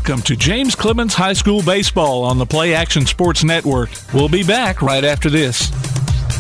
Welcome to James Clemens High School Baseball on the Play Action Sports Network. We'll be back right after this.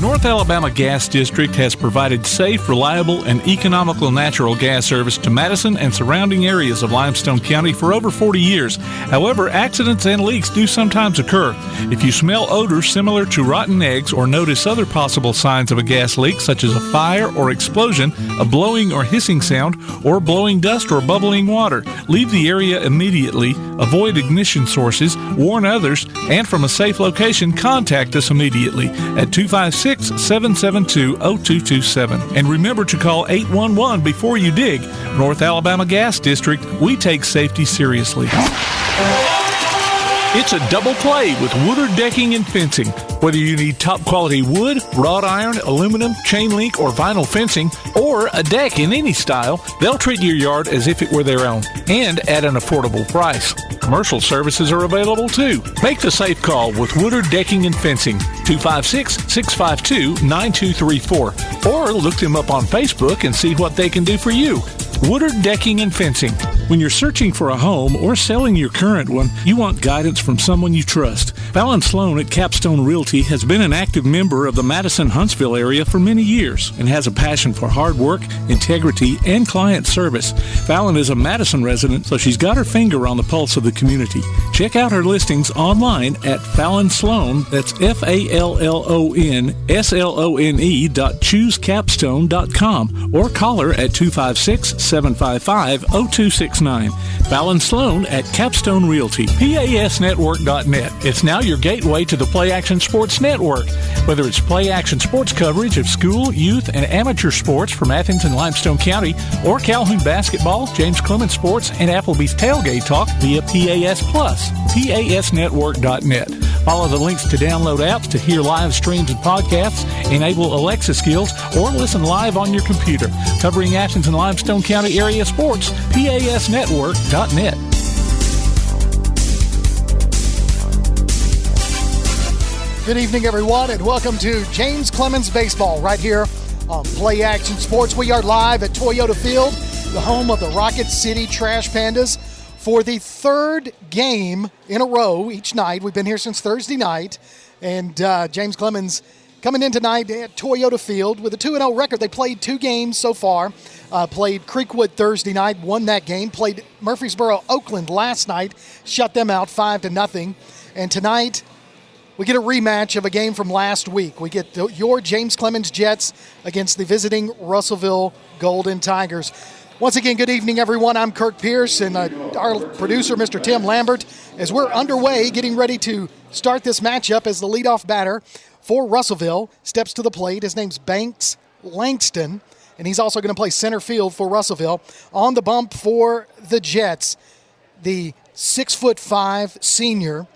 North Alabama Gas District has provided safe, reliable, and economical natural gas service to Madison and surrounding areas of Limestone County for over 40 years. However, accidents and leaks do sometimes occur. If you smell odors similar to rotten eggs or notice other possible signs of a gas leak, such as a fire or explosion, a blowing or hissing sound, or blowing dust or bubbling water, leave the area immediately, avoid ignition sources, warn others, and from a safe location, contact us immediately at 256-772-0227. And remember to call 811 before you dig. North Alabama Gas District, we take safety seriously. It's a double play with Woodard Decking and Fencing. Whether you need top quality wood, wrought iron, aluminum, chain link, or vinyl fencing, or a deck in any style, they'll treat your yard as if it were their own and at an affordable price. Commercial services are available too. Make the safe call with Woodard Decking and Fencing, 256-652-9234, or look them up on Facebook and see what they can do for you. Woodard Decking and Fencing. When you're searching for a home or selling your current one, you want guidance from someone you trust. Fallon Sloan at Capstone Realty has been an active member of the Madison-Huntsville area for many years and has a passion for hard work, integrity, and client service. Fallon is a Madison resident, so she's got her finger on the pulse of the community. Check out her listings online at Fallon Sloan, that's FALLONSLONE.choosecapstone.com, or call her at 256-755-0269. Fallon Sloan at Capstone Realty. PASnetwork.net. It's now your gateway to the Play Action Sports Network. Whether it's Play Action sports coverage of school, youth, and amateur sports from Athens and Limestone County, or Calhoun basketball, James Clemens sports, and Applebee's tailgate talk via PAS Plus. PASnetwork.net. Follow the links to download apps to hear live streams and podcasts, enable Alexa skills, or listen live on your computer. Covering Athens and Limestone County area sports, PASnetwork.net. Good evening, everyone, and welcome to James Clemens Baseball right here on Play Action Sports. We are live at Toyota Field, the home of the Rocket City Trash Pandas, for the third game in a row each night. We've been here since Thursday night, and James Clemens coming in tonight at Toyota Field with a 2-0 record. They played 2 games so far. Played Creekwood Thursday night, won that game. Played Murfreesboro Oakland last night, shut them out 5-0. And tonight, we get a rematch of a game from last week. We get your James Clemens Jets against the visiting Russellville Golden Tigers. Once again, good evening, everyone. I'm Kirk Pierce, and our producer, Mr. Tim Lambert, as we're underway, getting ready to start this matchup as the leadoff batter for Russellville steps to the plate. His name's Banks Langston, and he's also going to play center field for Russellville. On the bump for the Jets, the 6'5" senior,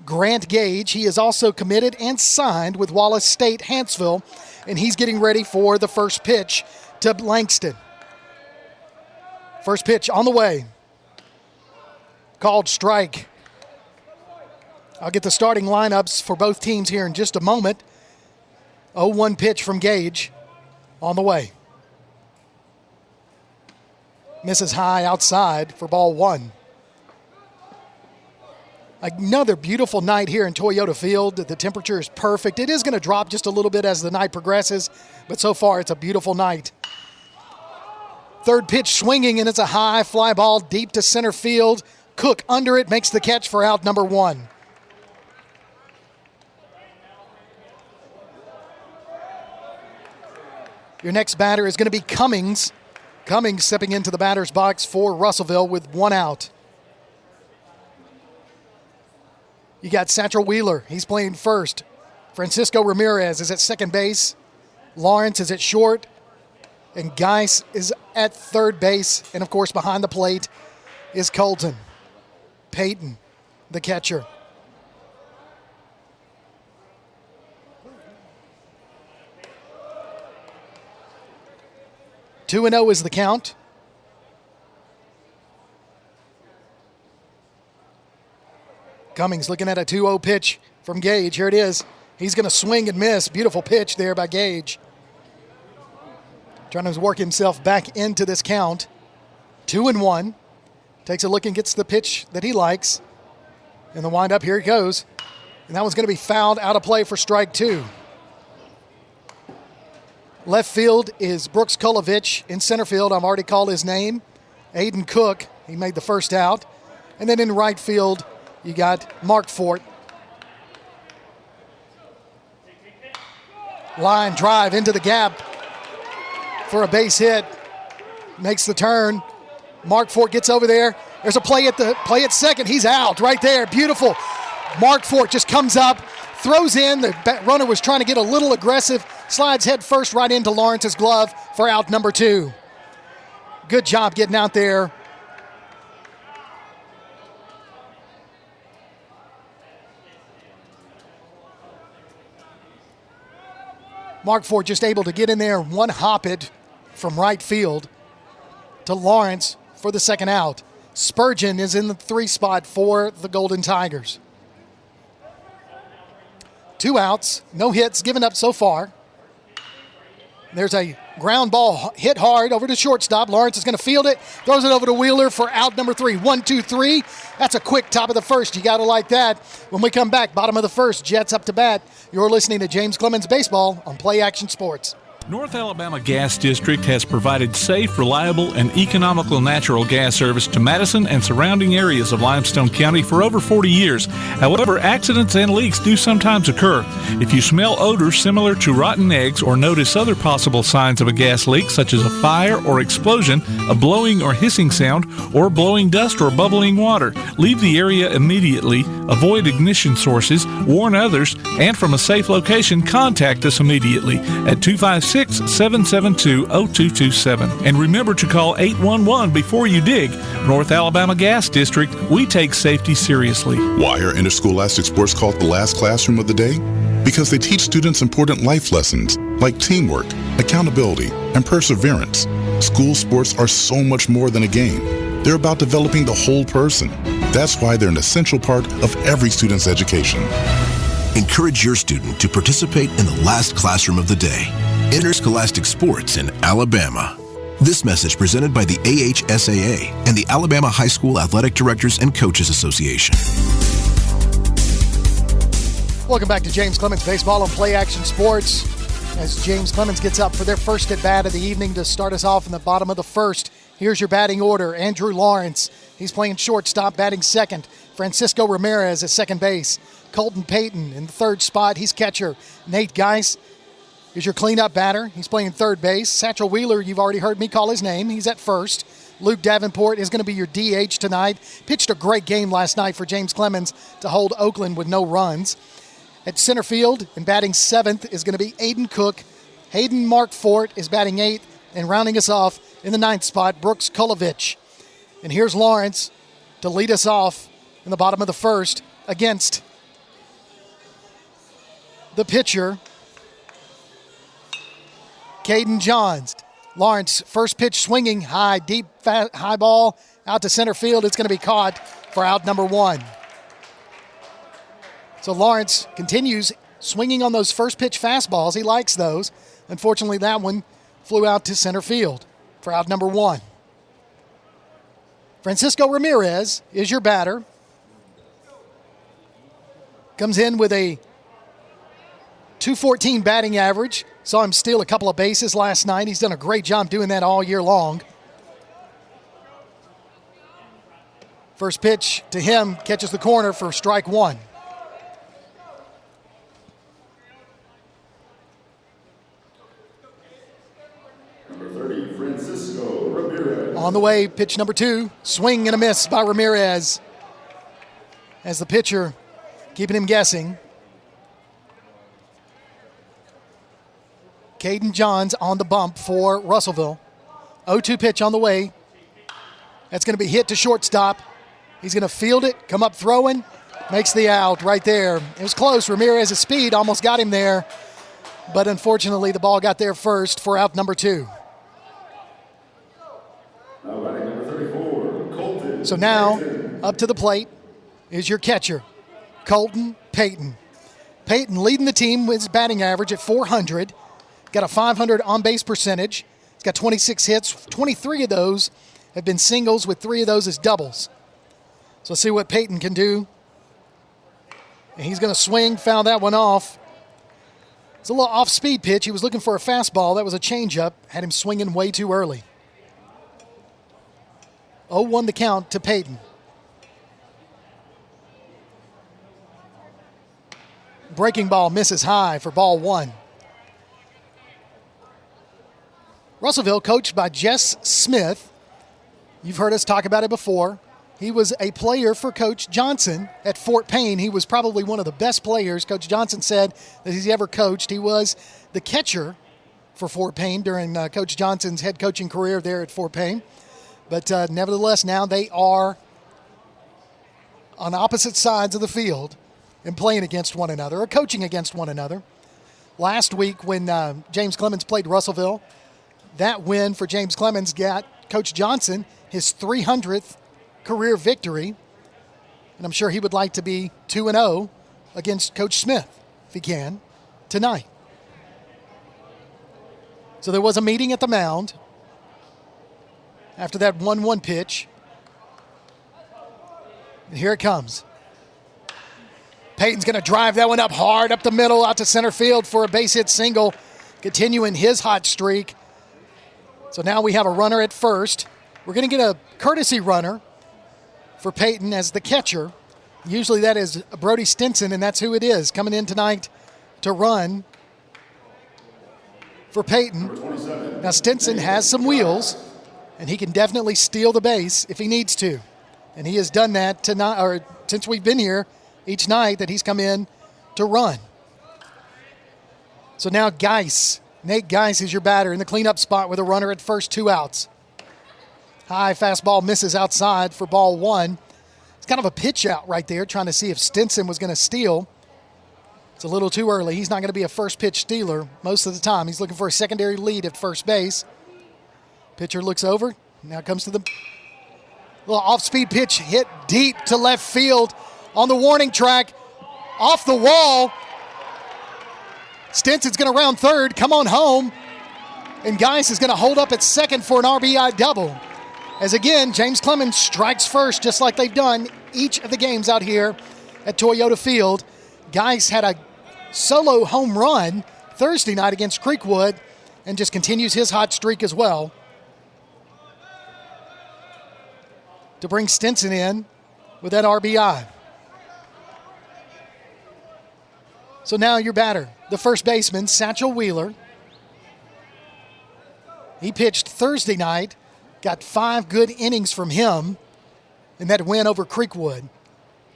Grant Gage. He is also committed and signed with Wallace State Huntsville, and he's getting ready for the first pitch to Langston. First pitch on the way. Called strike. I'll get the starting lineups for both teams here in just a moment. 0-1 pitch from Gage on the way. Misses high outside for ball 1. Another beautiful night here in Toyota Field. The temperature is perfect. It is going to drop just a little bit as the night progresses, but so far it's a beautiful night. Third pitch swinging, and it's a high fly ball deep to center field. Cook under it, makes the catch for out number 1. Your next batter is going to be Cummings. Cummings stepping into the batter's box for Russellville with 1 out. You got Satchel Wheeler. He's playing first. Francisco Ramirez is at second base. Lawrence is at short. And Geis is at third base. And, of course, behind the plate is Colton. Peyton, the catcher. Two 2-0 is the count. Cummings looking at a 2-0 pitch from Gage. Here it is. He's going to swing and miss. Beautiful pitch there by Gage. Trying to work himself back into this count. 2-1. Takes a look and gets the pitch that he likes. And the windup, here it goes. And that one's going to be fouled out of play for strike 2. Left field is Brooks Kulovich. In center field, I've already called his name, Aiden Cook. He made the first out. And then in right field, you got Mark Fort. Line drive into the gap for a base hit. Makes the turn. Mark Fort gets over there. There's a play at second. He's out right there. Beautiful. Mark Fort just comes up, throws in. The runner was trying to get a little aggressive. Slides head first right into Lawrence's glove for out number 2. Good job getting out there. Mark Ford just able to get in there, one hop it from right field to Lawrence for the second out. Spurgeon is in the 3 spot for the Golden Tigers. 2 outs, no hits given up so far. There's a ground ball hit hard over to shortstop. Lawrence is going to field it, throws it over to Wheeler for out number 3. 1-2-3. That's a quick top of the first. You got to like that. When we come back, bottom of the first, Jets up to bat. You're listening to James Clemens Baseball on Play Action Sports. North Alabama Gas District has provided safe, reliable, and economical natural gas service to Madison and surrounding areas of Limestone County for over 40 years. However, accidents and leaks do sometimes occur. If you smell odors similar to rotten eggs or notice other possible signs of a gas leak, such as a fire or explosion, a blowing or hissing sound, or blowing dust or bubbling water, leave the area immediately, avoid ignition sources, warn others, and from a safe location, contact us immediately at 256-772-0227. And remember to call 811 before you dig. North Alabama Gas District, we take safety seriously. Why are interscholastic sports called the last classroom of the day? Because they teach students important life lessons like teamwork, accountability, and perseverance. School sports are so much more than a game. They're about developing the whole person. That's why they're an essential part of every student's education. Encourage your student to participate in the last classroom of the day. Interscholastic sports in Alabama. This message presented by the AHSAA and the Alabama High School Athletic Directors and Coaches Association. Welcome back to James Clemens Baseball on Play Action Sports. As James Clemens gets up for their first at bat of the evening to start us off in the bottom of the first. Here's your batting order. Andrew Lawrence, he's playing shortstop, batting second. Francisco Ramirez at second base. Colton Payton in the 3rd spot, he's catcher. Nate Geis is your cleanup batter. He's playing third base. Satchel Wheeler, you've already heard me call his name. He's at first. Luke Davenport is going to be your DH tonight. Pitched a great game last night for James Clemens to hold Oakland with no runs. At center field and batting 7th is going to be Aiden Cook. Hayden Mark Fort is batting 8th. And rounding us off in the 9th spot, Brooks Kulovich. And here's Lawrence to lead us off in the bottom of the first against the pitcher, Caden Johns. Lawrence, first pitch swinging high, deep, high ball out to center field. It's going to be caught for out number 1. So Lawrence continues swinging on those first pitch fastballs. He likes those. Unfortunately, that one flew out to center field for out number 1. Francisco Ramirez is your batter. Comes in with a .214 batting average. Saw him steal a couple of bases last night. He's done a great job doing that all year long. First pitch to him catches the corner for strike 1. Number 30, Francisco Ramirez. On the way, pitch number 2. Swing and a miss by Ramirez. As the pitcher keeping him guessing. Caden Johns on the bump for Russellville. 0-2 pitch on the way. That's going to be hit to shortstop. He's going to field it, come up throwing, makes the out right there. It was close. Ramirez's speed almost got him there, but unfortunately the ball got there first for out number 2. Now batting number 34, Colton. So now Payton. up to the plate is your catcher, Colton Payton. Payton leading the team with his batting average at .400. Got a .500 on-base percentage. He's got 26 hits. 23 of those have been singles, with 3 of those as doubles. So let's see what Peyton can do. And he's going to swing, foul that one off. It's a little off-speed pitch. He was looking for a fastball. That was a changeup. Had him swinging way too early. 0-1 the count to Peyton. Breaking ball misses high for ball 1. Russellville, coached by Jess Smith. You've heard us talk about it before. He was a player for Coach Johnson at Fort Payne. He was probably one of the best players Coach Johnson said that he's ever coached. He was the catcher for Fort Payne during Coach Johnson's head coaching career there at Fort Payne. But nevertheless, now they are on opposite sides of the field and playing against one another, or coaching against one another. Last week when James Clemens played Russellville, that win for James Clemens got Coach Johnson his 300th career victory, and I'm sure he would like to be 2-0 against Coach Smith if he can tonight. So there was a meeting at the mound after that 1-1 pitch. And here it comes. Peyton's going to drive that one up hard up the middle out to center field for a base hit single, continuing his hot streak. So now we have a runner at first. We're going to get a courtesy runner for Peyton as the catcher. Usually that is Brody Stinson, and that's who it is coming in tonight to run for Peyton. Now Stinson has some wheels, and he can definitely steal the base if he needs to. And he has done that tonight, or since we've been here each night that he's come in to run. So now Nate Geis is your batter in the cleanup spot with a runner at first, 2 outs. High fastball misses outside for ball 1. It's kind of a pitch out right there, trying to see if Stinson was going to steal. It's a little too early. He's not going to be a first pitch stealer most of the time. He's looking for a secondary lead at first base. Pitcher looks over. Now comes to the little off-speed pitch, hit deep to left field on the warning track, off the wall. Stinson's going to round third, come on home, and Geis is going to hold up at second for an RBI double. As again, James Clemens strikes first, just like they've done each of the games out here at Toyota Field. Geis had a solo home run Thursday night against Creekwood and just continues his hot streak as well to bring Stinson in with that RBI. So now your batter, the first baseman, Satchel Wheeler. He pitched Thursday night, got 5 good innings from him in that win over Creekwood.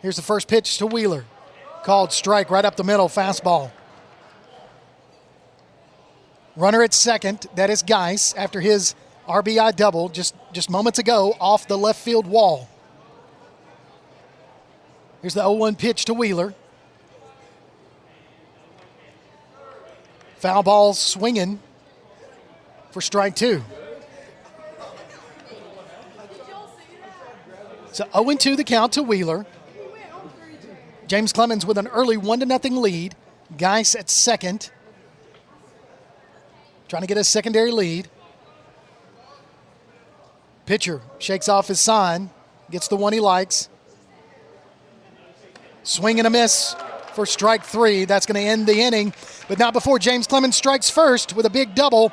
Here's the first pitch to Wheeler. Called strike right up the middle, fastball. Runner at second, that is Geis, after his RBI double just moments ago off the left field wall. Here's the 0-1 pitch to Wheeler. Foul ball swinging for strike 2. So 0-2 the count to Wheeler. James Clemens with an early 1-0 lead. Geis at second, trying to get a secondary lead. Pitcher shakes off his sign, gets the one he likes. Swing and a miss for strike 3. That's going to end the inning, but not before James Clemens strikes first with a big double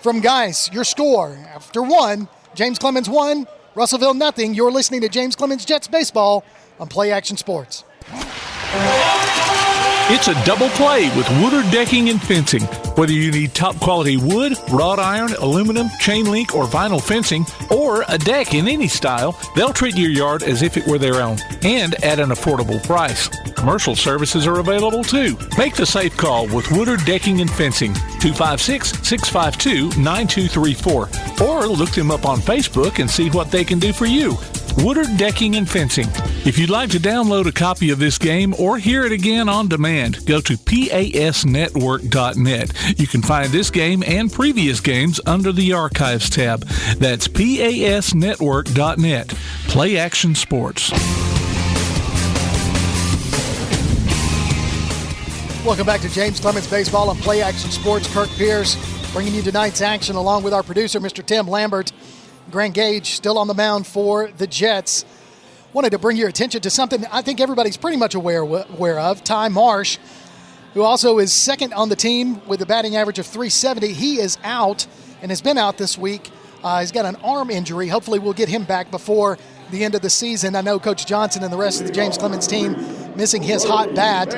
from Geis. Your score after 1, James Clemens 1, Russellville nothing. You're listening to James Clemens Jets Baseball on Play Action Sports. It's a double play with Woodard Decking and Fencing. Whether you need top quality wood, wrought iron, aluminum, chain link, or vinyl fencing, or a deck in any style, they'll treat your yard as if it were their own and at an affordable price. Commercial services are available too. Make the safe call with Woodard Decking and Fencing, 256-652-9234, or look them up on Facebook and see what they can do for you. Woodard Decking and Fencing. If you'd like to download a copy of this game or hear it again on demand, go to pasnetwork.net. You can find this game and previous games under the Archives tab. That's pasnetwork.net. Play Action Sports. Welcome back to James Clemens Baseball on Play Action Sports. Kirk Pierce bringing you tonight's action along with our producer, Mr. Tim Lambert. Grant Gage still on the mound for the Jets. Wanted to bring your attention to something I think everybody's pretty much aware of. Ty Marsh, who also is second on the team with a batting average of .370. He is out and has been out this week. He's got an arm injury. Hopefully we'll get him back before the end of the season. I know Coach Johnson and the rest of the James Clemens team missing his hot bat.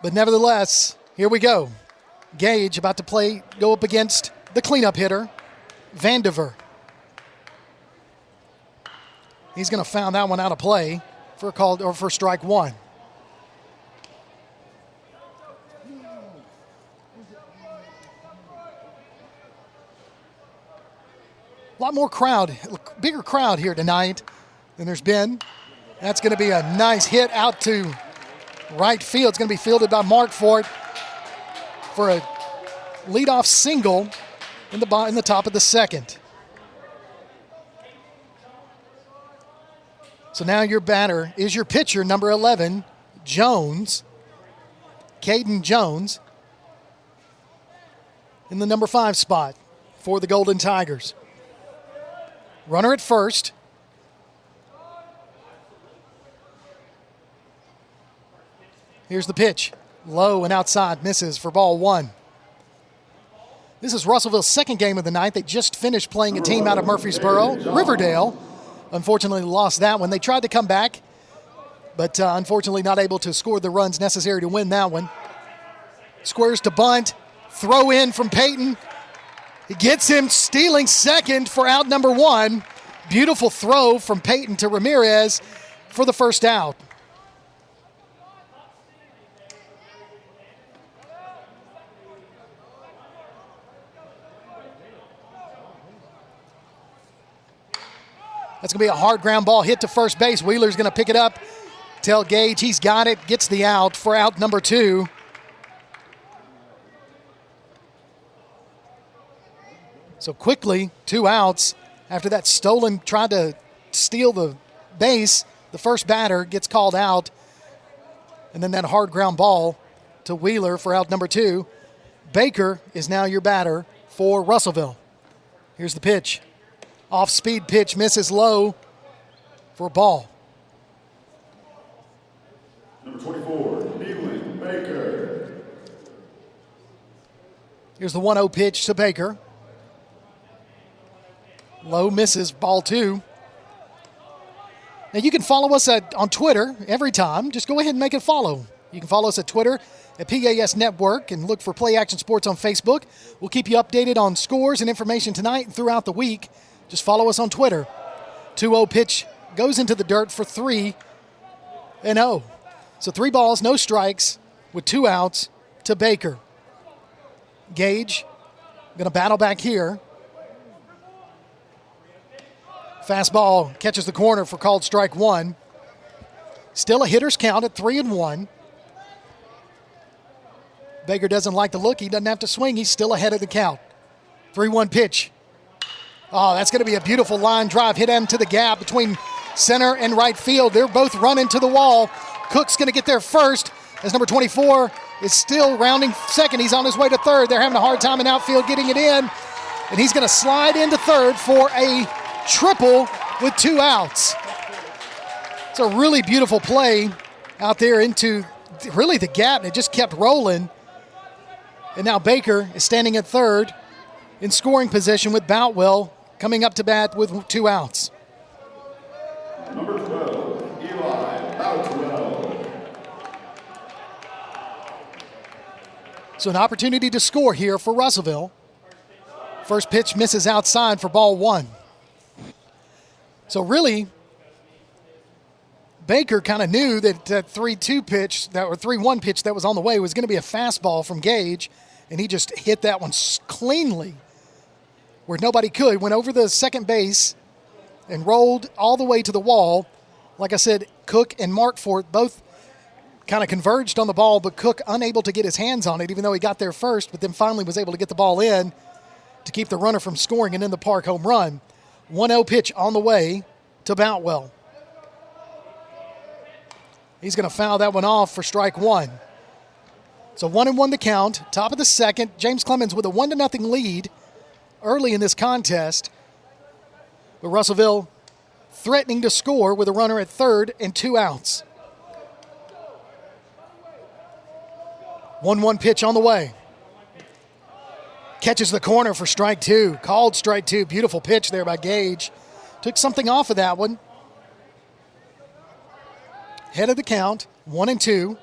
But nevertheless, here we go. Gage about to go up against the cleanup hitter, Vandiver. He's going to foul that one out of play for strike one. A lot more crowd, bigger crowd here tonight than there's been. That's going to be a nice hit out to right field. It's going to be fielded by Mark Fort for a leadoff single in the top of the second. So now your batter is your pitcher, number 11, Jones, Caden Jones, in the number 5 spot for the Golden Tigers. Runner at first. Here's the pitch. Low and outside, misses for ball one. This is Russellville's second game of the night. They just finished playing a team out of Murfreesboro, Riverdale. Unfortunately lost that one. They tried to come back, but unfortunately not able to score the runs necessary to win that one. Squares to bunt. Throw in from Peyton. He gets him stealing second for out number 1. Beautiful throw from Peyton to Ramirez for the first out. That's going to be a hard ground ball hit to first base. Wheeler's going to pick it up. Tell Gage he's got it. Gets the out for out number 2. So quickly, 2 outs. After that stolen, tried to steal the base, the first batter gets called out. And then that hard ground ball to Wheeler for out number 2. Baker is now your batter for Russellville. Here's the pitch. Off-speed pitch, misses low for a ball. Number 24, Nealon Baker. Here's the 1-0 pitch to Baker. Low, misses, ball 2. Now you can follow us on Twitter every time. Just go ahead and make a follow. You can follow us at Twitter at PAS Network and look for Play Action Sports on Facebook. We'll keep you updated on scores and information tonight and throughout the week. Just follow us on Twitter. 2-0 pitch goes into the dirt for 3-0. So 3 balls, no strikes, with 2 outs to Baker. Gage going to battle back here. Fastball catches the corner for called strike 1. Still a hitter's count at 3-1. Baker doesn't like the look. He doesn't have to swing. He's still ahead of the count. 3-1 pitch. Oh, that's going to be a beautiful line drive. Hit into the gap between center and right field. They're both running to the wall. Cook's going to get there first as number 24 is still rounding second. He's on his way to third. They're having a hard time in outfield getting it in. And he's going to slide into third for a triple with 2 outs. It's a really beautiful play out there into really the gap. It just kept rolling. And now Baker is standing at third in scoring position with Boutwell coming up to bat with 2 outs. Number 12, Eli Boutwell. So an opportunity to score here for Russellville. First pitch misses outside for ball 1. So really, Baker kind of knew that 3-2 pitch, or 3-1 pitch that was on the way was going to be a fastball from Gage, and he just hit that one cleanly where nobody could. Went over the second base and rolled all the way to the wall. Like I said, Cook and Mark Fort both kind of converged on the ball, but Cook unable to get his hands on it, even though he got there first, but then finally was able to get the ball in to keep the runner from scoring and in the park home run. 1-0 pitch on the way to Boutwell. He's going to foul that one off for strike 1. So 1-1 the count, top of the second. James Clemens with a 1-0 lead early in this contest. But Russellville threatening to score with a runner at third and 2 outs. 1-1 pitch on the way. Catches the corner for strike 2. Called strike 2. Beautiful pitch there by Gage. Took something off of that one. Head of the count, 1-2.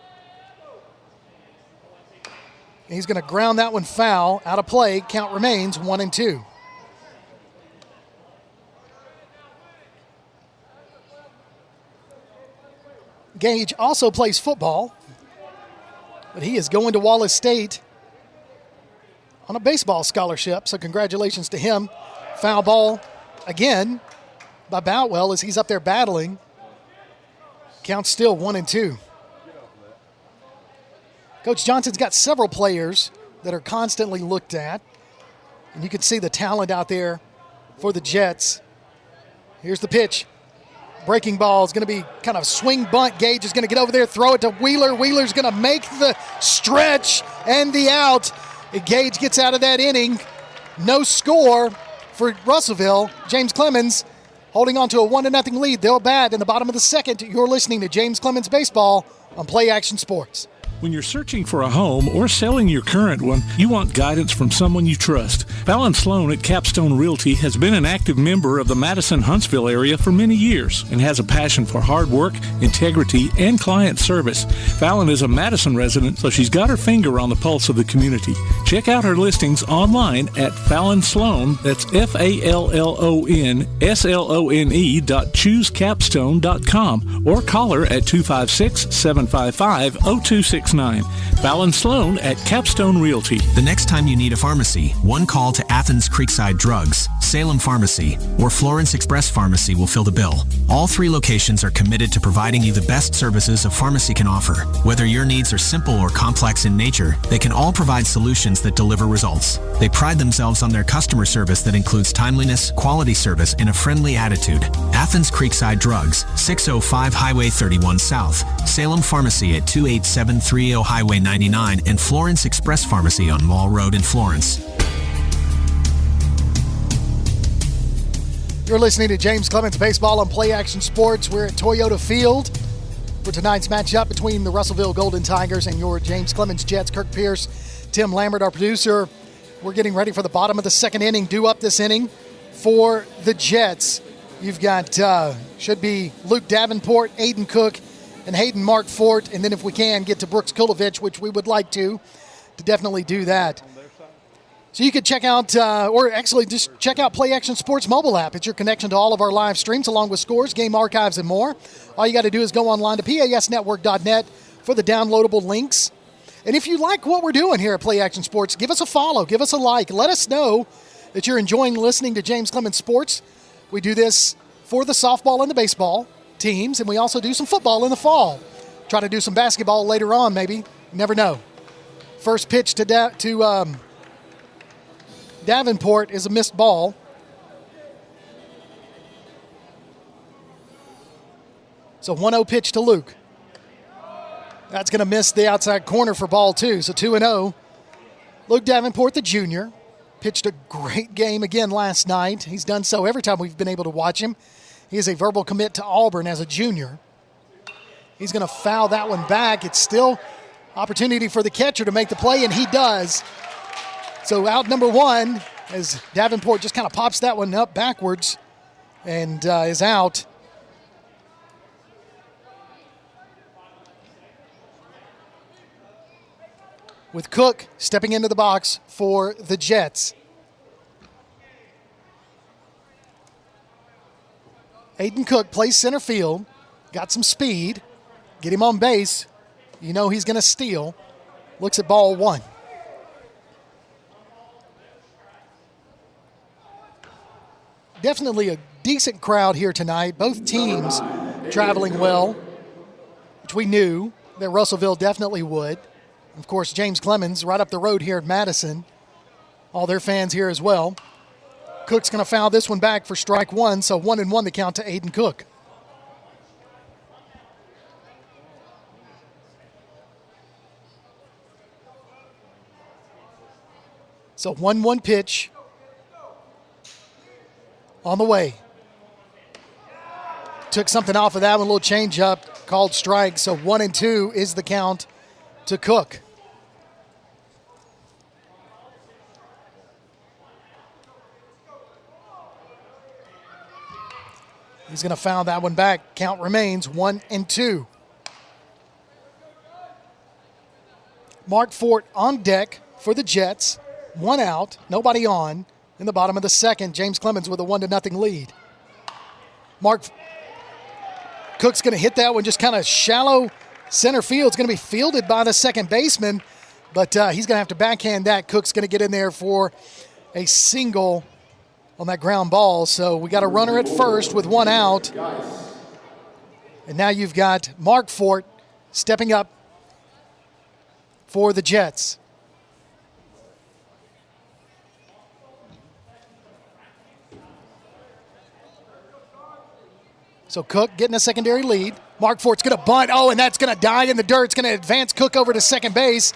He's going to ground that one foul. Out of play. Count remains 1-2. Gage also plays football, but he is going to Wallace State on a baseball scholarship, so congratulations to him. Foul ball again by Boutwell as he's up there battling. Count still 1-2. Coach Johnson's got several players that are constantly looked at, and you can see the talent out there for the Jets. Here's the pitch. Breaking ball is going to be kind of swing bunt. Gage is going to get over there, throw it to Wheeler. Wheeler's going to make the stretch and the out. Gage gets out of that inning. No score for Russellville. James Clemens holding on to a 1-0 lead. They'll bat in the bottom of the second. You're listening to James Clemens Baseball on Play Action Sports. When you're searching for a home or selling your current one, you want guidance from someone you trust. Fallon Sloan at Capstone Realty has been an active member of the Madison-Huntsville area for many years and has a passion for hard work, integrity, and client service. Fallon is a Madison resident, so she's got her finger on the pulse of the community. Check out her listings online at Fallon Sloan, that's FALLONSLONE.choosecapstone.com, or call her at 256-755-0269. Fallon Sloan at Capstone Realty. The next time you need a pharmacy, one call to Athens Creekside Drugs, Salem Pharmacy, or Florence Express Pharmacy will fill the bill. All 3 locations are committed to providing you the best services a pharmacy can offer. Whether your needs are simple or complex in nature, they can all provide solutions that deliver results. They pride themselves on their customer service that includes timeliness, quality service, and a friendly attitude. Athens Creekside Drugs, 605 Highway 31 South, Salem Pharmacy at 28730 Highway 99, and Florence Express Pharmacy on Mall Road in Florence. You're listening to James Clemens Baseball on Play Action Sports. We're at Toyota Field for tonight's matchup between the Russellville Golden Tigers and your James Clemens Jets. Kirk Pierce, Tim Lambert, our producer. We're getting ready for the bottom of the second inning. Due up this inning for the Jets. You've got, should be Luke Davenport, Aiden Cook, and Hayden Mark Fort, and then if we can, get to Brooks Kulovich, which we would like to definitely do that. So you could check out, or actually just check out Play Action Sports mobile app. It's your connection to all of our live streams, along with scores, game archives, and more. All you got to do is go online to pasnetwork.net for the downloadable links. And if you like what we're doing here at Play Action Sports, give us a follow, give us a like. Let us know that you're enjoying listening to James Clemens Sports. We do this for the softball and the baseball teams, and we also do some football in the fall. Try to do some basketball later on, maybe. You never know. First pitch to Davenport is a missed ball. So 1-0 pitch to Luke. That's going to miss the outside corner for ball 2. So 2-0. Luke Davenport, the junior, pitched a great game again last night. He's done so every time we've been able to watch him. He is a verbal commit to Auburn as a junior. He's going to foul that one back. It's still opportunity for the catcher to make the play, and he does. So out number 1 as Davenport just kind of pops that one up backwards and is out. With Cook stepping into the box for the Jets. Aiden Cook plays center field, got some speed, get him on base. You know he's going to steal. Looks at ball 1. Definitely a decent crowd here tonight. Both teams traveling well, which we knew that Russellville definitely would. Of course, James Clemens right up the road here at Madison. All their fans here as well. Cook's going to foul this one back for strike 1, so 1-1 the count to Aiden Cook. So 1-1 pitch on the way. Took something off of that one, a little change up, called strike. So 1-2 is the count to Cook. He's going to foul that one back. Count remains 1-2. Mark Fort on deck for the Jets. One out, nobody on. In the bottom of the second, James Clemens with a 1-0 lead. Cook's going to hit that one just kind of shallow center field. It's going to be fielded by the second baseman, but he's going to have to backhand that. Cook's going to get in there for a single on that ground ball. So we got a runner at first with one out. And now you've got Mark Fort stepping up for the Jets. So Cook getting a secondary lead. Mark Fort's going to bunt. Oh, and that's going to die in the dirt. It's going to advance Cook over to second base.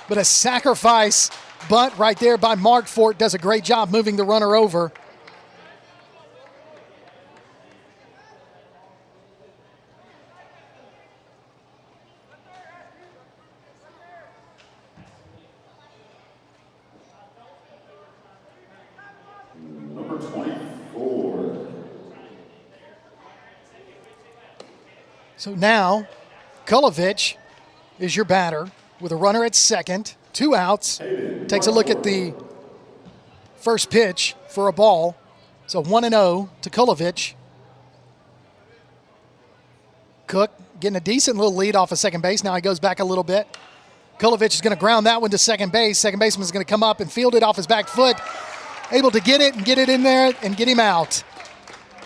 But a sacrifice bunt right there by Mark Fort does a great job moving the runner over. Number 24. So now, Kulovich is your batter with a runner at second, 2 outs. Takes a look at the first pitch for a ball. So 1-0 to Kulovich. Cook getting a decent little lead off of second base. Now he goes back a little bit. Kulovich is going to ground that one to second base. Second baseman is going to come up and field it off his back foot. Able to get it and get it in there and get him out.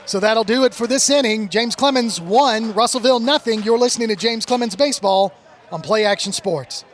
So that'll do it for this inning. James Clemens 1, Russellville nothing. You're listening to James Clemens Baseball on Play Action Sports.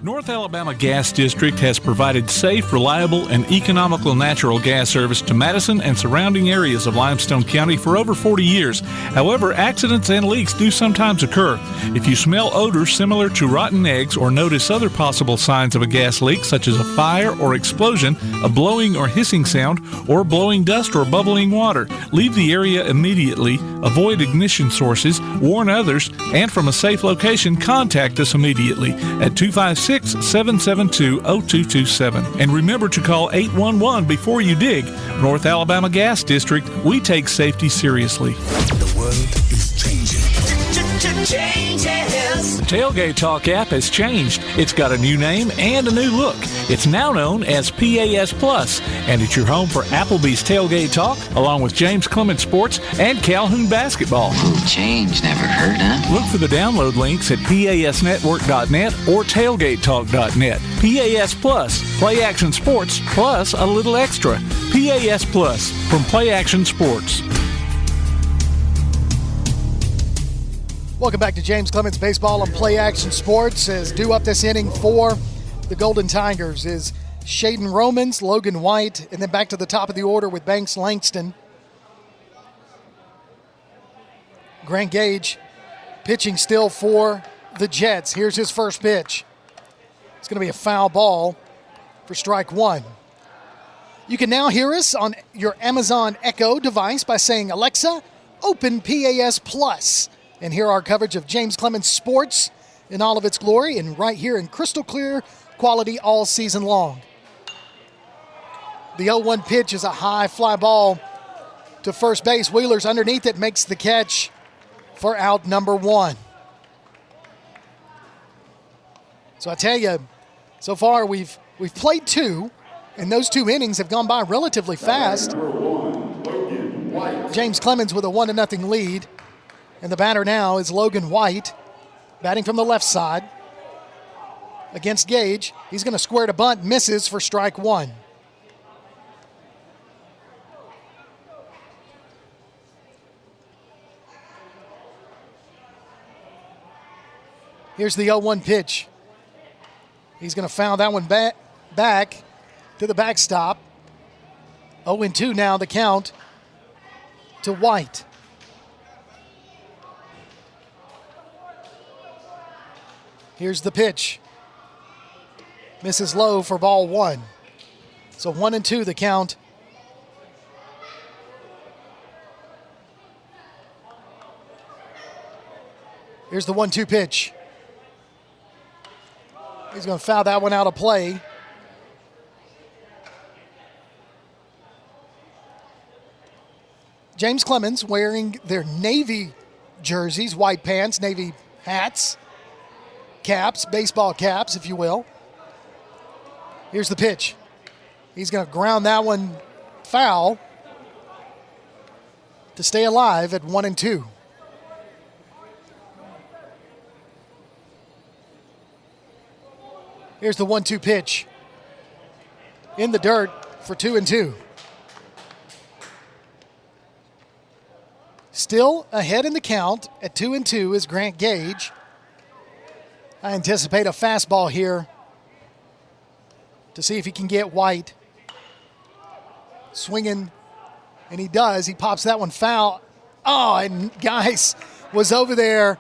North Alabama Gas District has provided safe, reliable, and economical natural gas service to Madison and surrounding areas of Limestone County for over 40 years. However, accidents and leaks do sometimes occur. If you smell odors similar to rotten eggs or notice other possible signs of a gas leak, such as a fire or explosion, a blowing or hissing sound, or blowing dust or bubbling water, leave the area immediately, avoid ignition sources, warn others, and from a safe location, contact us immediately at 256-772-0227. And remember to call 811 before you dig. North Alabama Gas District, we take safety seriously. The world is changing. The Tailgate Talk app has changed. It's got a new name and a new look. It's now known as PAS Plus, and it's your home for Applebee's Tailgate Talk, along with James Clemens Sports and Calhoun Basketball. Change never hurt, huh? Look for the download links at PASnetwork.net or TailgateTalk.net. PAS Plus, Play Action Sports, plus a little extra. PAS Plus from Play Action Sports. Welcome back to James Clemens Baseball on Play Action Sports. As due up this inning for the Golden Tigers is Shaden Romans, Logan White, and then back to the top of the order with Banks Langston. Grant Gage pitching still for the Jets. Here's his first pitch. It's going to be a foul ball for strike one. You can now hear us on your Amazon Echo device by saying, Alexa, open PAS Plus. And hear our coverage of James Clemens Sports in all of its glory and right here in crystal clear quality all season long. The 0-1 pitch is a high fly ball to first base. Wheeler's underneath it, makes the catch for out number one. So I tell you, so far we've played two, and those 2 innings have gone by relatively fast. James Clemens with a 1-0 lead. And the batter now is Logan White, batting from the left side against Gage. He's going to square to bunt, misses for strike one. Here's the 0-1 pitch. He's going to foul that one back to the backstop. 0-2 now the count to White. Here's the pitch. Misses low for ball one. So 1-2 the count Here's the 1-2 pitch. He's going to foul that one out of play. James Clemens wearing their Navy jerseys, white pants, Navy hats, caps, baseball caps, if you will. Here's the pitch. He's going to ground that one foul to stay alive at 1-2. Here's the 1-2 pitch. In the dirt for 2-2. Still ahead in the count at 2-2 is Grant Gage. I anticipate a fastball here to see if he can get White swinging, and he does. He pops that one foul. Oh, and Geis was over there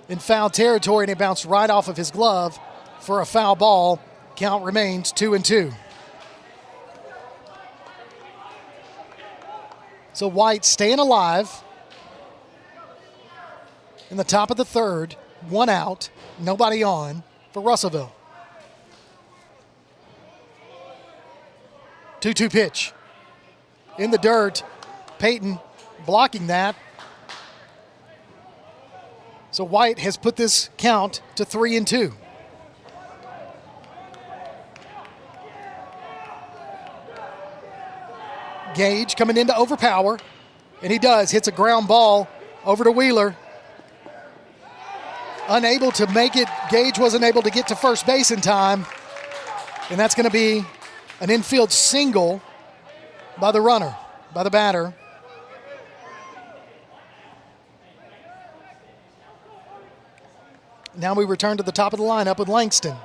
in foul territory, and it bounced right off of his glove for a foul ball. Count remains 2-2. So White staying alive in the top of the third, one out, nobody on for Russellville. 2-2 pitch. In the dirt, Peyton blocking that. So White has put this count to 3-2. Gage coming in to overpower, and he does. Hits a ground ball over to Wheeler. Unable to make it. Gage wasn't able to get to first base in time, and that's going to be an infield single by the runner, by the batter. Now we return to the top of the lineup with Langston.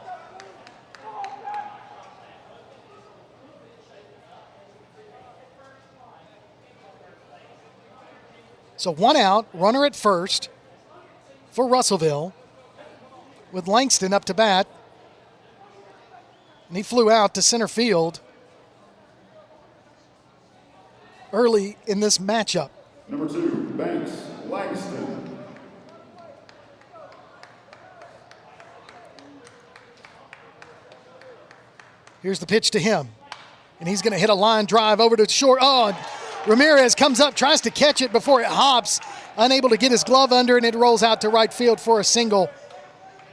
So one out, runner at first for Russellville with Langston up to bat. And he flew out to center field early in this matchup. Number 2, Banks Langston. Here's the pitch to him. And he's going to hit a line drive over to short. Oh, Ramirez comes up, tries to catch it before it hops. Unable to get his glove under, and it rolls out to right field for a single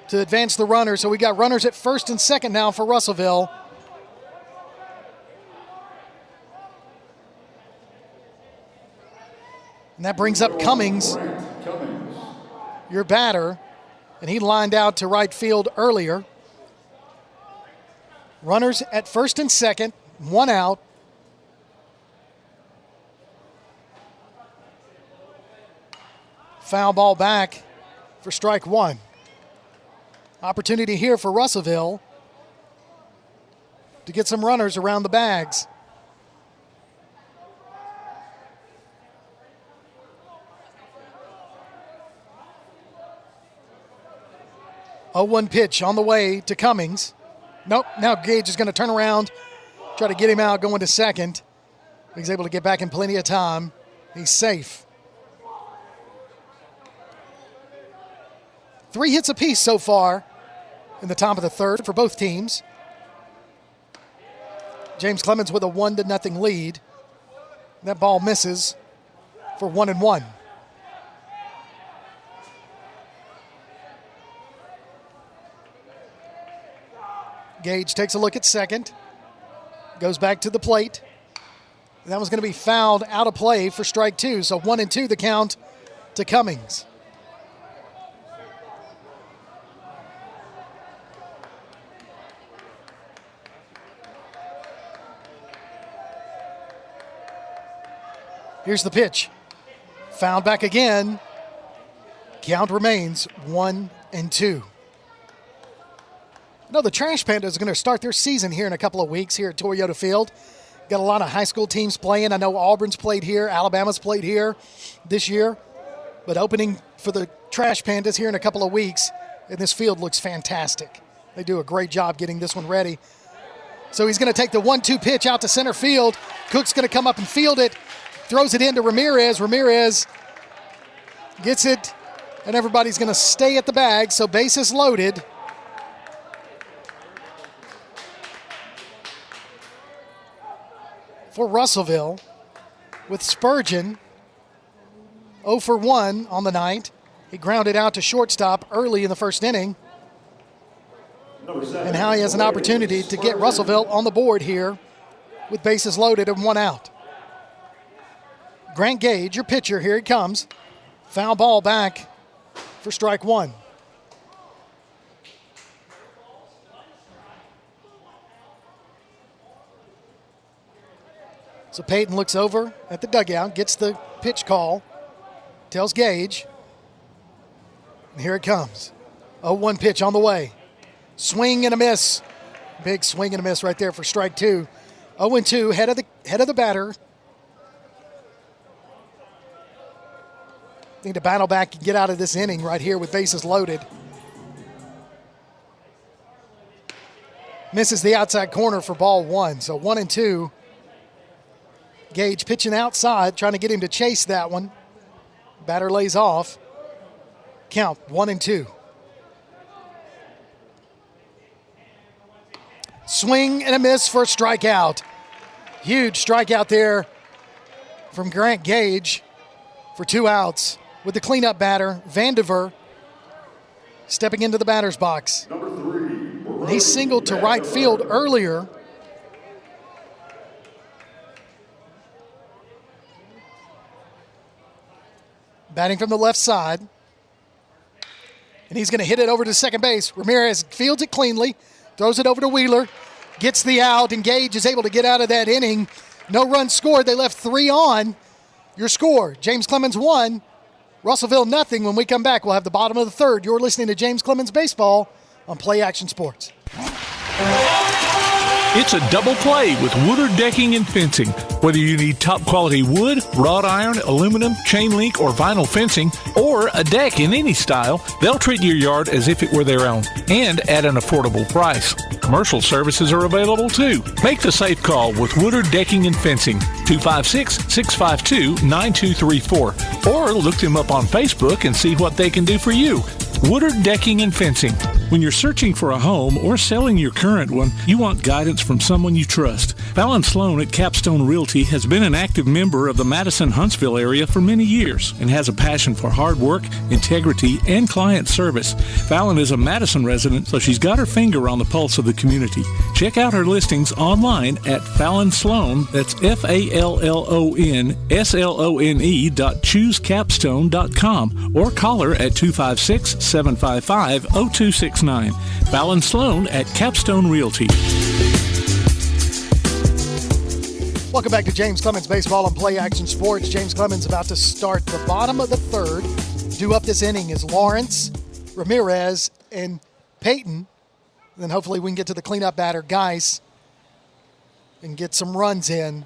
to advance the runner. So we got runners at first and second now for Russellville. And that brings up Cummings, your batter. And he lined out to right field earlier. Runners at first and second, one out. Foul ball back for strike one. Opportunity here for Russellville to get some runners around the bags. A 1 pitch on the way to Cummings. Nope, now Gage is going to turn around, try to get him out going to second. He's able to get back in plenty of time. He's safe. 3 hits apiece so far in the top of the third for both teams. James Clemens with a 1-0 lead. That ball misses for 1-1. Gage takes a look at second. Goes back to the plate. That was going to be fouled out of play for strike two. So 1-2 the count to Cummings. Here's the pitch. Fouled back again. Count remains 1-2. No, the Trash Pandas are going to start their season here in a couple of weeks here at Toyota Field. Got a lot of high school teams playing. I know Auburn's played here. Alabama's played here this year. But opening for the Trash Pandas here in a couple of weeks, and this field looks fantastic. They do a great job getting this one ready. So he's going to take the 1-2 pitch out to center field. Cook's going to come up and field it. Throws it into Ramirez. Ramirez gets it And everybody's going to stay at the bag, so bases loaded. For Russellville, with Spurgeon 0 for 1 on the night. He grounded out to shortstop early in the first inning. And now he has an opportunity to get Russellville on the board here with bases loaded and 1 out. Grant Gage, your pitcher, here he comes. Foul ball back for strike 1. So Peyton looks over at the dugout, gets the pitch call, tells Gage, and here it comes. 0-1 pitch on the way. Swing and a miss. Big swing and a miss right there for strike 2. 0-2, head of the batter. Need to battle back and get out of this inning right here with bases loaded. Misses the outside corner for ball 1. So 1-2. Gage pitching outside, trying to get him to chase that one. Batter lays off. Count 1-2. Swing and a miss for a strikeout. Huge strikeout there from Grant Gage for 2 outs. With the cleanup batter, Vandiver, stepping into the batter's box. And he singled to right field earlier. Batting from the left side. And he's going to hit it over to second base. Ramirez fields it cleanly, throws it over to Wheeler, gets the out, and Gage is able to get out of that inning. No runs scored. They left 3 on. Your score, James Clemens 1, Russellville nothing. When we come back, we'll have the bottom of the third. You're listening to James Clemens Baseball on Play Action Sports. It's a double play with Woodard Decking and Fencing. Whether you need top quality wood, wrought iron, aluminum, chain link, or vinyl fencing, or a deck in any style, they'll treat your yard as if it were their own and at an affordable price. Commercial services are available too. Make the safe call with Woodard Decking and Fencing, 256-652-9234, or look them up on Facebook and see what they can do for you. Woodard Decking and Fencing. When you're searching for a home or selling your current one, you want guidance from someone you trust. Fallon Sloan at Capstone Realty has been an active member of the Madison-Huntsville area for many years and has a passion for hard work, integrity, and client service. Fallon is a Madison resident, so she's got her finger on the pulse of the community. Check out her listings online at Fallon Sloan, that's FALLONSLONE.choosecapstone.com, or call her at 256-755-0269. Fallon Sloan at Capstone Realty. Welcome back to James Clemens Baseball on Play Action Sports. James Clemens about to start the bottom of the third. Due up this inning is Lawrence, Ramirez, and Peyton. And then hopefully we can get to the cleanup batter, Geis, and get some runs in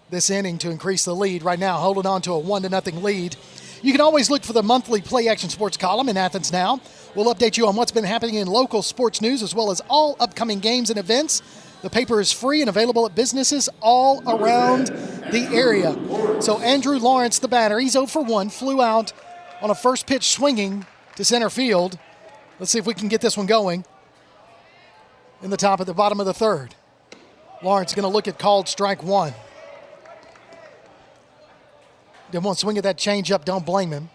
this inning to increase the lead. Right now, holding on to a 1-0 lead. You can always look for the monthly Play Action Sports column in Athens Now. We'll update you on what's been happening in local sports news as well as all upcoming games and events. The paper is free and available at businesses all around the area. So Andrew Lawrence, the batter, he's 0 for 1, flew out on a first pitch swinging to center field. Let's see if we can get this one going in the bottom of the third. Lawrence going to look at called strike 1. Didn't want to swing at that changeup, don't blame him.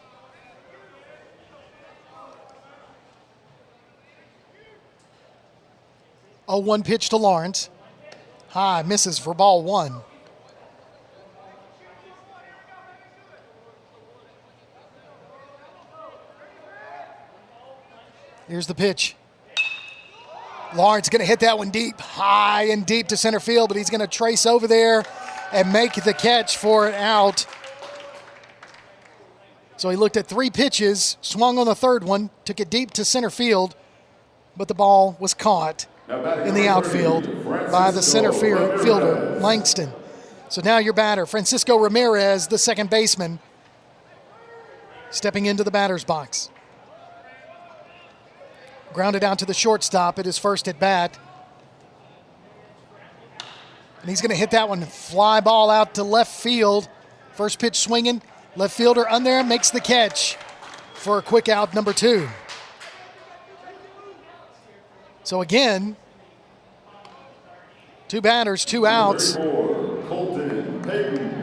Oh, 1 pitch to Lawrence. High, misses for ball 1. Here's the pitch. Lawrence going to hit that one deep, high and deep to center field, but he's going to trace over there and make the catch for an out. So he looked at 3 pitches, swung on the third one, took it deep to center field, but the ball was caught in the outfield by the center fielder, Langston. So now your batter, Francisco Ramirez, the second baseman, stepping into the batter's box. Grounded out to the shortstop at his first at bat. And he's going to hit that one, fly ball out to left field. First pitch swinging, left fielder on there, makes the catch. for a quick out number 2. So again, 2 batters, 2 outs.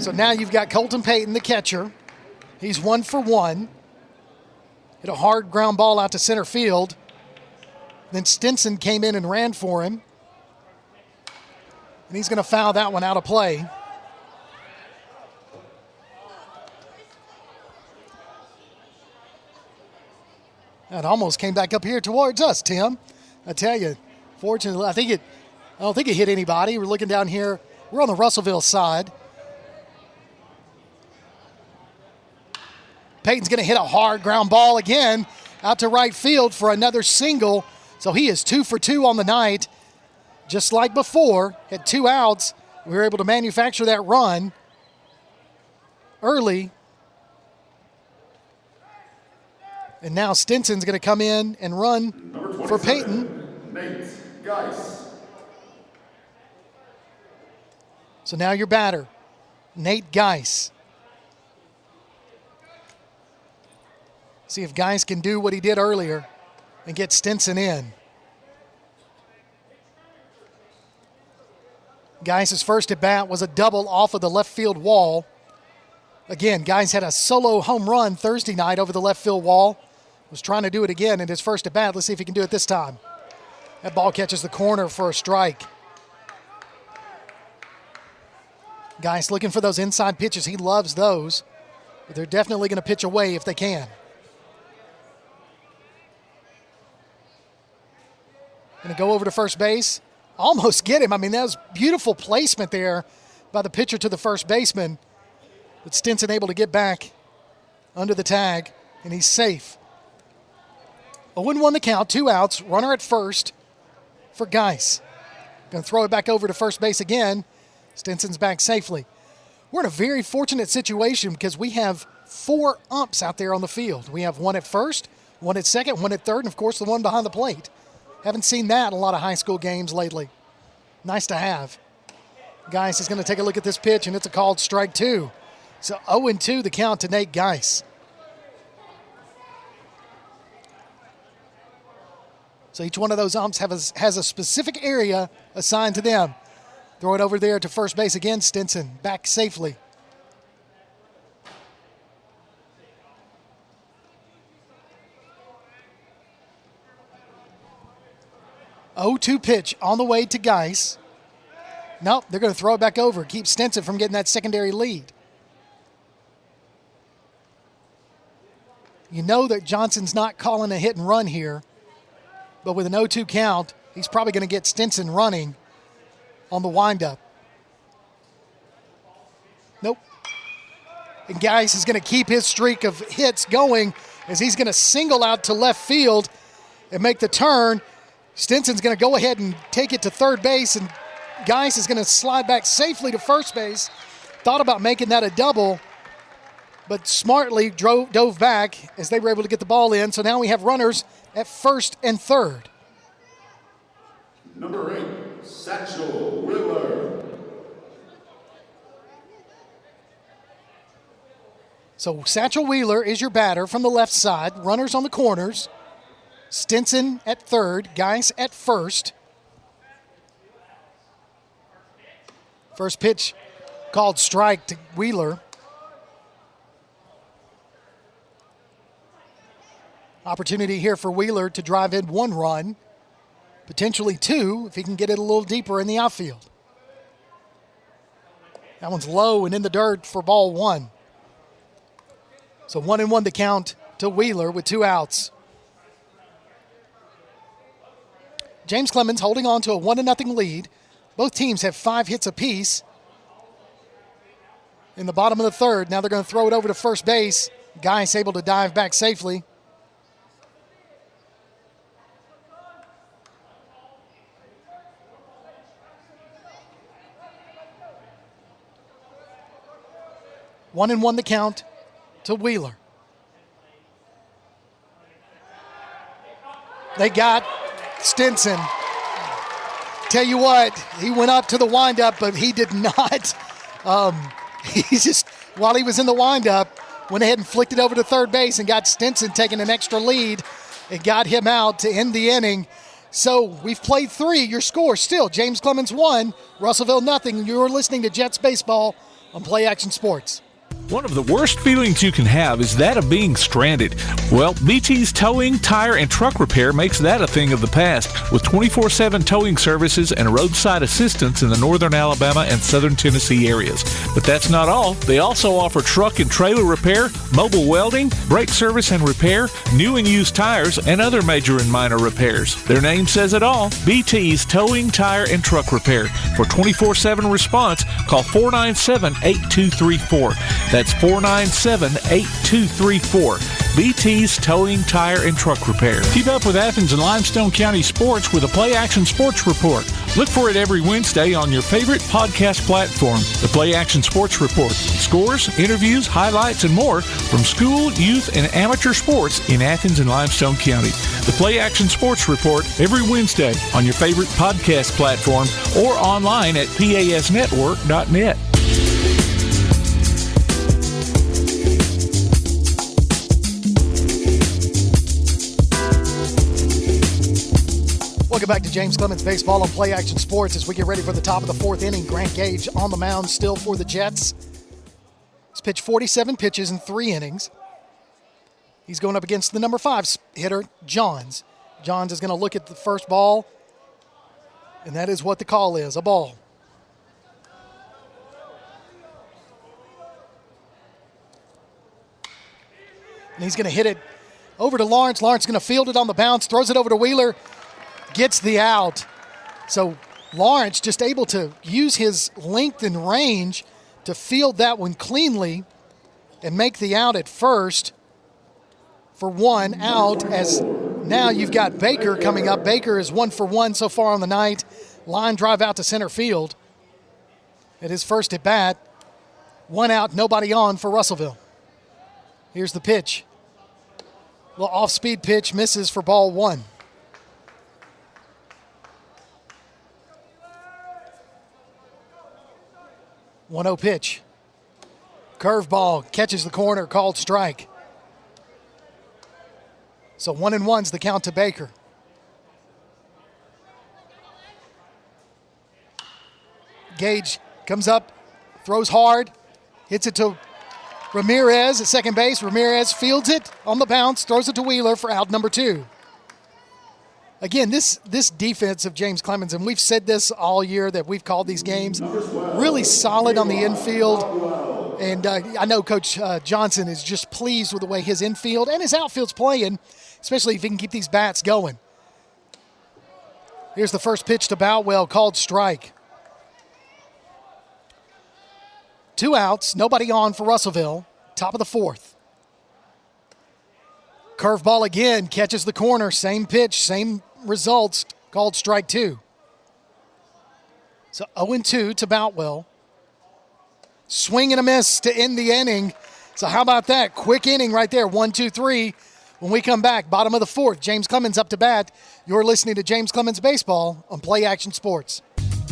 So now you've got Colton Payton, the catcher. He's 1 for 1. Hit a hard ground ball out to center field. Then Stinson came in and ran for him. And he's going to foul that one out of play. That almost came back up here towards us, Tim. I tell you, fortunately, I don't think it hit anybody. We're looking down here. We're on the Russellville side. Payton's going to hit a hard ground ball again out to right field for another single. So he is 2 for 2 on the night. Just like before, had 2 outs. We were able to manufacture that run early. And now Stinson's going to come in and run for Payton. Nate Geis. So now your batter, Nate Geis. See if Geis can do what he did earlier and get Stinson in. Geis' first at bat was a double off of the left field wall. Again, Geis had a solo home run Thursday night over the left field wall. Was trying to do it again in his first at bat. Let's see if he can do it this time. That ball catches the corner for a strike. Geis looking for those inside pitches. He loves those. But they're definitely going to pitch away if they can. Going to go over to first base. Almost get him. I mean, that was beautiful placement there by the pitcher to the first baseman. But Stinson able to get back under the tag, and he's safe. 0-1 the count, 2 outs, runner at first for Geis. Going to throw it back over to first base again. Stinson's back safely. We're in a very fortunate situation because we have 4 umps out there on the field. We have 1 at first, 1 at second, 1 at third, and of course the one behind the plate. Haven't seen that in a lot of high school games lately. Nice to have. Geis is going to take a look at this pitch, and it's a called strike 2. So 0-2 the count to Nate Geis. So each one of those umps has a specific area assigned to them. Throw it over there to first base again. Stinson back safely. Oh, 2 pitch on the way to Geis. Nope, they're going to throw it back over. Keep Stinson from getting that secondary lead. You know that Johnson's not calling a hit and run here. But with an 0-2 count, he's probably going to get Stinson running on the windup. Nope. And Geis is going to keep his streak of hits going as he's going to single out to left field and make the turn. Stinson's going to go ahead and take it to third base, and Geis is going to slide back safely to first base. Thought about making that a double, but smartly dove back as they were able to get the ball in. So now we have runners at first and third. Number 8, Satchel Wheeler. So Satchel Wheeler is your batter from the left side. Runners on the corners. Stinson at third, Geis at first. First pitch called strike to Wheeler. Opportunity here for Wheeler to drive in 1 run, potentially 2 if he can get it a little deeper in the outfield. That one's low and in the dirt for ball 1. So 1-1 the count to Wheeler with 2 outs. James Clemens holding on to a 1-0 lead. Both teams have 5 hits apiece. In the bottom of the third, now they're going to throw it over to first base. Geis able to dive back safely. One and one the count to Wheeler. They got Stinson. Tell you what, he went up to the windup, but he did not. He just, while he was in the windup, went ahead and flicked it over to third base and got Stinson taking an extra lead and got him out to end the inning. So we've played 3. Your score still, James Clemens 1, Russellville nothing. You're listening to Jets Baseball on Play Action Sports. One of the worst feelings you can have is that of being stranded. Well, BT's Towing, Tire, and Truck Repair makes that a thing of the past with 24/7 towing services and roadside assistance in the northern Alabama and southern Tennessee areas. But that's not all. They also offer truck and trailer repair, mobile welding, brake service and repair, new and used tires, and other major and minor repairs. Their name says it all. BT's Towing, Tire, and Truck Repair. For 24/7 response, call 497-8234. That's 497-8234. BT's Towing, Tire, and Truck Repair. Keep up with Athens and Limestone County sports with a Play Action Sports Report. Look for it every Wednesday on your favorite podcast platform. The Play Action Sports Report. Scores, interviews, highlights, and more from school, youth, and amateur sports in Athens and Limestone County. The Play Action Sports Report every Wednesday on your favorite podcast platform or online at pasnetwork.net. Welcome back to James Clemens Baseball on Play Action Sports as we get ready for the top of the 4th inning. Grant Gage on the mound still for the Jets. He's pitched 47 pitches in 3 innings. He's going up against the number 5 hitter, Johns. Johns is going to look at the first ball, and that is what the call is, a ball. And he's going to hit it over to Lawrence. Lawrence is going to field it on the bounce, throws it over to Wheeler. Gets the out. So Lawrence just able to use his length and range to field that one cleanly and make the out at first for 1 out, as now you've got Baker coming up. Baker is 1 for 1 so far on the night. Line drive out to center field at his first at bat. 1 out, nobody on for Russellville. Here's the pitch. A little off-speed pitch, misses for ball 1. 1-0 pitch. Curveball, catches the corner, called strike. So 1-1's the count to Baker. Gage comes up, throws hard, hits it to Ramirez at second base. Ramirez fields it on the bounce, throws it to Wheeler for out number 2. Again, this defense of James Clemens, and we've said this all year that we've called these games, really solid on the infield. And I know Coach Johnson is just pleased with the way his infield and his outfield's playing, especially if he can keep these bats going. Here's the first pitch to Boutwell, called strike. 2 outs, nobody on for Russellville, top of the 4th. Curveball again, catches the corner, same pitch, same results, called strike 2. So 0-2 to Boutwell. Swing and a miss to end the inning. So how about that? Quick inning right there, 1-2-3. When we come back, bottom of the 4th, James Clemens up to bat. You're listening to James Clemens Baseball on Play Action Sports.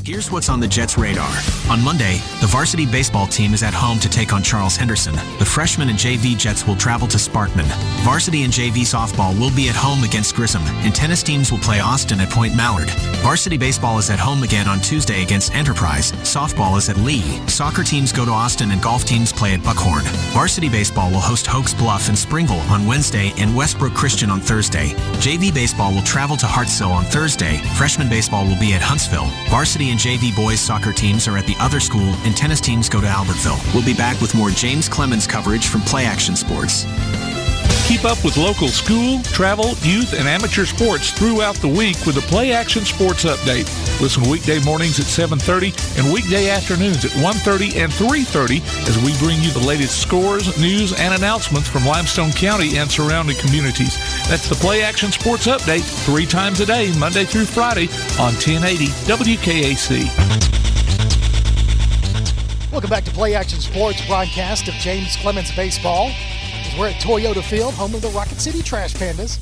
Here's what's on the Jets' radar. On Monday, the varsity baseball team is at home to take on Charles Henderson. The freshman and JV Jets will travel to Sparkman. Varsity and JV softball will be at home against Grissom, and tennis teams will play Austin at Point Mallard. Varsity baseball is at home again on Tuesday against Enterprise. Softball is at Lee. Soccer teams go to Austin, and golf teams play at Buckhorn. Varsity baseball will host Hoax Bluff and Springville on Wednesday and Westbrook Christian on Thursday. JV baseball will travel to Hartsville on Thursday. Freshman baseball will be at Huntsville. Varsity and JV boys soccer teams are at the other school, and tennis teams go to Albertville. We'll be back with more James Clemens coverage from Play Action Sports. Keep up with local school, travel, youth, and amateur sports throughout the week with the Play Action Sports Update. Listen weekday mornings at 7:30 and weekday afternoons at 1:30 and 3:30 as we bring you the latest scores, news, and announcements from Limestone County and surrounding communities. That's the Play Action Sports Update 3 times a day, Monday through Friday on 1080 WKAC. Welcome back to Play Action Sports broadcast of James Clemens Baseball. We're at Toyota Field, home of the Rocket City Trash Pandas.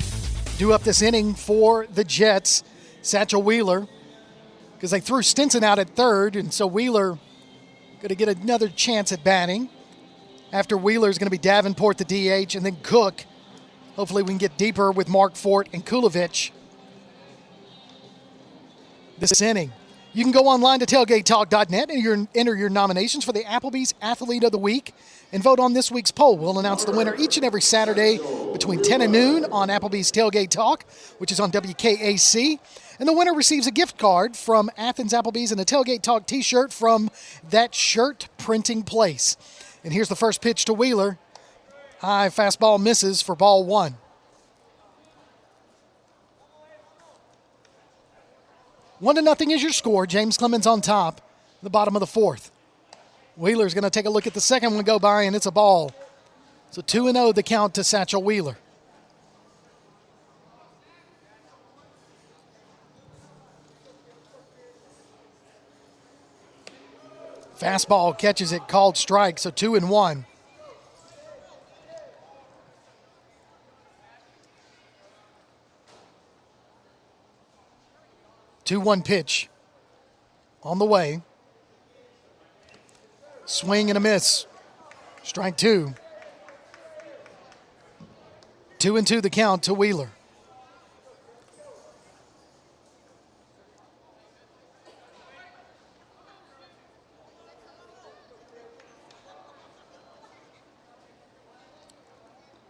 Due up this inning for the Jets, Satchel Wheeler, because they threw Stinson out at third, and so Wheeler going to get another chance at batting. After Wheeler is going to be Davenport, the DH, and then Cook. Hopefully we can get deeper with Mark Fort and Kulovich this inning. You can go online to tailgatetalk.net and enter your nominations for the Applebee's Athlete of the Week and vote on this week's poll. We'll announce the winner each and every Saturday between 10 and noon on Applebee's Tailgate Talk, which is on WKAC. And the winner receives a gift card from Athens Applebee's and a Tailgate Talk t-shirt from That Shirt Printing Place. And here's the first pitch to Wheeler. High fastball misses for ball one. 1-0 is your score. James Clemens on top, the bottom of the fourth. Wheeler's going to take a look at the second one go by, and it's a ball. So 2-0 the count to Satchel Wheeler. Fastball catches it, called strike, so 2-1. Two-one pitch on the way. Swing and a miss. Strike two. 2-2 the count to Wheeler.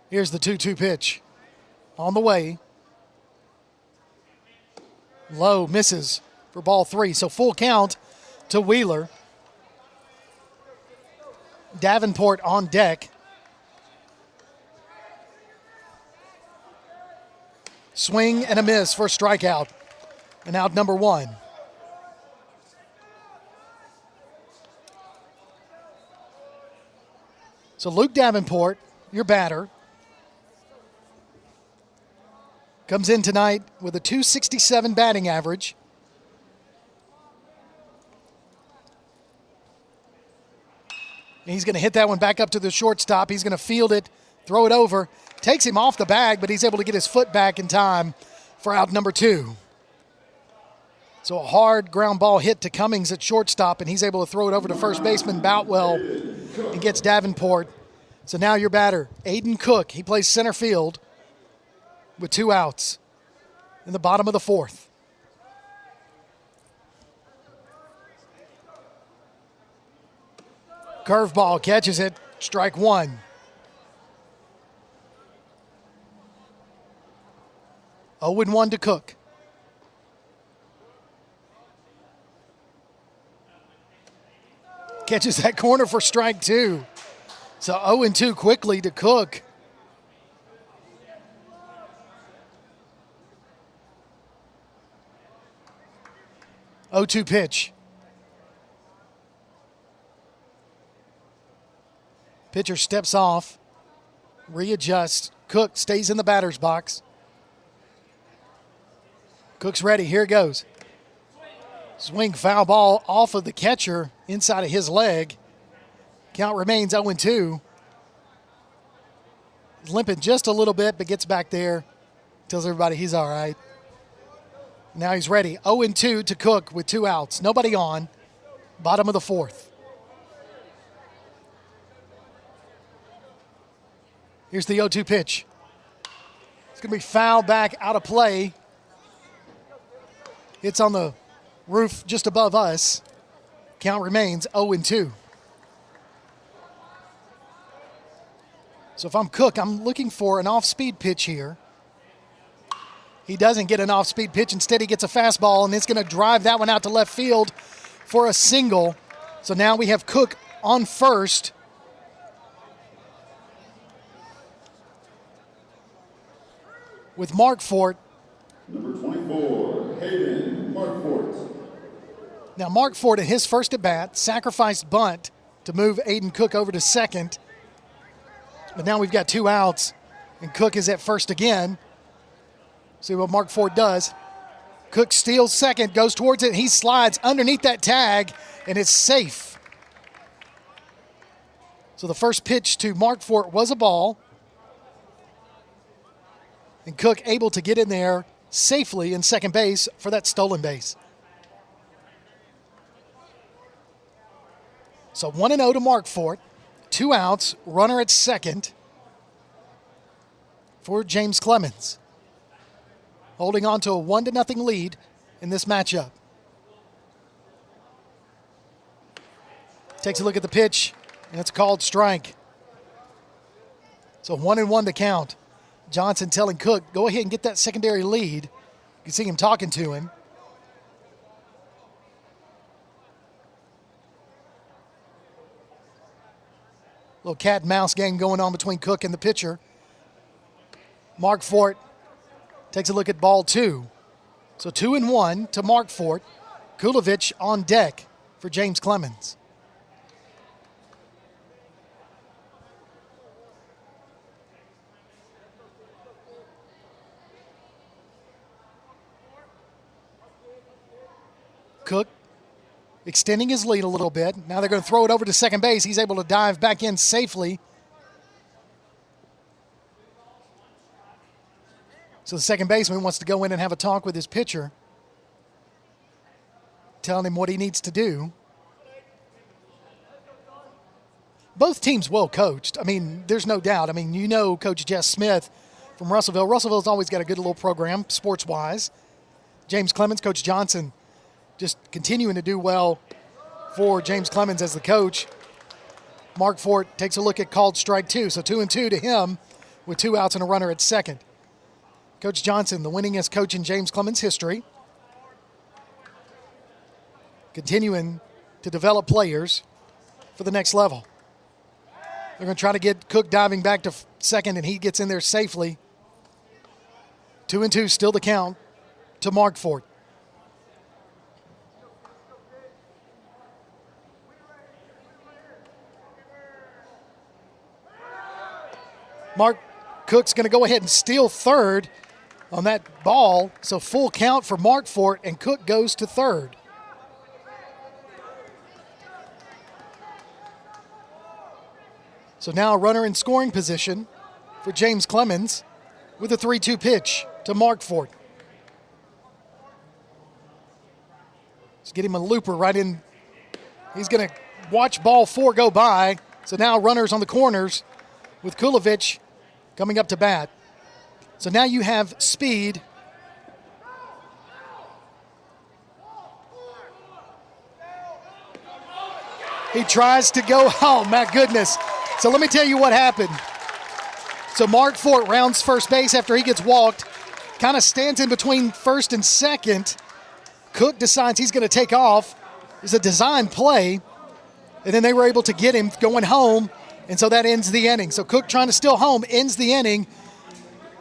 Here's the 2-2 pitch on the way. Low misses for ball three. So full count to Wheeler. Davenport on deck. Swing and a miss for a strikeout. And out number one. So Luke Davenport, your batter, comes in tonight with a .267 batting average. He's going to hit that one back up to the shortstop. He's going to field it, throw it over. Takes him off the bag, but he's able to get his foot back in time for out number two. So a hard ground ball hit to Cummings at shortstop, and he's able to throw it over to first baseman Boutwell and gets Davenport. So now your batter, Aiden Cook. He plays center field with 2 outs in the bottom of the fourth. Curveball catches it, strike one. 0-1 to Cook. Catches that corner for strike two. So 0-2 quickly to Cook. Oh-2 pitch. Pitcher steps off, readjusts. Cook stays in the batter's box. Cook's ready. Here it goes. Swing, foul ball off of the catcher inside of his leg. Count remains 0-2. Limping just a little bit, but gets back there. Tells everybody he's all right. Now he's ready. 0-2 to Cook with 2 outs. Nobody on. Bottom of the fourth. Here's the 0-2 pitch. It's going to be fouled back out of play. It's on the roof just above us. Count remains 0-2. So if I'm Cook, I'm looking for an off-speed pitch here. He doesn't get an off-speed pitch. Instead, he gets a fastball, and it's going to drive that one out to left field for a single. So now we have Cook on first. With Mark Fort. Number 24, Hayden Markfort. Now Mark Fort at his first at bat sacrificed bunt to move Aiden Cook over to second. But now we've got 2 outs, and Cook is at first again. See what Mark Fort does. Cook steals second, goes towards it. He slides underneath that tag, and it's safe. So the first pitch to Mark Fort was a ball. And Cook able to get in there safely in second base for that stolen base. So 1-0 to Mark Fort. 2 outs, runner at second for James Clemens. Holding on to a 1-0 lead in this matchup. Takes a look at the pitch, and it's called strike. So 1-1 to count. Johnson telling Cook, go ahead and get that secondary lead. You can see him talking to him. Little cat and mouse game going on between Cook and the pitcher. Mark Fort takes a look at ball 2. So 2-1 to Mark Fort. Kulovich on deck for James Clemens. Cook extending his lead a little bit. Now they're going to throw it over to second base. He's able to dive back in safely. So the second baseman wants to go in and have a talk with his pitcher, telling him what he needs to do. Both teams well coached. I mean, there's no doubt. I mean, you know Coach Jess Smith from Russellville. Russellville's always got a good little program, sports-wise. James Clemens, Coach Johnson, just continuing to do well for James Clemens as the coach. Mark Fort takes a look at called strike 2. So 2-2 to him with 2 outs and a runner at second. Coach Johnson, the winningest coach in James Clemens history. Continuing to develop players for the next level. They're going to try to get Cook diving back to second, and he gets in there safely. 2-2, still the count to Mark Fort. Mark Cook's going to go ahead and steal third on that ball. So full count for Mark Fort, and Cook goes to third. So now a runner in scoring position for James Clemens with a 3-2 pitch to Mark Fort. Let's get him a looper right in. He's going to watch ball 4 go by. So now runners on the corners with Kulovich coming up to bat. So now you have speed. He tries to go, oh my goodness. So let me tell you what happened. So Mark Fort rounds first base after he gets walked, kind of stands in between first and second. Cook decides he's going to take off. It's a design play, and then they were able to get him going home, and so that ends the inning. So Cook trying to steal home ends the inning,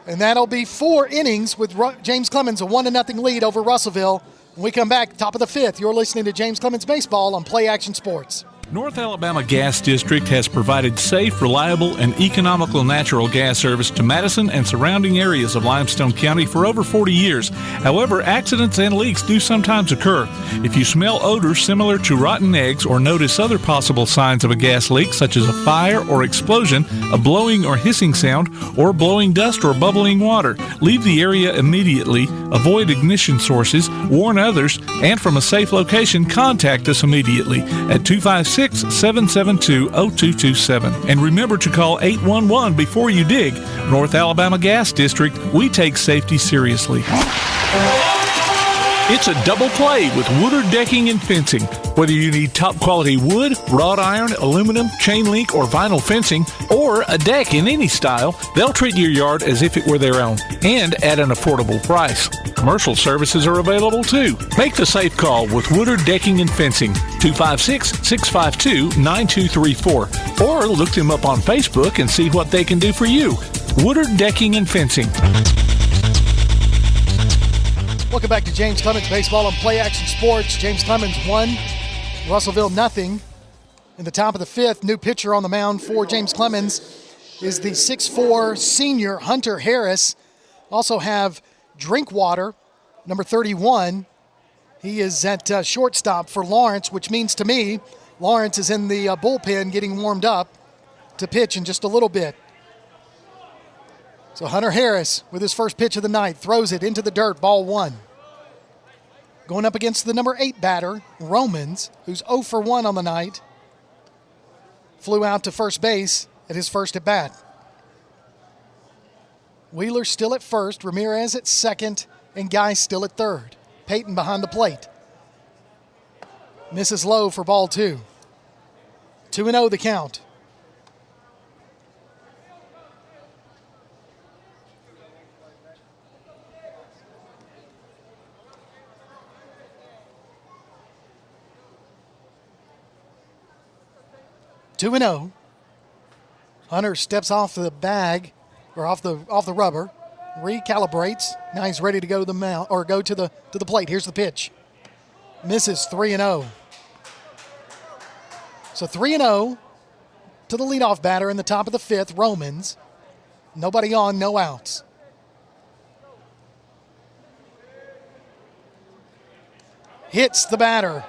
and that'll be 4 innings with James Clemens, a 1-0 lead over Russellville. When we come back, top of the 5th, you're listening to James Clemens Baseball on Play Action Sports. North Alabama Gas District has provided safe, reliable, and economical natural gas service to Madison and surrounding areas of Limestone County for over 40 years. However, accidents and leaks do sometimes occur. If you smell odors similar to rotten eggs or notice other possible signs of a gas leak, such as a fire or explosion, a blowing or hissing sound, or blowing dust or bubbling water, leave the area immediately, avoid ignition sources, warn others, and from a safe location, contact us immediately at 256-772-0227. And remember to call 811 before you dig. North Alabama Gas District, we take safety seriously. It's a double play with Woodard Decking and Fencing. Whether you need top quality wood, wrought iron, aluminum, chain link, or vinyl fencing, or a deck in any style, they'll treat your yard as if it were their own, and at an affordable price. Commercial services are available too. Make the safe call with Woodard Decking and Fencing, 256-652-9234, or look them up on Facebook and see what they can do for you. Woodard Decking and Fencing. Welcome back to James Clemens Baseball on Play Action Sports. James Clemens 1, Russellville 0. In the top of the 5th, new pitcher on the mound for James Clemens is the 6'4" senior Hunter Harris. Also have Drinkwater, number 31. He is at shortstop for Lawrence, which means to me Lawrence is in the bullpen getting warmed up to pitch in just a little bit. So Hunter Harris, with his first pitch of the night, throws it into the dirt, ball 1. Going up against the number 8 batter, Romans, who's 0 for 1 on the night. flew out to first base at his first at bat. Wheeler still at first, Ramirez at second, and Guy still at third. Peyton behind the plate. Misses low for ball 2. 2-0 the count. Hunter steps off the bag, or off the rubber, recalibrates. Now he's ready to go to the mound, or go to the plate. Here's the pitch. Misses. 3-0. So 3-0 to the leadoff batter in the top of the 5th, Romans. Nobody on, no outs. Hits the batter.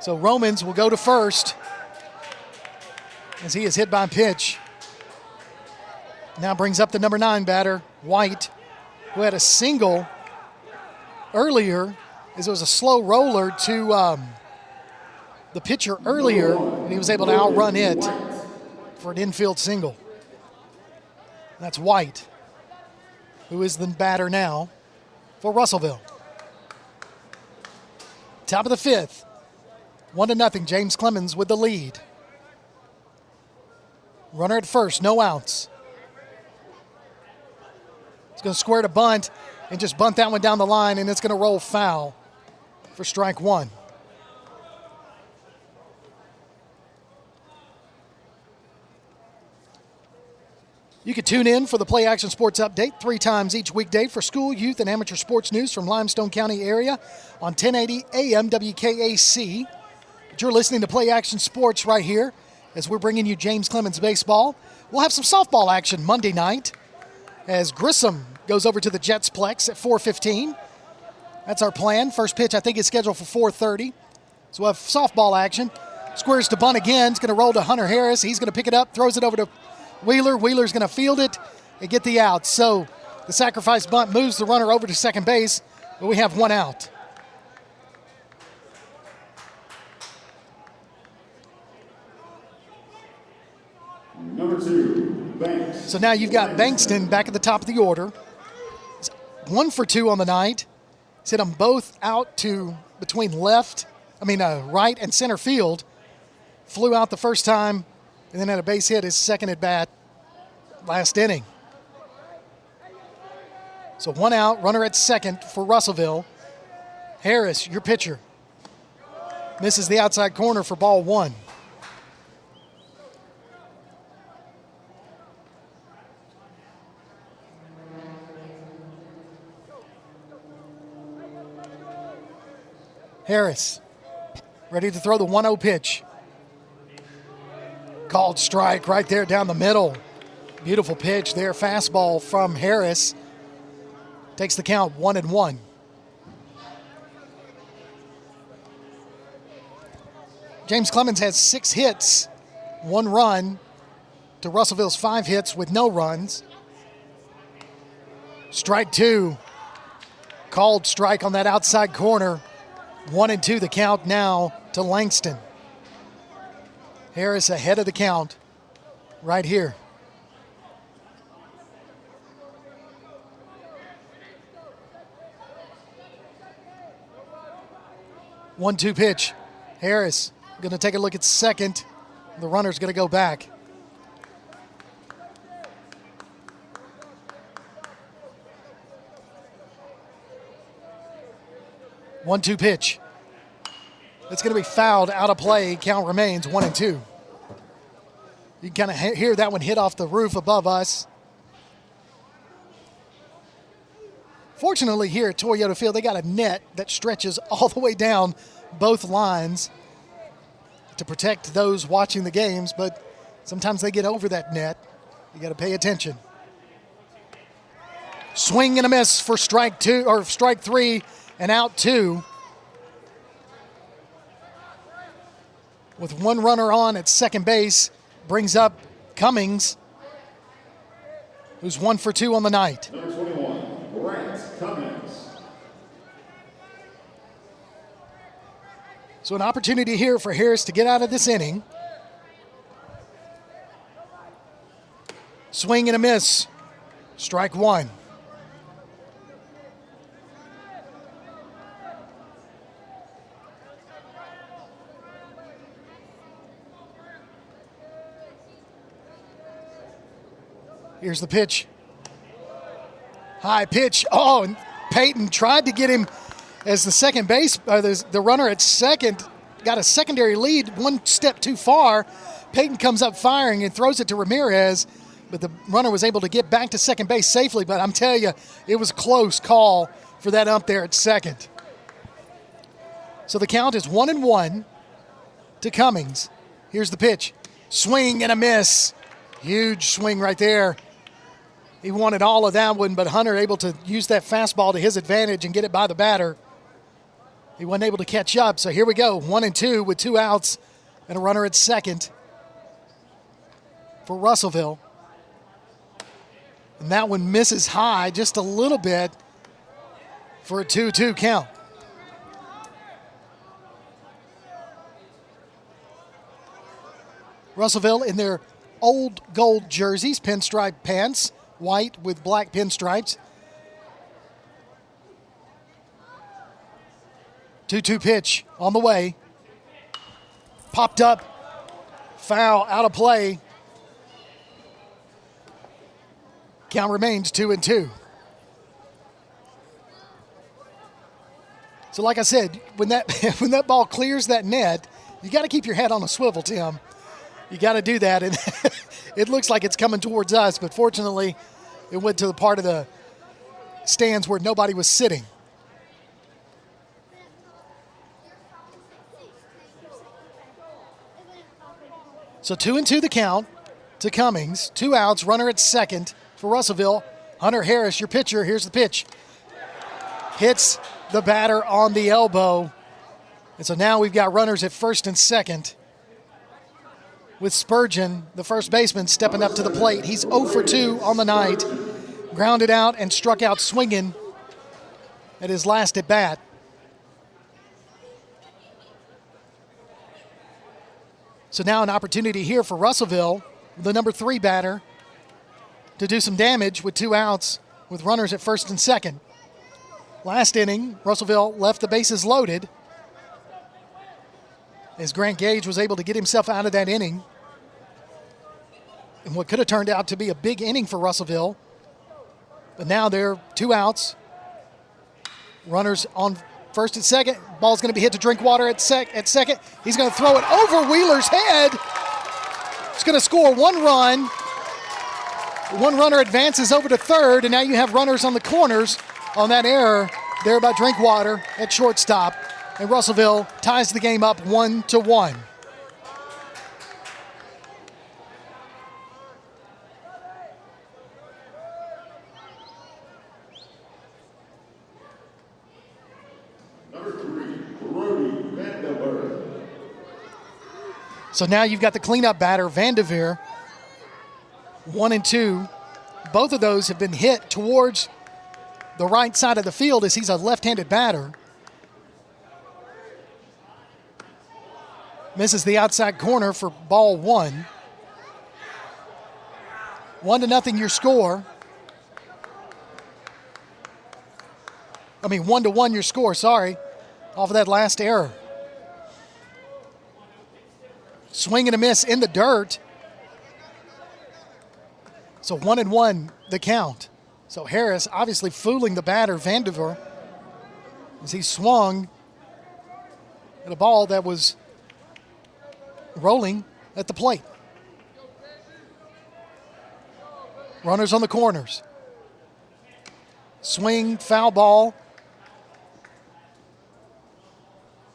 So Romans will go to first as he is hit by a pitch. Now brings up the number 9 batter, White, who had a single earlier as it was a slow roller to the pitcher earlier, and he was able to outrun it for an infield single. That's White, who is the batter now for Russellville. Top of the 5th, 1-0, James Clemens with the lead. Runner at first, no outs. He's going to square to bunt and just bunt that one down the line, and it's going to roll foul for strike 1. You can tune in for the Play Action Sports Update 3 times each weekday for school, youth, and amateur sports news from Limestone County area on 1080 AM WKAC. But you're listening to Play Action Sports right here as we're bringing you James Clemens baseball. We'll have some softball action Monday night as Grissom goes over to the Jetsplex at 4:15. That's our plan. First pitch, I think, is scheduled for 4:30. So we'll have softball action. Squares to bunt again. It's going to roll to Hunter Harris. He's going to pick it up, throws it over to Wheeler. Wheeler's going to field it and get the out. So the sacrifice bunt moves the runner over to second base, but we have 1 out. Number 2, Banks. So now you've got Bankston back at the top of the order. He's 1 for 2 on the night. He's hit them both out to between right and center field. Flew out the first time and then had a base hit his second at bat last inning. So 1 out, runner at second for Russellville. Harris, your pitcher. Misses the outside corner for ball 1. Harris, ready to throw the 1-0 pitch. Called strike right there down the middle. Beautiful pitch there, fastball from Harris. Takes the count 1-1. James Clemens has 6 hits, 1 run to Russellville's 5 hits with no runs. Strike 2. Called strike on that outside corner. 1-2 the count now to Langston. Harris ahead of the count right here. One-two pitch. Harris going to take a look at second. The runner's going to go back. One-two pitch. It's going to be fouled out of play. Count remains 1-2. You can kind of hear that one hit off the roof above us. Fortunately, here at Toyota Field, they got a net that stretches all the way down both lines to protect those watching the games, but sometimes they get over that net. You got to pay attention. Swing and a miss for strike 3 and out 2. With 1 runner on at second base, brings up Cummings, who's 1 for 2 on the night. Number 21, Brent Cummins. So an opportunity here for Harris to get out of this inning. Swing and a miss. Strike one. Here's the pitch. High pitch. Oh, and Peyton tried to get him as the second base, the runner at second got a secondary lead one step too far. Peyton comes up firing and throws it to Ramirez, but the runner was able to get back to second base safely. But I'm telling you, it was a close call for that ump there at second. So the count is 1-1 to Cummings. Here's the pitch. Swing and a miss. Huge swing right there. He wanted all of that one, but Hunter able to use that fastball to his advantage and get it by the batter. He wasn't able to catch up, so here we go. 1-2 with 2 outs and a runner at second for Russellville. And that one misses high just a little bit for a 2-2 count. Russellville in their old gold jerseys, pinstripe pants, white with black pinstripes. 2-2 pitch on the way. Popped up. Foul out of play. Count remains 2-2. So like I said, when that ball clears that net, you got to keep your head on a swivel, Tim. You got to do that, and it looks like it's coming towards us, but fortunately, it went to the part of the stands where nobody was sitting. So 2-2 the count to Cummings. 2 outs, runner at second for Russellville. Hunter Harris, your pitcher. Here's the pitch. Hits the batter on the elbow. And so now we've got runners at first and second, with Spurgeon, the first baseman, stepping up to the plate. He's 0 for 2 on the night. Grounded out and struck out swinging at his last at bat. So now an opportunity here for Russellville, the number 3 batter, to do some damage with 2 outs with runners at first and second. Last inning, Russellville left the bases loaded as Grant Gage was able to get himself out of that inning in what could have turned out to be a big inning for Russellville. But now they're 2 outs. Runners on first and second. Ball's going to be hit to Drinkwater at second. He's going to throw it over Wheeler's head. It's going to score 1 run. 1 runner advances over to third, and now you have runners on the corners on that error there by Drinkwater at shortstop. And Russellville ties the game up 1-1. So now you've got the cleanup batter, Vanderveer. 1-2. Both of those have been hit towards the right side of the field as he's a left-handed batter. Misses the outside corner for ball 1. 1-0 your score. 1-1 your score, sorry, off of that last error. Swing and a miss in the dirt. So 1-1 the count. So Harris obviously fooling the batter, Vanderveer, as he swung at a ball that was rolling at the plate. Runners on the corners. Swing, foul ball.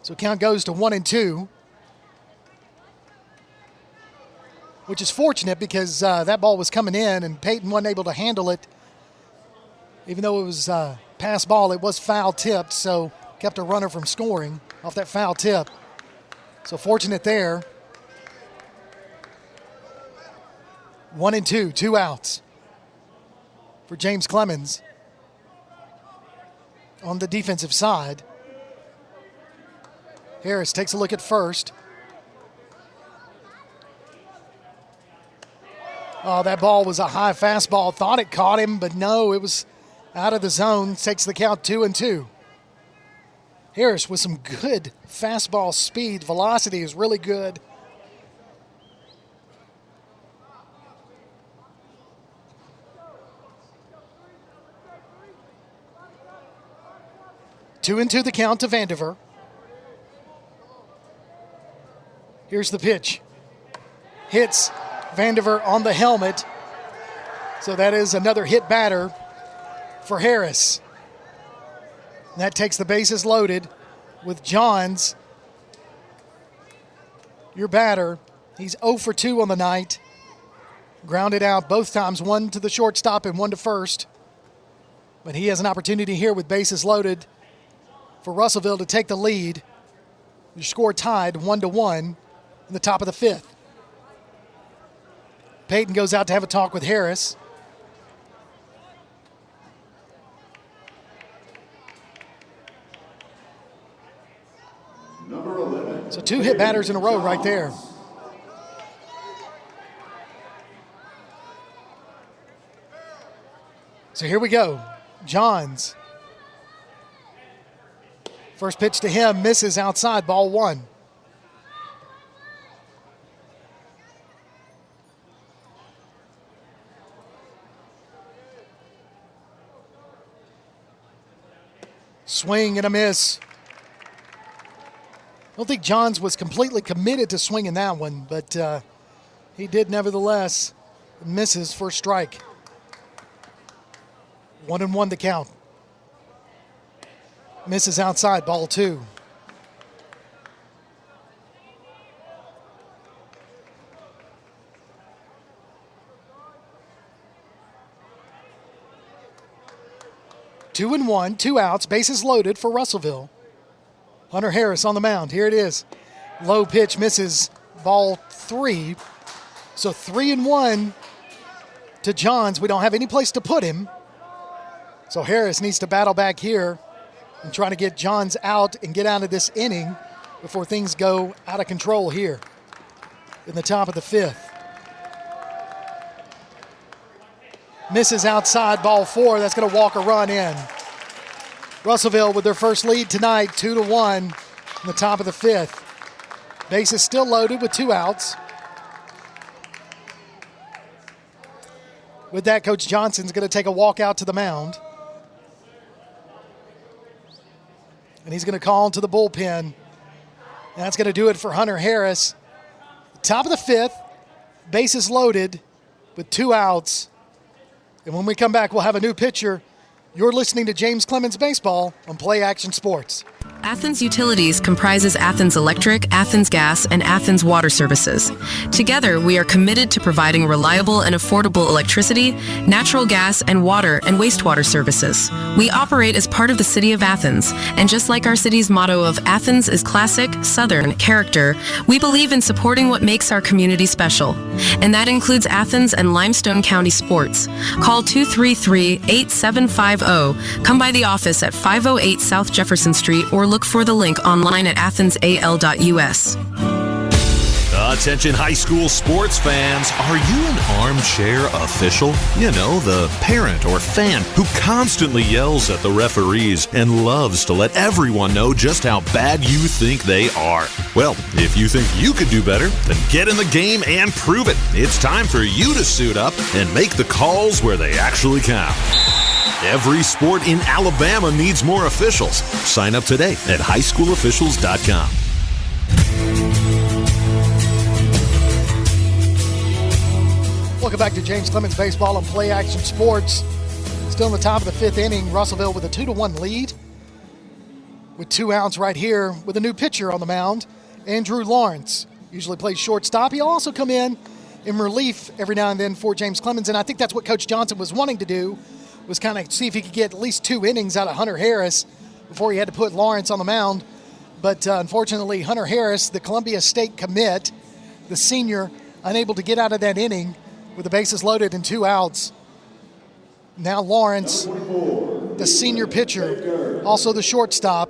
So count goes to 1-2. Which is fortunate because that ball was coming in and Peyton wasn't able to handle it. Even though it was pass ball, it was foul tipped, so kept a runner from scoring off that foul tip. So fortunate there. 1-2, 2 outs for James Clemens on the defensive side. Harris takes a look at first. Oh, that ball was a high fastball. Thought it caught him, but no, it was out of the zone. Takes the count 2-2. Harris with some good fastball speed. Velocity is really good. Two and two the count to Vandiver. Here's the pitch. Hits Vandiver on the helmet. So that is another hit batter for Harris. And that takes the bases loaded with Johns, your batter. He's 0 for 2 on the night. Grounded out both times, one to the shortstop and one to first. But he has an opportunity here with bases loaded for Russellville to take the lead. The score tied 1-1 in the top of the fifth. Peyton goes out to have a talk with Harris. Number 11. So 2 hit batters in a row right there. So here we go. Johns. First pitch to him, misses outside, ball 1. Swing and a miss. I don't think Johns was completely committed to swinging that one, but he did nevertheless. Misses for strike. 1-1 the count. Misses outside, ball 2. Two and 1, 2 outs, bases loaded for Russellville. Hunter Harris on the mound. Here it is. Low pitch misses, ball 3. So 3-1 to Johns. We don't have any place to put him. So Harris needs to battle back here and try to get Johns out and get out of this inning before things go out of control here in the top of the fifth. Misses outside, ball 4. That's going to walk a run in. Russellville with their first lead tonight, 2-1 in the top of the fifth. Bases still loaded with 2 outs. With that, Coach Johnson's going to take a walk out to the mound. And he's going to call into the bullpen. And that's going to do it for Hunter Harris. Top of the fifth, bases loaded with 2 outs. And when we come back, we'll have a new pitcher. You're listening to James Clemens Baseball on Play Action Sports. Athens Utilities comprises Athens Electric, Athens Gas, and Athens Water Services. Together, we are committed to providing reliable and affordable electricity, natural gas, and water and wastewater services. We operate as part of the City of Athens, and just like our city's motto of Athens is classic, Southern character, we believe in supporting what makes our community special. And that includes Athens and Limestone County sports. Call 233-8750. Come by the office at 508 South Jefferson Street or look for the link online at athensal.us. Attention high school sports fans, are you an armchair official? You know, the parent or fan who constantly yells at the referees and loves to let everyone know just how bad you think they are. Well, if you think you could do better, then get in the game and prove it. It's time for you to suit up and make the calls where they actually count. Every sport in Alabama needs more officials. Sign up today at highschoolofficials.com. Welcome back to James Clemens Baseball on Play Action Sports. Still in the top of the fifth inning, Russellville with a 2-1 lead with 2 outs right here with a new pitcher on the mound, Andrew Lawrence. Usually plays shortstop. He'll also come in relief every now and then for James Clemens, and I think that's what Coach Johnson was wanting to do, was kind of see if he could get at least 2 innings out of Hunter Harris before he had to put Lawrence on the mound. But unfortunately, Hunter Harris, the Columbia State commit, the senior, unable to get out of that inning with the bases loaded and 2 outs. Now Lawrence, the senior pitcher, also the shortstop,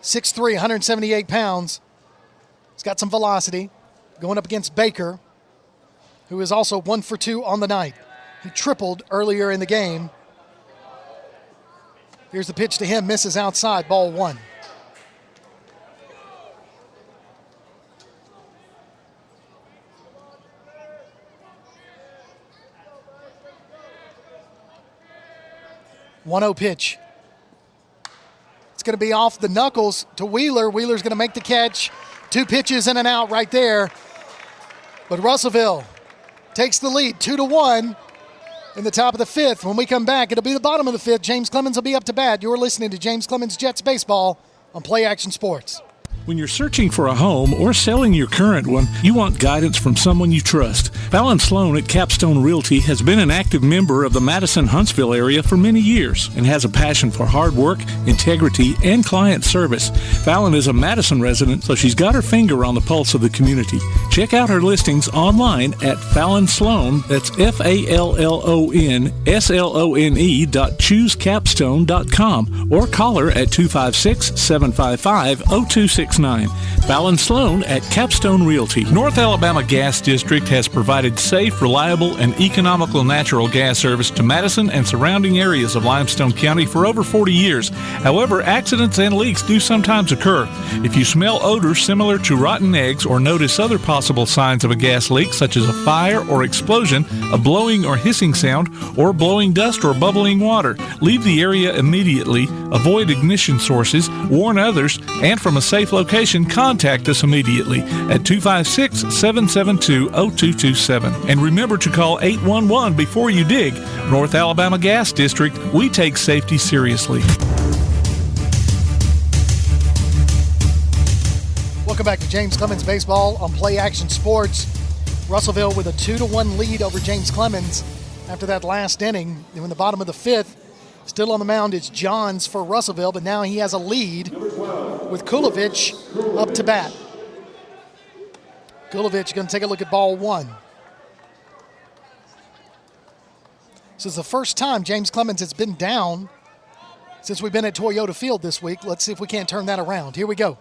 6'3", 178 pounds. He's got some velocity going up against Baker. who is also 1 for 2 on the night. He tripled earlier in the game. Here's the pitch to him, misses outside, ball 1. One-0 pitch. It's going to be off the knuckles to Wheeler. Wheeler's going to make the catch. 2 pitches in and out right there. But Russellville takes the lead, 2-1 in the top of the 5th. When we come back, it'll be the bottom of the 5th. James Clemens will be up to bat. You're listening to James Clemens Jets Baseball on Play Action Sports. When you're searching for a home or selling your current one, you want guidance from someone you trust. Fallon Sloan at Capstone Realty has been an active member of the Madison-Huntsville area for many years and has a passion for hard work, integrity, and client service. Fallon is a Madison resident, so she's got her finger on the pulse of the community. Check out her listings online at Fallon Sloan, that's FALLONSLONE.choosecapstone.com, or call her at 256-755-0269. Fallon Sloan at Capstone Realty. North Alabama Gas District has provided safe, reliable, and economical natural gas service to Madison and surrounding areas of Limestone County for over 40 years. However, accidents and leaks do sometimes occur. If you smell odors similar to rotten eggs or notice other possible signs of a gas leak, such as a fire or explosion, a blowing or hissing sound, or blowing dust or bubbling water, leave the area immediately, avoid ignition sources, warn others, and from a safe location, contact us immediately at 256-772-0227. And remember to call 811 before you dig. North Alabama Gas District, we take safety seriously. Welcome back to James Clemens Baseball on Play Action Sports. Russellville with a 2-1 lead over James Clemens after that last inning. In the bottom of the 5th, still on the mound is Johns for Russellville, but now he has a lead with Kulovich up to bat. Kulovich going to take a look at ball 1. This is the first time James Clemens has been down since we've been at Toyota Field this week. Let's see if we can't turn that around. Here we go.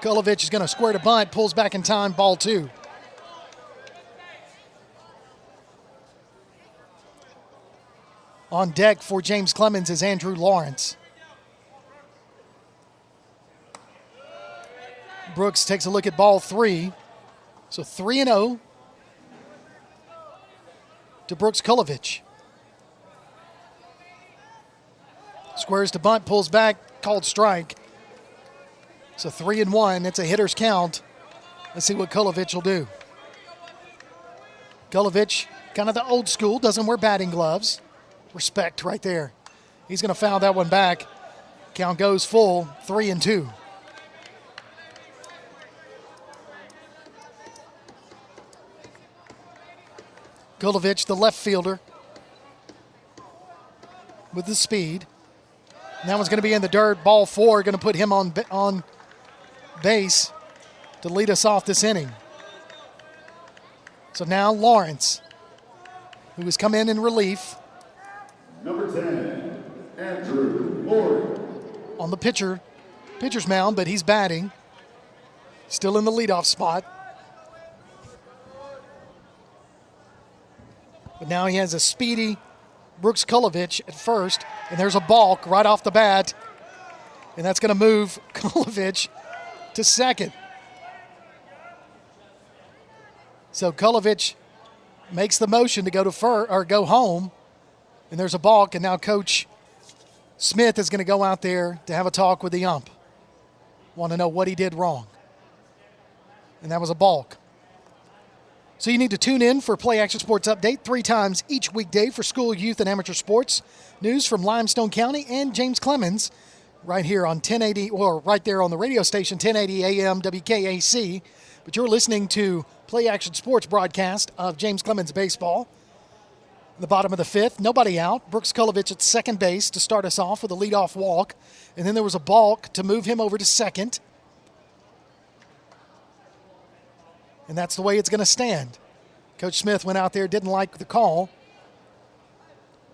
Kulovich is going to square to bunt, pulls back in time, ball 2. On deck for James Clemens is Andrew Lawrence. Brooks takes a look at ball 3. So 3-0 to Brooks Kulovich. Squares to bunt, pulls back, called strike. So 3-1, it's a hitter's count. Let's see what Kulovich will do. Kulovich, kind of the old school, doesn't wear batting gloves. Respect right there. He's going to foul that one back. Count goes full, 3-2. Kulovich, the left fielder, with the speed. And that one's going to be in the dirt. Ball 4, going to put him on base to lead us off this inning. So now Lawrence, who has come in relief. Number 10, Andrew Lord. On the pitcher's mound, but he's batting. Still in the leadoff spot. But now he has a speedy Brooks Kulovich at first, and there's a balk right off the bat, and that's going to move Kulovich to second. So Kulovich makes the motion to go to go home, and there's a balk, and now Coach Smith is going to go out there to have a talk with the ump. Want to know what he did wrong. And that was a balk. So you need to tune in for Play Action Sports Update 3 times each weekday for school, youth, and amateur sports. News from Limestone County and James Clemens right here on 1080, or right there on the radio station, 1080 AM WKAC. But you're listening to Play Action Sports broadcast of James Clemens Baseball. In the bottom of the 5th, nobody out. Brooks Kulovich at second base to start us off with a leadoff walk. And then there was a balk to move him over to second. And that's the way it's going to stand. Coach Smith went out there, didn't like the call.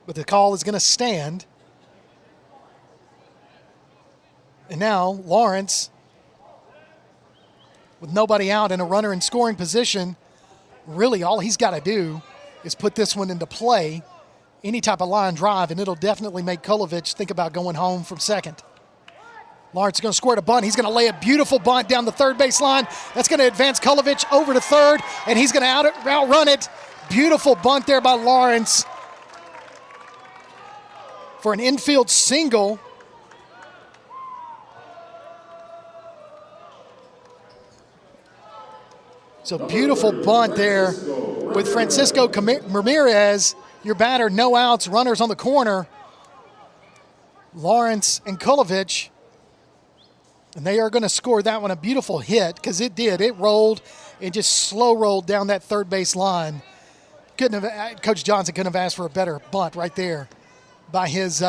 But the call is going to stand. And now Lawrence, with nobody out and a runner in scoring position, really all he's got to do is put this one into play, any type of line drive, and it'll definitely make Kulovich think about going home from second. Lawrence is going to squirt a bunt. He's going to lay a beautiful bunt down the third base line. That's going to advance Kulovich over to third, and he's going to outrun it. Beautiful bunt there by Lawrence for an infield single. So beautiful bunt there with Francisco Ramirez, your batter, no outs, runners on the corner. Lawrence and Kulovich, and they are going to score that one. A beautiful hit, because it did. It rolled and just slow rolled down that third base line. Coach Johnson couldn't have asked for a better bunt right there by his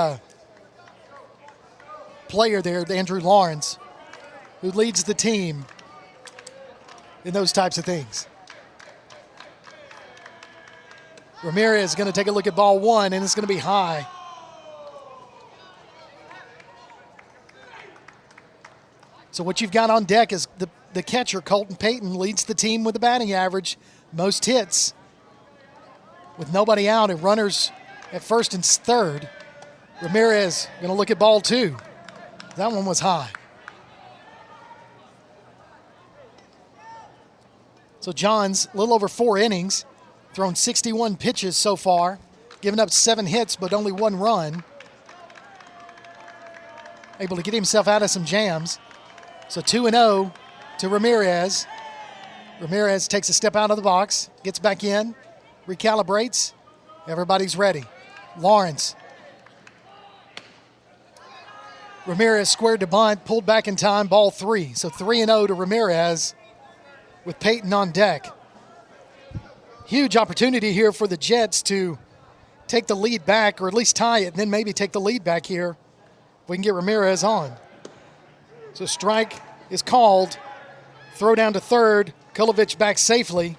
player there, Andrew Lawrence, who leads the team in those types of things. Ramirez is going to take a look at ball one, and it's going to be high. So what you've got on deck is the catcher, Colton Payton, leads the team with the batting average, most hits. With nobody out and runners at first and third, Ramirez going to look at ball two. That one was high. So Johns, a little over 4 innings, thrown 61 pitches so far, given up 7 hits but only 1 run. Able to get himself out of some jams. So 2-0 to Ramirez. Ramirez takes a step out of the box, gets back in, recalibrates. Everybody's ready. Lawrence. Ramirez squared to bunt, pulled back in time, ball 3. So 3-0 to Ramirez with Payton on deck. Huge opportunity here for the Jets to take the lead back, or at least tie it, and then maybe take the lead back here if we can get Ramirez on. So strike is called. Throw down to third. Kulovich back safely.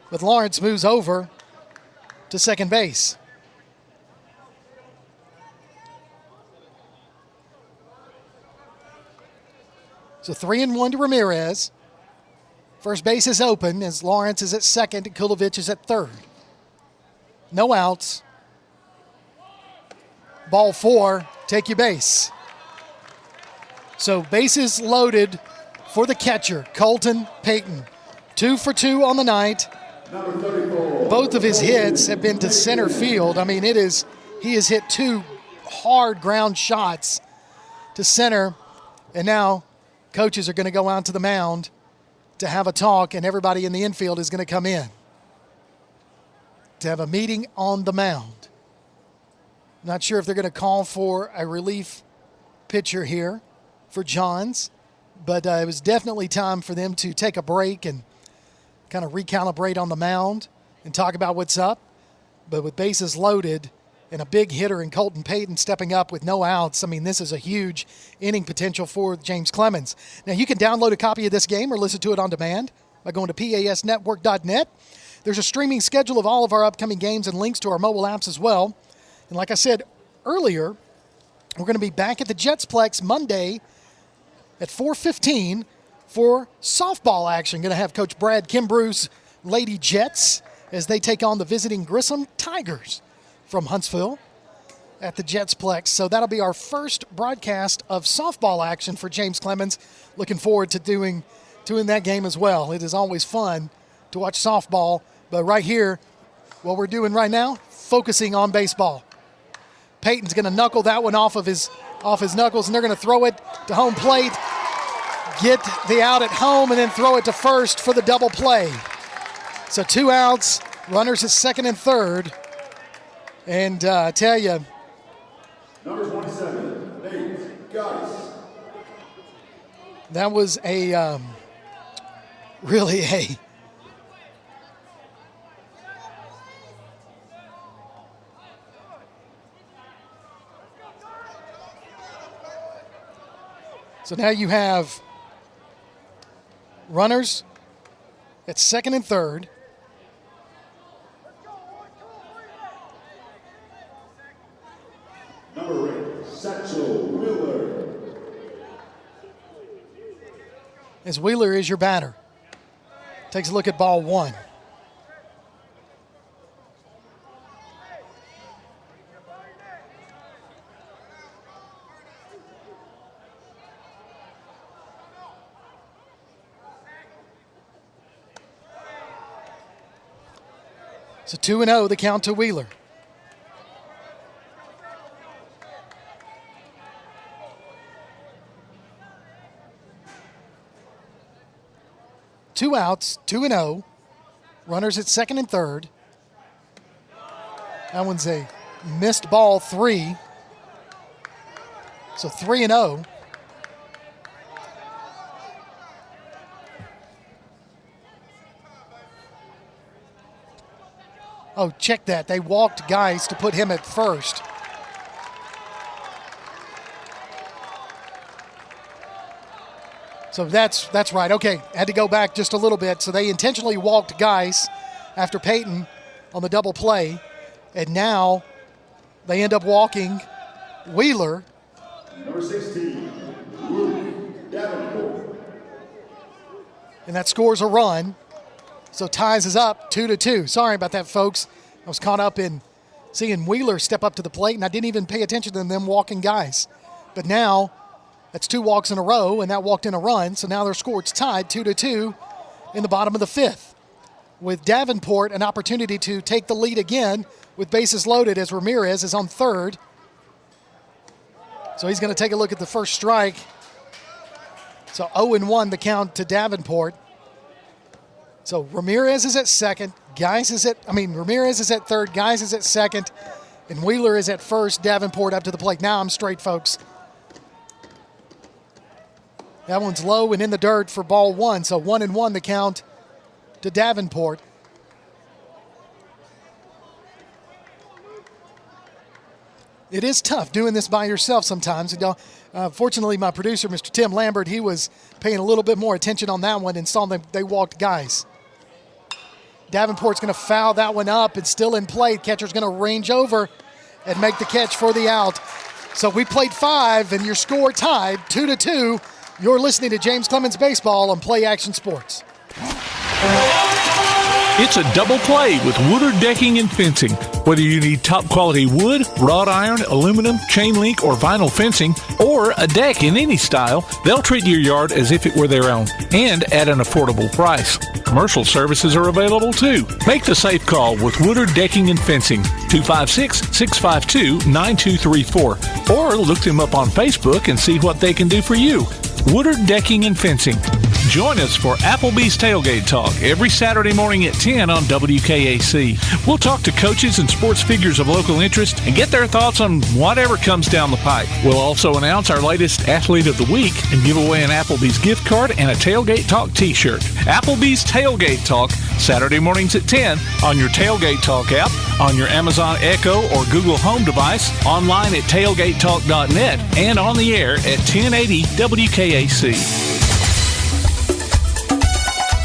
But Lawrence moves over to second base. So 3-1 to Ramirez. First base is open as Lawrence is at second and Kulovich is at third. No outs. Ball 4, take your base. So bases loaded for the catcher, Colton Payton. 2 for 2 on the night. Both of his hits have been to center field. I mean, he has hit 2 hard ground shots to center. And now coaches are going to go out to the mound to have a talk, and everybody in the infield is going to come in to have a meeting on the mound. Not sure if they're going to call for a relief pitcher here for Johns, but it was definitely time for them to take a break and kind of recalibrate on the mound and talk about what's up. But with bases loaded and a big hitter in Colton Payton stepping up with no outs, I mean, this is a huge inning potential for James Clemens. Now, you can download a copy of this game or listen to it on demand by going to pasnetwork.net. There's a streaming schedule of all of our upcoming games and links to our mobile apps as well. And like I said earlier, we're going to be back at the Jetsplex Monday at 4:15 for softball action. Going to have Coach Brad Kimbrough's Lady Jets as they take on the visiting Grissom Tigers from Huntsville at the Jetsplex. So that'll be our first broadcast of softball action for James Clemens. Looking forward to doing that game as well. It is always fun to watch softball, but right here, what we're doing right now, focusing on baseball. Payton's going to knuckle that one off his knuckles, and they're going to throw it to home plate, get the out at home, and then throw it to first for the double play. So 2 outs, runners at second and third. And I tell you, number 27, Nate Geis. That was really a so now you have runners at second and third. Number 8, Satchel Wheeler. As Wheeler is your batter. Takes a look at ball 1. So 2-0, the count to Wheeler. Two outs, 2-0. Runners at second and third. That one's a missed ball, 3. So 3-0. Oh, check that. They walked Geis to put him at first. So that's right. Okay, had to go back just a little bit. So they intentionally walked Geis after Peyton on the double play. And now they end up walking Wheeler. Number 16, Luke Davenport. And that scores a run. So ties is up 2-2. Sorry about that, folks. I was caught up in seeing Wheeler step up to the plate, and I didn't even pay attention to them walking Geis. But now that's 2 walks in a row, and that walked in a run. So now their score's tied 2-2 in the bottom of the 5th. With Davenport an opportunity to take the lead again with bases loaded as Ramirez is on third. So he's going to take a look at the first strike. So 0-1 the count to Davenport. So Ramirez is at second. Ramirez is at third. Geis is at second. And Wheeler is at first. Davenport up to the plate. Now I'm straight, folks. That one's low and in the dirt for ball 1. So 1-1 the count to Davenport. It is tough doing this by yourself sometimes. Fortunately, my producer, Mr. Tim Lambert, he was paying a little bit more attention on that one and saw them. They walked Geis. Davenport's going to foul that one up. It's still in play. Catcher's going to range over and make the catch for the out. So we played 5, and your score tied 2-2. You're listening to James Clemens Baseball on Play Action Sports. It's a double play with Woodard Decking and Fencing. Whether you need top quality wood, wrought iron, aluminum, chain link, or vinyl fencing, or a deck in any style, they'll treat your yard as if it were their own and at an affordable price. Commercial services are available too. Make the safe call with Woodard Decking and Fencing, 256-652-9234, or look them up on Facebook and see what they can do for you. Woodard Decking and Fencing. Join us for Applebee's Tailgate Talk every Saturday morning at 10 on WKAC. We'll talk to coaches and sports figures of local interest and get their thoughts on whatever comes down the pipe. We'll also announce our latest Athlete of the Week and give away an Applebee's gift card and a Tailgate Talk t-shirt. Applebee's Tailgate Talk, Saturday mornings at 10 on your Tailgate Talk app, on your Amazon Echo or Google Home device, online at tailgatetalk.net, and on the air at 1080 WKAC.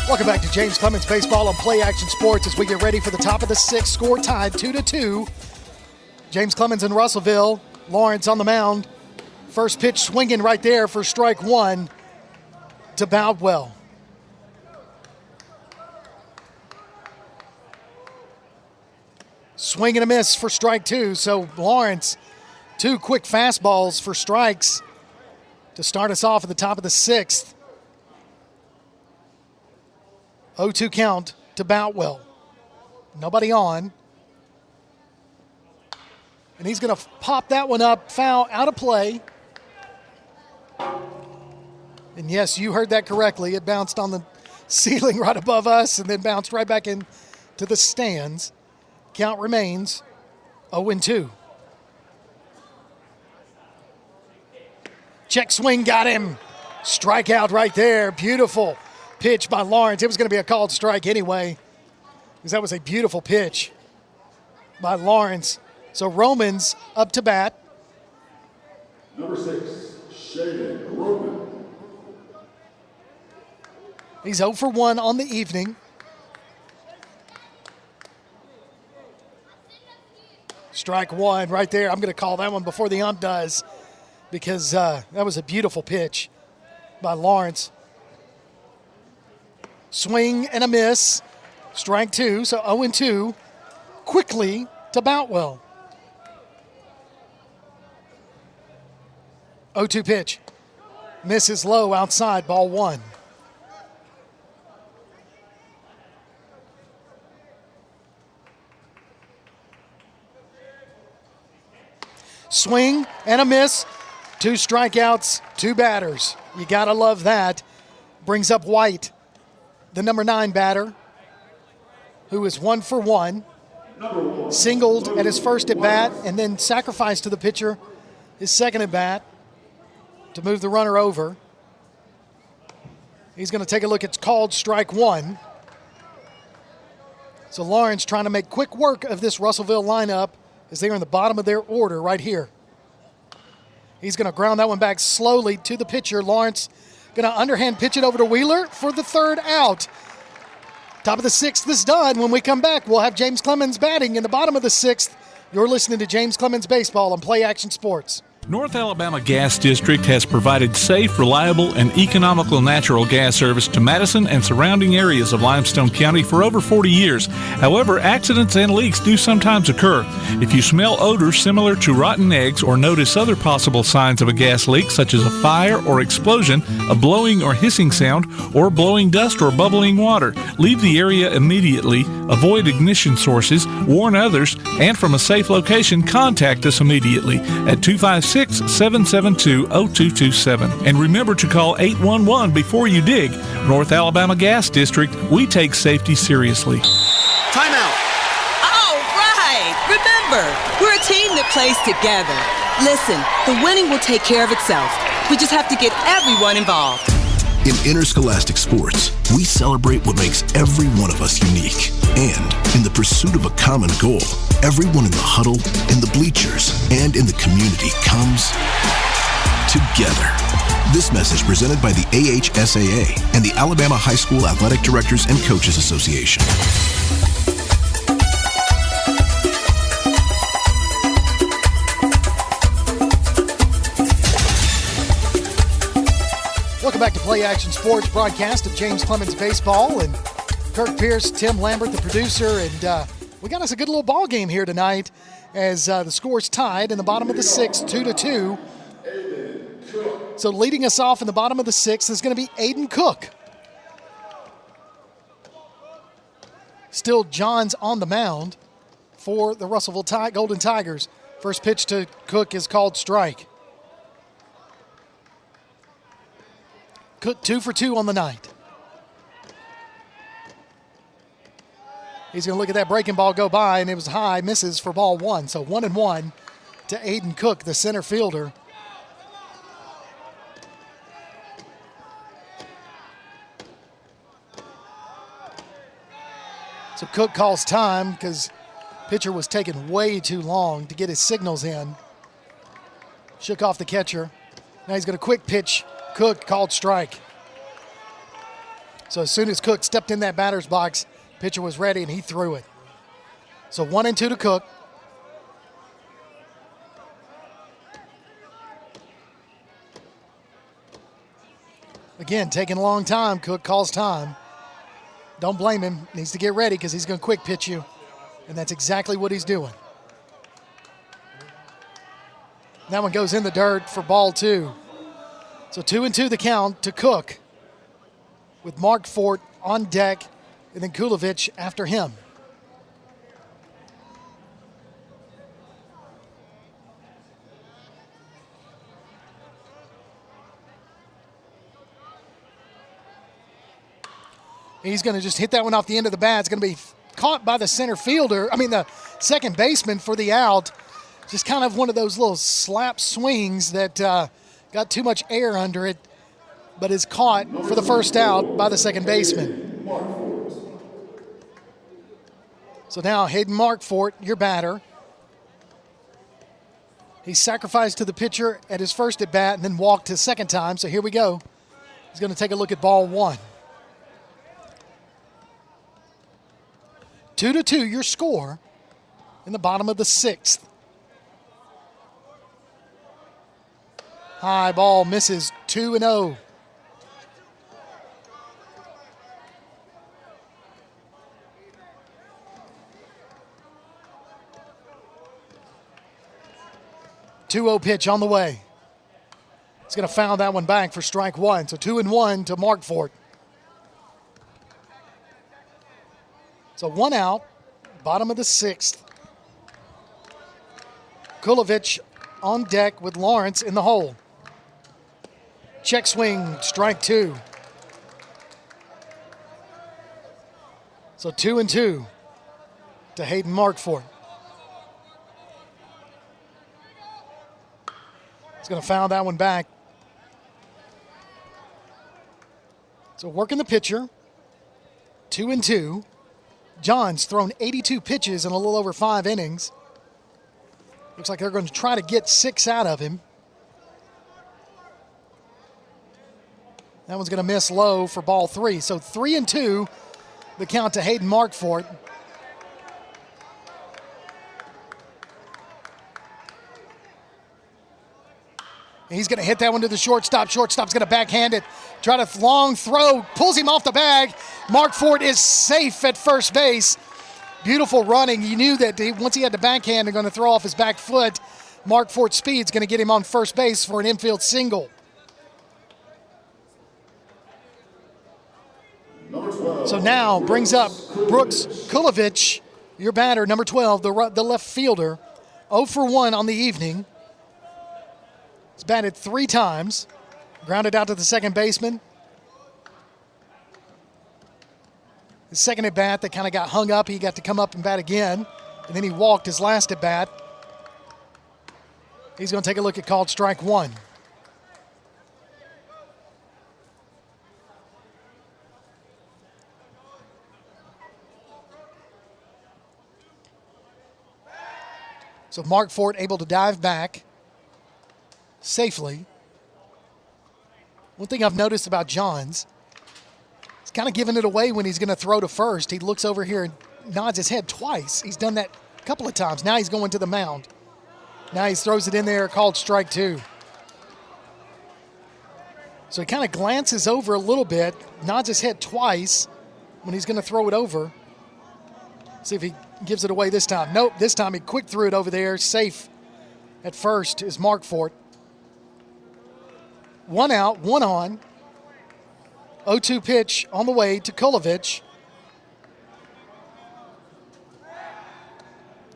Welcome back to James Clemens Baseball on Play Action Sports as we get ready for the top of the 6th. Score tied 2-2. James Clemens in Russellville. Lawrence on the mound. First pitch swinging right there for strike 1 to Boutwell. Swing and a miss for strike 2. So Lawrence, 2 quick fastballs for strikes to start us off at the top of the 6th. 0-2 count to Boutwell. Nobody on. And he's going to pop that one up, foul, out of play. And yes, you heard that correctly. It bounced on the ceiling right above us and then bounced right back into the stands. Count remains 0-2. Check swing, got him. Strikeout right there. Beautiful pitch by Lawrence. It was going to be a called strike anyway, because that was a beautiful pitch by Lawrence. So Romans up to bat. Number 6, Shaden Roman. He's 0 for 1 on the evening. Strike 1 right there. I'm going to call that one before the ump does, because that was a beautiful pitch by Lawrence. Swing and a miss. Strike 2, so 0-2. Quickly to Boutwell. 0-2 pitch. Misses low outside, ball 1. Swing and a miss. 2 strikeouts, 2 batters. You got to love that. Brings up White, the number 9 batter, who is 1 for 1. Singled at his first at bat and then sacrificed to the pitcher his second at bat to move the runner over. He's going to take a look. It's called strike 1. So Lawrence trying to make quick work of this Russellville lineup as they're in the bottom of their order right here. He's going to ground that one back slowly to the pitcher. Lawrence going to underhand pitch it over to Wheeler for the 3rd out. Top of the 6th is done. When we come back, we'll have James Clemens batting in the bottom of the 6th. You're listening to James Clemens Baseball on Play Action Sports. North Alabama Gas District has provided safe, reliable, and economical natural gas service to Madison and surrounding areas of Limestone County for over 40 years. However, accidents and leaks do sometimes occur. If you smell odors similar to rotten eggs or notice other possible signs of a gas leak, such as a fire or explosion, a blowing or hissing sound, or blowing dust or bubbling water, leave the area immediately, avoid ignition sources, warn others, and from a safe location, contact us immediately at 256-772-0227. And remember to call 811 before you dig. North Alabama Gas District, we take safety seriously. Timeout. All right. Remember, we're a team that plays together. Listen, the winning will take care of itself. We just have to get everyone involved. In interscholastic sports, we celebrate what makes every one of us unique. And in the pursuit of a common goal, everyone in the huddle, in the bleachers, and in the community comes together. This message presented by the AHSAA and the Alabama High School Athletic Directors and Coaches Association. Welcome back to Play Action Sports broadcast of James Clemens Baseball, and Kirk Pierce, Tim Lambert, the producer, and we got us a good little ball game here tonight as the score's tied in the bottom of the 6th, 2-2. So leading us off in the bottom of the 6th is going to be Aiden Cook. Still Johns on the mound for the Russellville Golden Tigers. First pitch to Cook is called strike. Cook 2 for 2 on the night. He's going to look at that breaking ball go by, and it was high, misses for ball 1. So 1-1 to Aiden Cook, the center fielder. So Cook calls time because pitcher was taking way too long to get his signals in. Shook off the catcher. Now he's going to quick pitch. Cook called strike. So as soon as Cook stepped in that batter's box, pitcher was ready and he threw it. So 1-2 to Cook. Again, taking a long time. Cook calls time. Don't blame him. Needs to get ready because he's going to quick pitch you. And that's exactly what he's doing. That one goes in the dirt for ball 2. So 2-2 the count to Cook with Mark Fort on deck and then Kulovich after him. He's going to just hit that one off the end of the bat. It's going to be caught by the the second baseman for the out. Just kind of one of those little slap swings that got too much air under it, but is caught for the first out by the second baseman. So now Hayden Markfort, your batter. He sacrificed to the pitcher at his first at bat and then walked his second time. So here we go. He's going to take a look at ball 1. 2-2, your score in the bottom of the 6th. High ball misses 2-0. Two-0 pitch on the way. He's going to foul that one back for strike 1. So 2-1 to Markfort. So 1 out, bottom of the 6th. Kulovich on deck with Lawrence in the hole. Check swing, strike 2. So 2-2 to Hayden Markford. He's going to foul that one back. So working the pitcher, 2-2. John's thrown 82 pitches in a little over 5 innings. Looks like they're going to try to get 6 out of him. That one's going to miss low for ball 3. So 3-2, the count to Hayden Markford. He's going to hit that one to the shortstop. Shortstop's going to backhand it. Try to long throw. Pulls him off the bag. Markford is safe at first base. Beautiful running. You knew that once he had the backhand and going to throw off his back foot, Markford's speed's going to get him on first base for an infield single. So now brings up Brooks Kulovich, your batter, number 12, the left fielder. 0 for 1 on the evening. He's batted 3 times. Grounded out to the second baseman. His second at bat, that kind of got hung up. He got to come up and bat again. And then he walked his last at bat. He's going to take a look at called strike 1. So Markford able to dive back safely. One thing I've noticed about Johns, he's kind of giving it away when he's going to throw to first. He looks over here and nods his head twice. He's done that a couple of times. Now he's going to the mound. Now he throws it in there, called strike 2. So he kind of glances over a little bit, nods his head twice when he's going to throw it over. See if he gives it away this time. Nope, this time he quick threw it over there. Safe at first is Markford. 1 out, 1 on. 0-2 pitch on the way to Kulovich.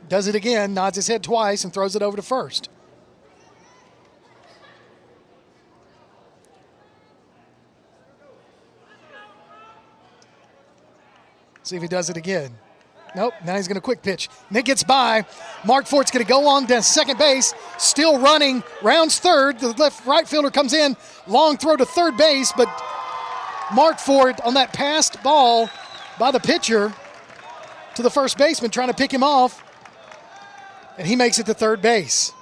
Does it again, nods his head twice, and throws it over to first. See if he does it again. Nope, now he's going to quick pitch. And it gets by. Markford's going to go on to second base. Still running. Rounds third. The right fielder comes in. Long throw to third base, but Markford on that passed ball by the pitcher to the first baseman trying to pick him off. And he makes it to third base.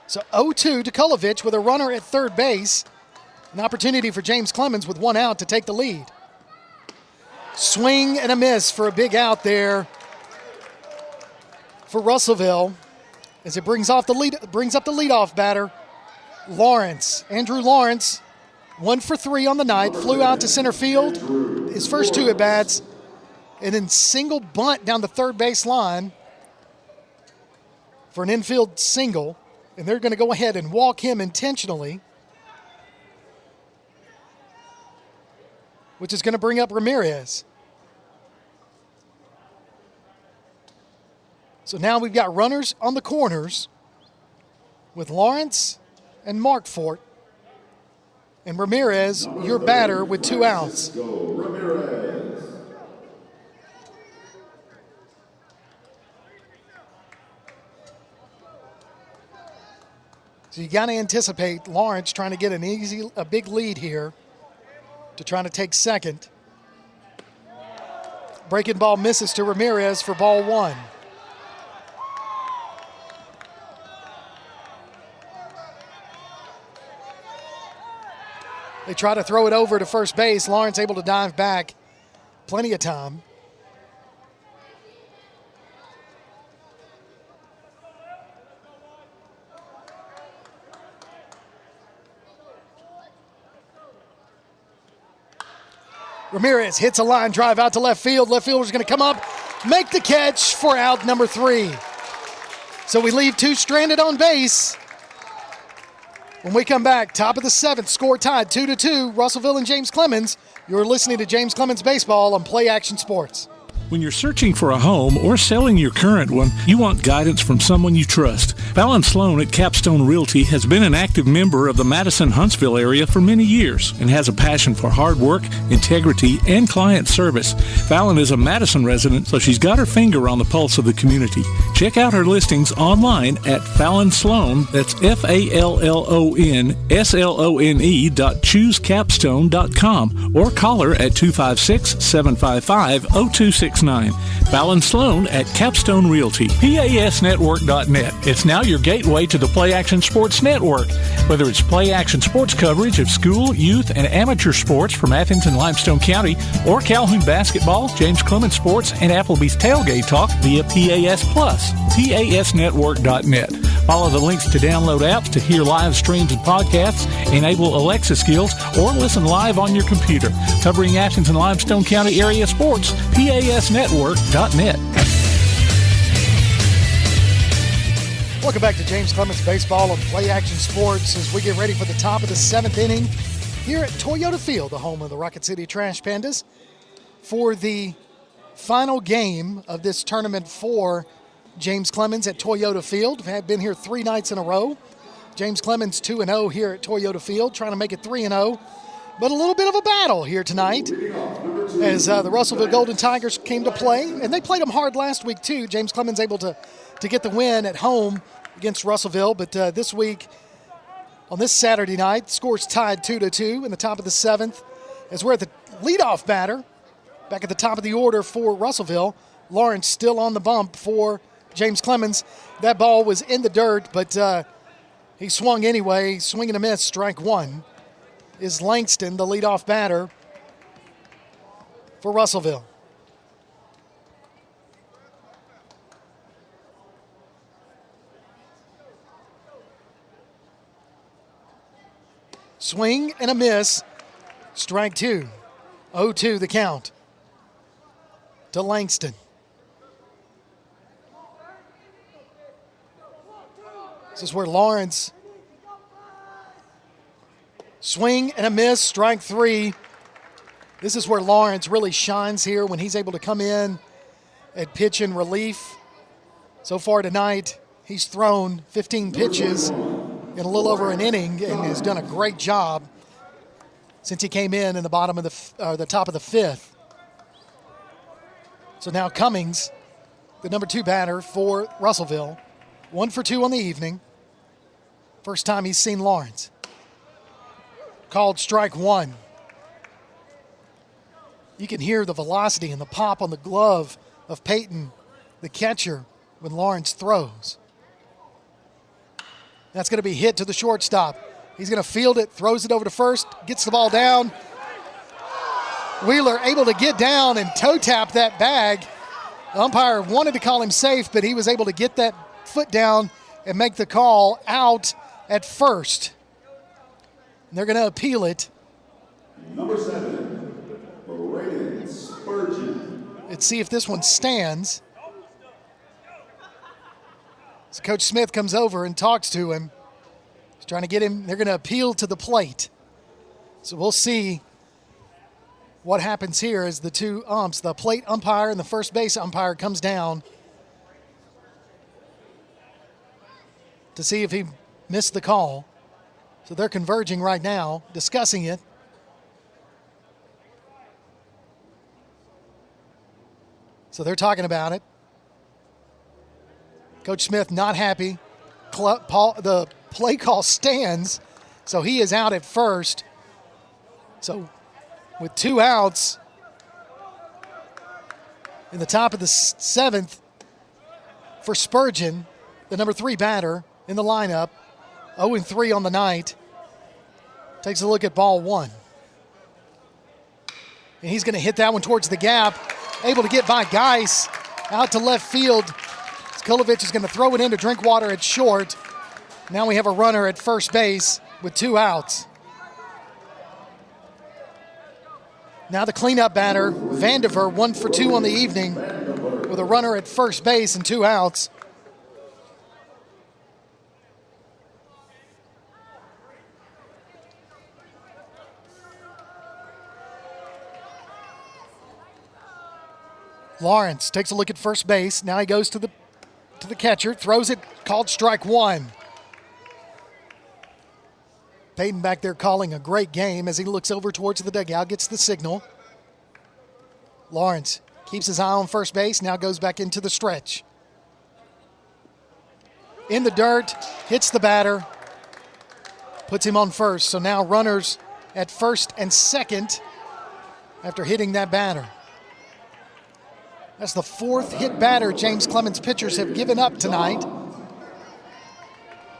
So 0-2 to Kulovich with a runner at third base. An opportunity for James Clemens with 1 out to take the lead. Swing and a miss for a big out there for Russellville as it brings up the leadoff batter, Lawrence. Andrew Lawrence, 1 for 3 on the night, flew out to center field, his first 2 at-bats, and then single bunt down the third base line for an infield single. And they're going to go ahead and walk him intentionally, which is going to bring up Ramirez. So now we've got runners on the corners with Lawrence and Markford. And Ramirez, your batter, with 2 outs. Go, Ramirez. So you got to anticipate Lawrence trying to get a big lead here to try to take second. Breaking ball misses to Ramirez for ball 1. They try to throw it over to first base. Lawrence able to dive back. Plenty of time. Ramirez hits a line drive out to left field. Left fielder's going to come up, make the catch for out number 3. So we leave 2 stranded on base. When we come back, top of the 7th, score tied 2-2, Russellville and James Clemens. You're listening to James Clemens Baseball on Play Action Sports. When you're searching for a home or selling your current one, you want guidance from someone you trust. Fallon Sloan at Capstone Realty has been an active member of the Madison-Huntsville area for many years and has a passion for hard work, integrity, and client service. Fallon is a Madison resident, so she's got her finger on the pulse of the community. Check out her listings online at Fallon Sloan, that's FALLONSLONE.choosecapstone.com, or call her at 256-755-0269. Fallon Sloan at Capstone Realty. PASnetwork.net. It's now your gateway to the Play Action Sports Network. Whether it's Play Action Sports coverage of school, youth, and amateur sports from Athens and Limestone County, or Calhoun basketball, James Clemens Sports, and Applebee's Tailgate Talk via PAS Plus. PASnetwork.net. Follow the links to download apps to hear live streams and podcasts, enable Alexa skills, or listen live on your computer. Covering Athens and Limestone County area sports, PASnetwork.net. Welcome back to James Clemens Baseball on Play Action Sports as we get ready for the top of the 7th inning here at Toyota Field, the home of the Rocket City Trash Pandas, for the final game of this tournament for James Clemens at Toyota Field. Have been here 3 nights in a row. James Clemens 2-0 here at Toyota Field, trying to make it 3-0. But a little bit of a battle here tonight as the Russellville Golden Tigers came to play. And they played them hard last week, too. James Clemens able to get the win at home against Russellville. But this week, on this Saturday night, scores tied 2-2 in the top of the 7th. As we're at the leadoff batter, back at the top of the order for Russellville. Lawrence still on the bump for James Clemens. That ball was in the dirt, but he swung anyway. Swing and a miss, strike one. Is Langston, the leadoff batter for Russellville. Swing and a miss, strike two. 0-2 the count to Langston. This is where Lawrence, swing and a miss, strike three. This is where Lawrence really shines here when he's able to come in and pitch in relief. So far tonight, he's thrown 15 pitches in a little over an inning and has done a great job since he came in the bottom of the top of the 5th. So now Cummings, the number 2 batter for Russellville, 1 for 2 on the evening. First time he's seen Lawrence. Called strike one. You can hear the velocity and the pop on the glove of Peyton, the catcher, when Lawrence throws. That's going to be hit to the shortstop. He's going to field it, throws it over to first, gets the ball down. Wheeler able to get down and toe tap that bag. The umpire wanted to call him safe, but he was able to get that foot down and make the call out at first. And they're going to appeal it. Number 7, Braden Spurgeon. Let's see if this one stands. So Coach Smith comes over and talks to him. He's trying to get him. They're going to appeal to the plate. So we'll see what happens here as the two umps, the plate umpire and the first base umpire, comes down to see if he missed the call. So they're converging right now, discussing it. So they're talking about it. Coach Smith not happy. The play call stands, so he is out at first. So with 2 outs in the top of the 7th for Spurgeon, the number 3 batter in the lineup, 0-3 on the night, takes a look at ball 1. And he's going to hit that one towards the gap, able to get by Geis out to left field. Kulovich is going to throw it into Drinkwater at short. Now we have a runner at first base with 2 outs. Now the cleanup batter, Vandiver, 1 for 2 on the evening with a runner at first base and 2 outs. Lawrence takes a look at first base. Now he goes to the catcher, throws it, called strike one. Peyton back there calling a great game as he looks over towards the dugout, gets the signal. Lawrence keeps his eye on first base, now goes back into the stretch. In the dirt, hits the batter, puts him on first. So now runners at first and second after hitting that batter. That's the fourth hit batter James Clemens pitchers have given up tonight.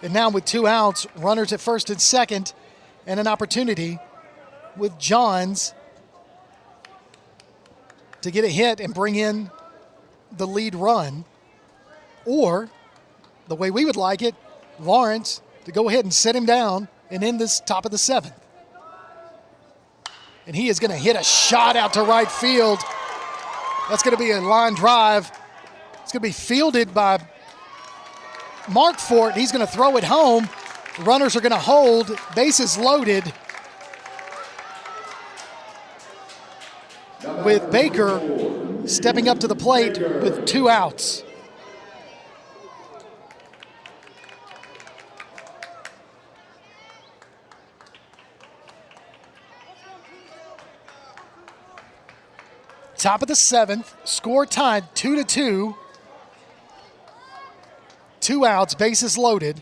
And now with 2 outs, runners at first and second, and an opportunity with Johns to get a hit and bring in the lead run. Or, the way we would like it, Lawrence to go ahead and set him down and end this top of the 7th. And he is going to hit a shot out to right field. That's going to be a line drive. It's going to be fielded by Mark Fort. He's going to throw it home. The runners are going to hold. Bases loaded. With Baker stepping up to the plate with 2 outs. Top of the 7th, score tied 2-2. 2 outs, bases loaded.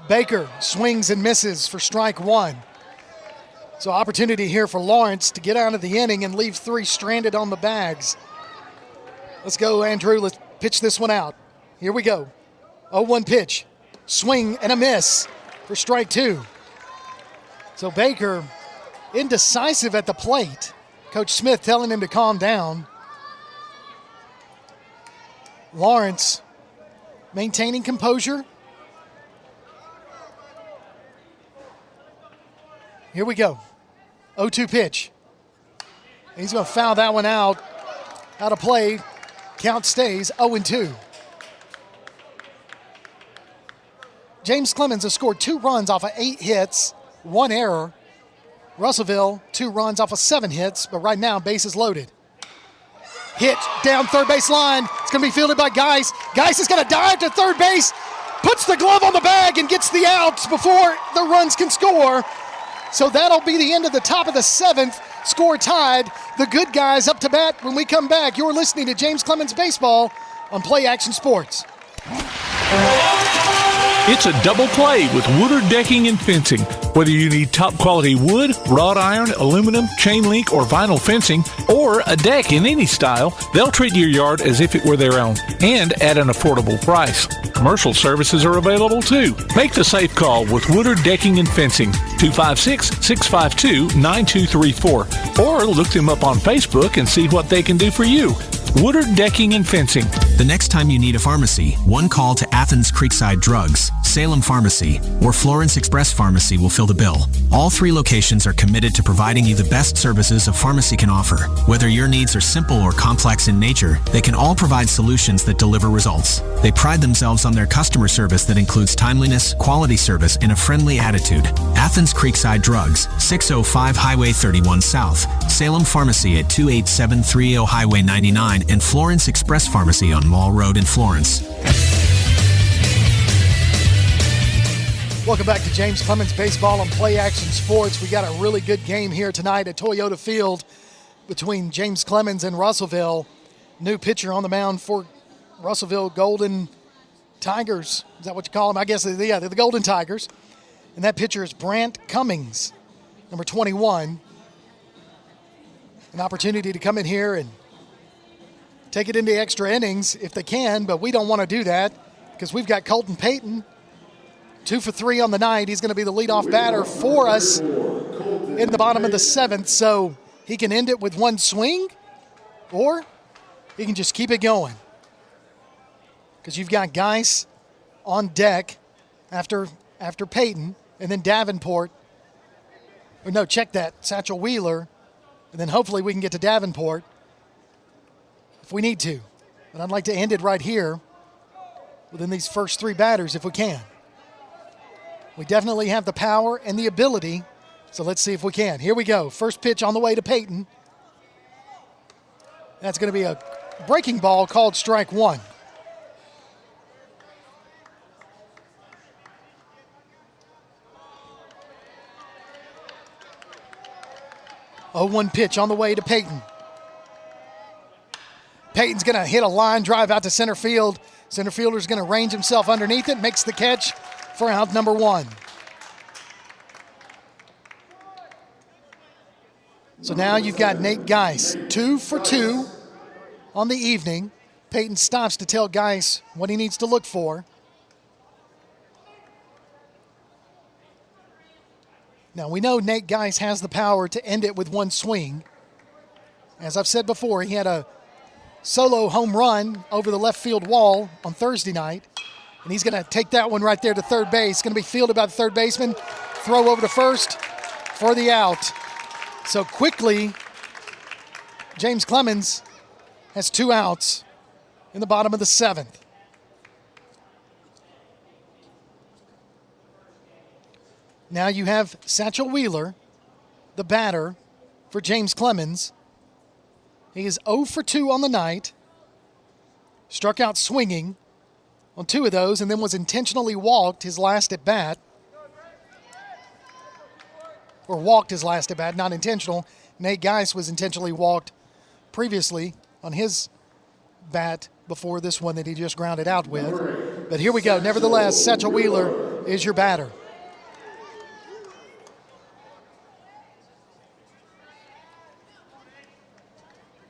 Baker swings and misses for strike one. So opportunity here for Lawrence to get out of the inning and leave 3 stranded on the bags. Let's go, Andrew. Let's pitch this one out. Here we go. 0-1 pitch. Swing and a miss for strike 2. So Baker indecisive at the plate. Coach Smith telling him to calm down. Lawrence maintaining composure. Here we go. 0-2 pitch. He's going to foul that one out. Out of play. Count stays 0-2. James Clemens has scored 2 runs off of 8 hits, 1 error. Russellville, 2 runs off of 7 hits, but right now, bases loaded. Hit down third base line. It's going to be fielded by Geis. Geis is going to dive to third base, puts the glove on the bag, and gets the outs before the runs can score. So that'll be the end of the top of the 7th. Score tied. The good guys up to bat when we come back. You're listening to James Clemens Baseball on Play Action Sports. It's a double play with Woodard Decking and Fencing. Whether you need top quality wood, wrought iron, aluminum, chain link, or vinyl fencing, or a deck in any style, they'll treat your yard as if it were their own and at an affordable price. Commercial services are available too. Make the safe call with Woodard Decking and Fencing, 256-652-9234, or look them up on Facebook and see what they can do for you. Woodard Decking and Fencing. The next time you need a pharmacy, one call to Athens Creekside Drugs, Salem Pharmacy, or Florence Express Pharmacy will fill the bill. All 3 locations are committed to providing you the best services a pharmacy can offer. Whether your needs are simple or complex in nature, they can all provide solutions that deliver results. They pride themselves on their customer service that includes timeliness, quality service, and a friendly attitude. Athens Creekside Drugs, 605 Highway 31 South, Salem Pharmacy at 28730 Highway 99, and Florence Express Pharmacy on Mall Road in Florence. Welcome back to James Clemens Baseball on Play Action Sports. We got a really good game here tonight at Toyota Field between James Clemens and Russellville. New pitcher on the mound for Russellville Golden Tigers. Is that what you call them? I guess, yeah, they're the Golden Tigers. And that pitcher is Brant Cummings, number 21. An opportunity to come in here and take it into extra innings if they can, but we don't want to do that because we've got Colton Payton, 2 for 3 on the night. He's going to be the leadoff batter for us in the bottom of the 7th, so he can end it with 1 swing, or he can just keep it going because you've got Geis on deck after Payton, and then Davenport. Or no, check that, Satchel Wheeler, and then hopefully we can get to Davenport if we need to. But I'd like to end it right here within these first 3 batters if we can. We definitely have the power and the ability, so let's see if we can. Here we go. First pitch on the way to Payton. That's going to be a breaking ball called strike one. Oh, 1 pitch on the way to Peyton. Peyton's going to hit a line drive out to center field. Center fielder's going to range himself underneath it, makes the catch for out number 1. So now you've got Nate Geis, 2 for 2 on the evening. Peyton stops to tell Geis what he needs to look for. Now we know Nate Geis has the power to end it with one swing. As I've said before, he had a solo home run over the left field wall on Thursday night. And he's going to take that one right there to third base. Going to be fielded by the third baseman. Throw over to first for the out. So quickly, James Clemens has 2 outs in the bottom of the 7th. Now you have Satchel Wheeler, the batter for James Clemens. He is 0 for 2 on the night. Struck out swinging on 2 of those and then was intentionally walked his last at bat. Or walked his last at bat, not intentional. Nate Geis was intentionally walked previously on his bat before this one that he just grounded out with. But here we go. Nevertheless, Satchel Wheeler is your batter.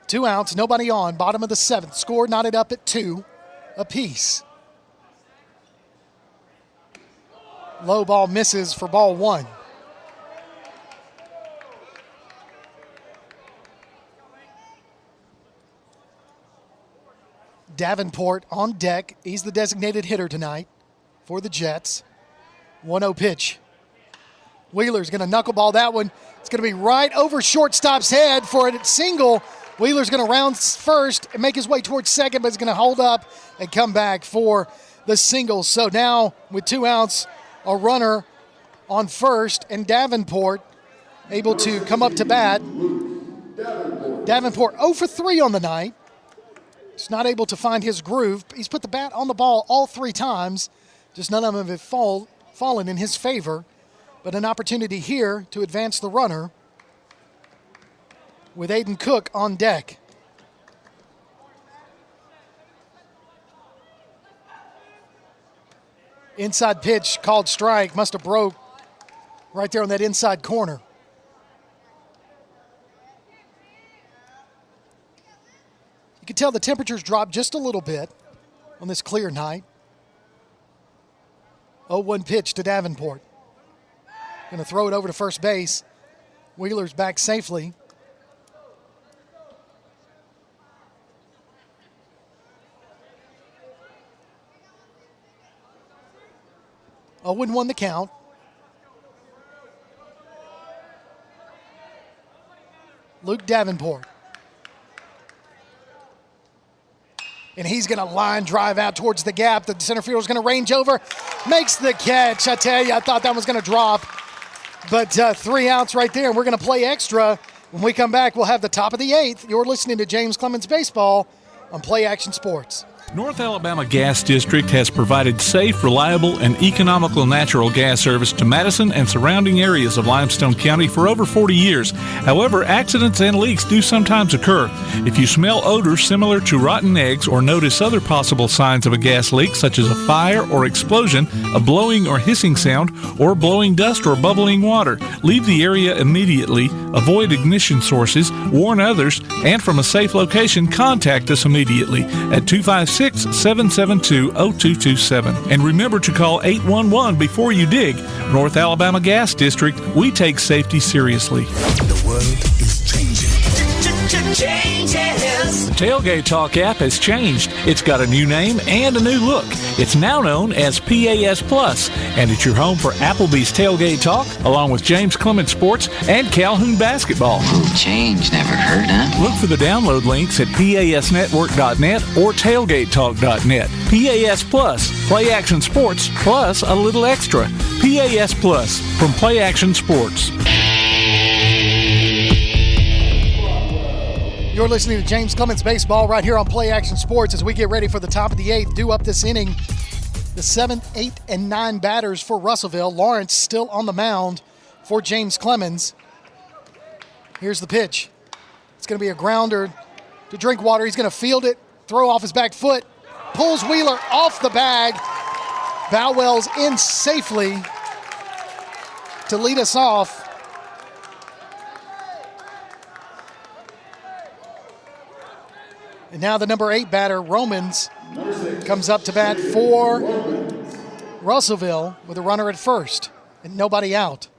Two outs, nobody on, bottom of the 7th. Score knotted up at 2 apiece. Low ball misses for ball 1. Davenport on deck. He's the designated hitter tonight for the Jets. 1-0 pitch. Wheeler's going to knuckleball that one. It's going to be right over shortstop's head for a single. Wheeler's going to round first and make his way towards second, but he's going to hold up and come back for the single. So now with 2 outs, a runner on first, and Davenport able to come up to bat. Davenport 0 for 3 on the night. He's not able to find his groove. He's put the bat on the ball all 3 times. Just none of them have fallen in his favor. But an opportunity here to advance the runner with Aiden Cook on deck. Inside pitch called strike. Must have broke right there on that inside corner. You can tell the temperatures dropped just a little bit on this clear night. 0-1 pitch to Davenport. Going to throw it over to first base. Wheeler's back safely. Owen won the count. Luke Davenport. And he's going to line drive out towards the gap. The center fielder's going to range over. Makes the catch. I tell you, I thought that was going to drop. But 3 outs right there, and we're going to play extra. When we come back, we'll have the top of the 8th. You're listening to James Clemens Baseball on Play Action Sports. North Alabama Gas District has provided safe, reliable, and economical natural gas service to Madison and surrounding areas of Limestone County for over 40 years. However, accidents and leaks do sometimes occur. If you smell odors similar to rotten eggs or notice other possible signs of a gas leak, such as a fire or explosion, a blowing or hissing sound, or blowing dust or bubbling water, leave the area immediately, avoid ignition sources, warn others, and from a safe location, contact us immediately at 256-772-0227. And remember to call 811 before you dig. North Alabama Gas District, we take safety seriously. The world is changing. The Tailgate Talk app has changed. It's got a new name and a new look. It's now known as PAS Plus, and it's your home for Applebee's Tailgate Talk, along with James Clemens Sports and Calhoun Basketball. Ooh, change, never heard, huh? Look for the download links at PASnetwork.net or TailgateTalk.net. PAS Plus, Play Action Sports, plus a little extra. PAS Plus from Play Action Sports. You're listening to James Clemens Baseball right here on Play Action Sports as we get ready for the top of the 8th. Due up this inning, the 7, 8, and 9 batters for Russellville. Lawrence still on the mound for James Clemens. Here's the pitch. It's going to be a grounder to Drinkwater. He's going to field it, throw off his back foot, pulls Wheeler off the bag. Bowell's in safely to lead us off. And now the number 8 batter, Romans, comes up to bat for Russellville with a runner at first and nobody out.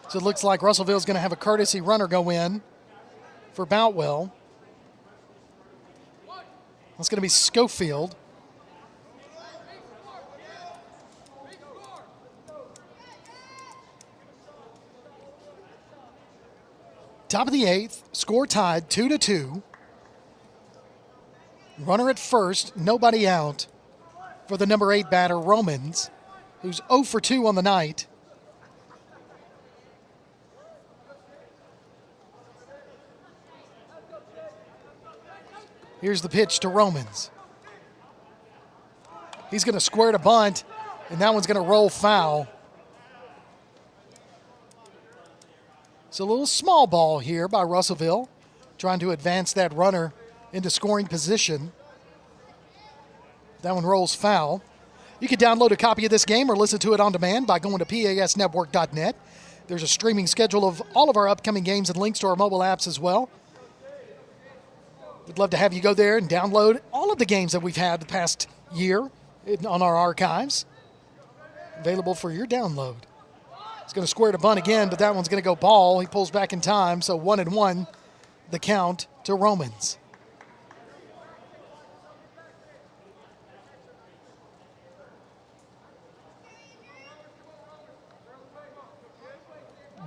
So it looks like Russellville's going to have a courtesy runner go in for Boutwell. That's going to be Schofield. Top of the 8th, score tied 2-2. Runner at first, nobody out for the number 8 batter, Romans, who's 0 for 2 on the night. Here's the pitch to Romans. He's going to square to bunt, and that one's going to roll foul. It's a little small ball here by Russellville, trying to advance that runner into scoring position. That one rolls foul. You can download a copy of this game or listen to it on demand by going to pasnetwork.net. There's a streaming schedule of all of our upcoming games and links to our mobile apps as well. We'd love to have you go there and download all of the games that we've had the past year on our archives. Available for your download. He's going to square to bunt again, but that one's going to go ball. He pulls back in time, so 1-1 the count to Romans.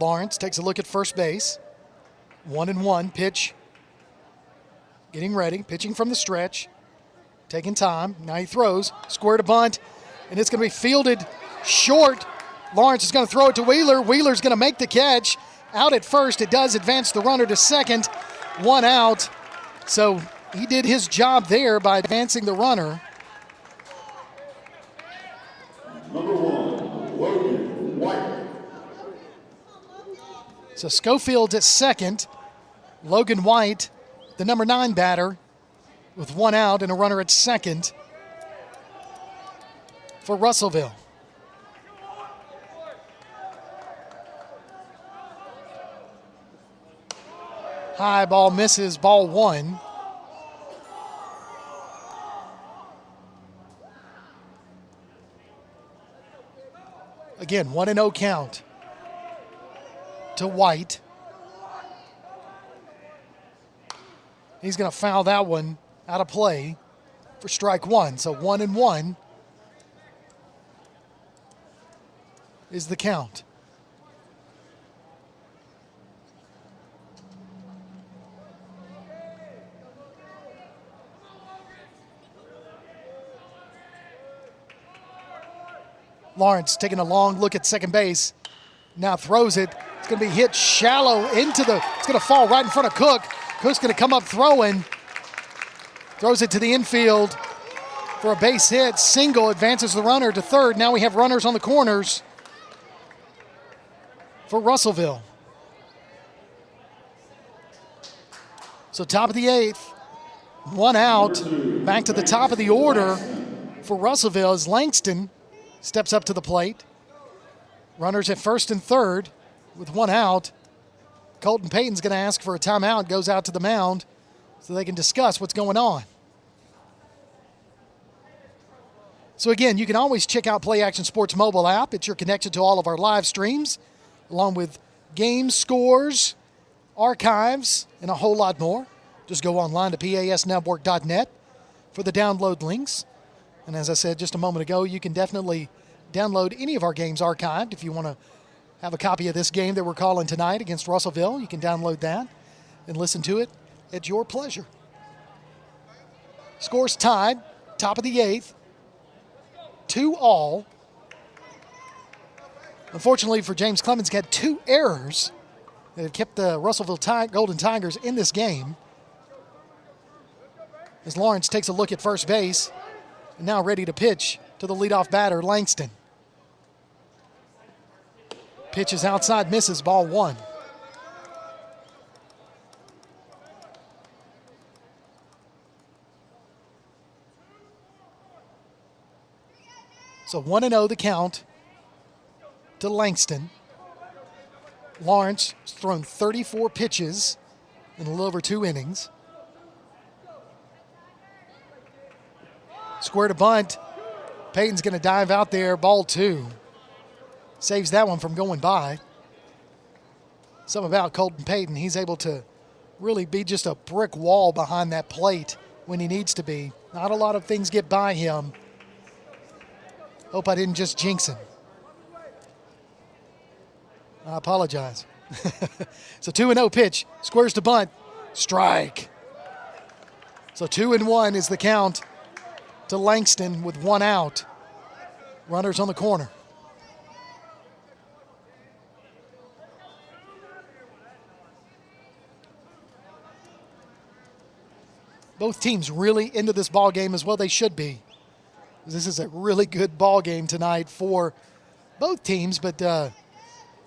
Lawrence takes a look at first base. 1-1 pitch. Getting ready, pitching from the stretch. Taking time. Now he throws. Square to bunt, and it's going to be fielded short. Lawrence is going to throw it to Wheeler. Wheeler's going to make the catch. Out at first. It does advance the runner to second. 1 out. So he did his job there by advancing the runner. Number 1, Logan White. So Schofield's at second. Logan White, the number 9 batter, with 1 out and a runner at second for Russellville. High ball misses, ball 1. Again, 1-0 count to White. He's going to foul that one out of play for strike 1. So 1-1 is the count. Lawrence taking a long look at second base. Now throws it. It's going to be hit shallow into the, it's going to fall right in front of Cook. Cook's going to come up throwing. Throws it to the infield for a base hit. Single, advances the runner to third. Now we have runners on the corners for Russellville. So top of the 8th. 1 out. Back to the top of the order for Russellville as Langston steps up to the plate. Runners at first and third with 1 out. Colton Payton's going to ask for a timeout, goes out to the mound so they can discuss what's going on. So again, you can always check out Play Action Sports mobile app. It's your connection to all of our live streams, along with game scores, archives, and a whole lot more. Just go online to pasnetwork.net for the download links. And as I said just a moment ago, you can definitely download any of our games archived. If you want to have a copy of this game that we're calling tonight against Russellville, you can download that and listen to it at your pleasure. Scores tied, top of the 8th, 2-2. Unfortunately for James Clemens, he had 2 errors that have kept the Russellville Golden Tigers in this game. As Lawrence takes a look at first base and now ready to pitch to the leadoff batter, Langston. Pitches outside, misses, ball 1. So 1-0 the count to Langston. Lawrence has thrown 34 pitches in a little over 2 innings. Square to bunt. Payton's going to dive out there, ball 2. Saves that one from going by. Something about Colton Payton, he's able to really be just a brick wall behind that plate when he needs to be. Not a lot of things get by him. Hope I didn't just jinx him. I apologize. So 2-0 pitch, squares to bunt, strike. So 2-1 is the count to Langston with 1 out. Runners on the corner. Both teams really into this ball game as well they should be. This is a really good ball game tonight for both teams, but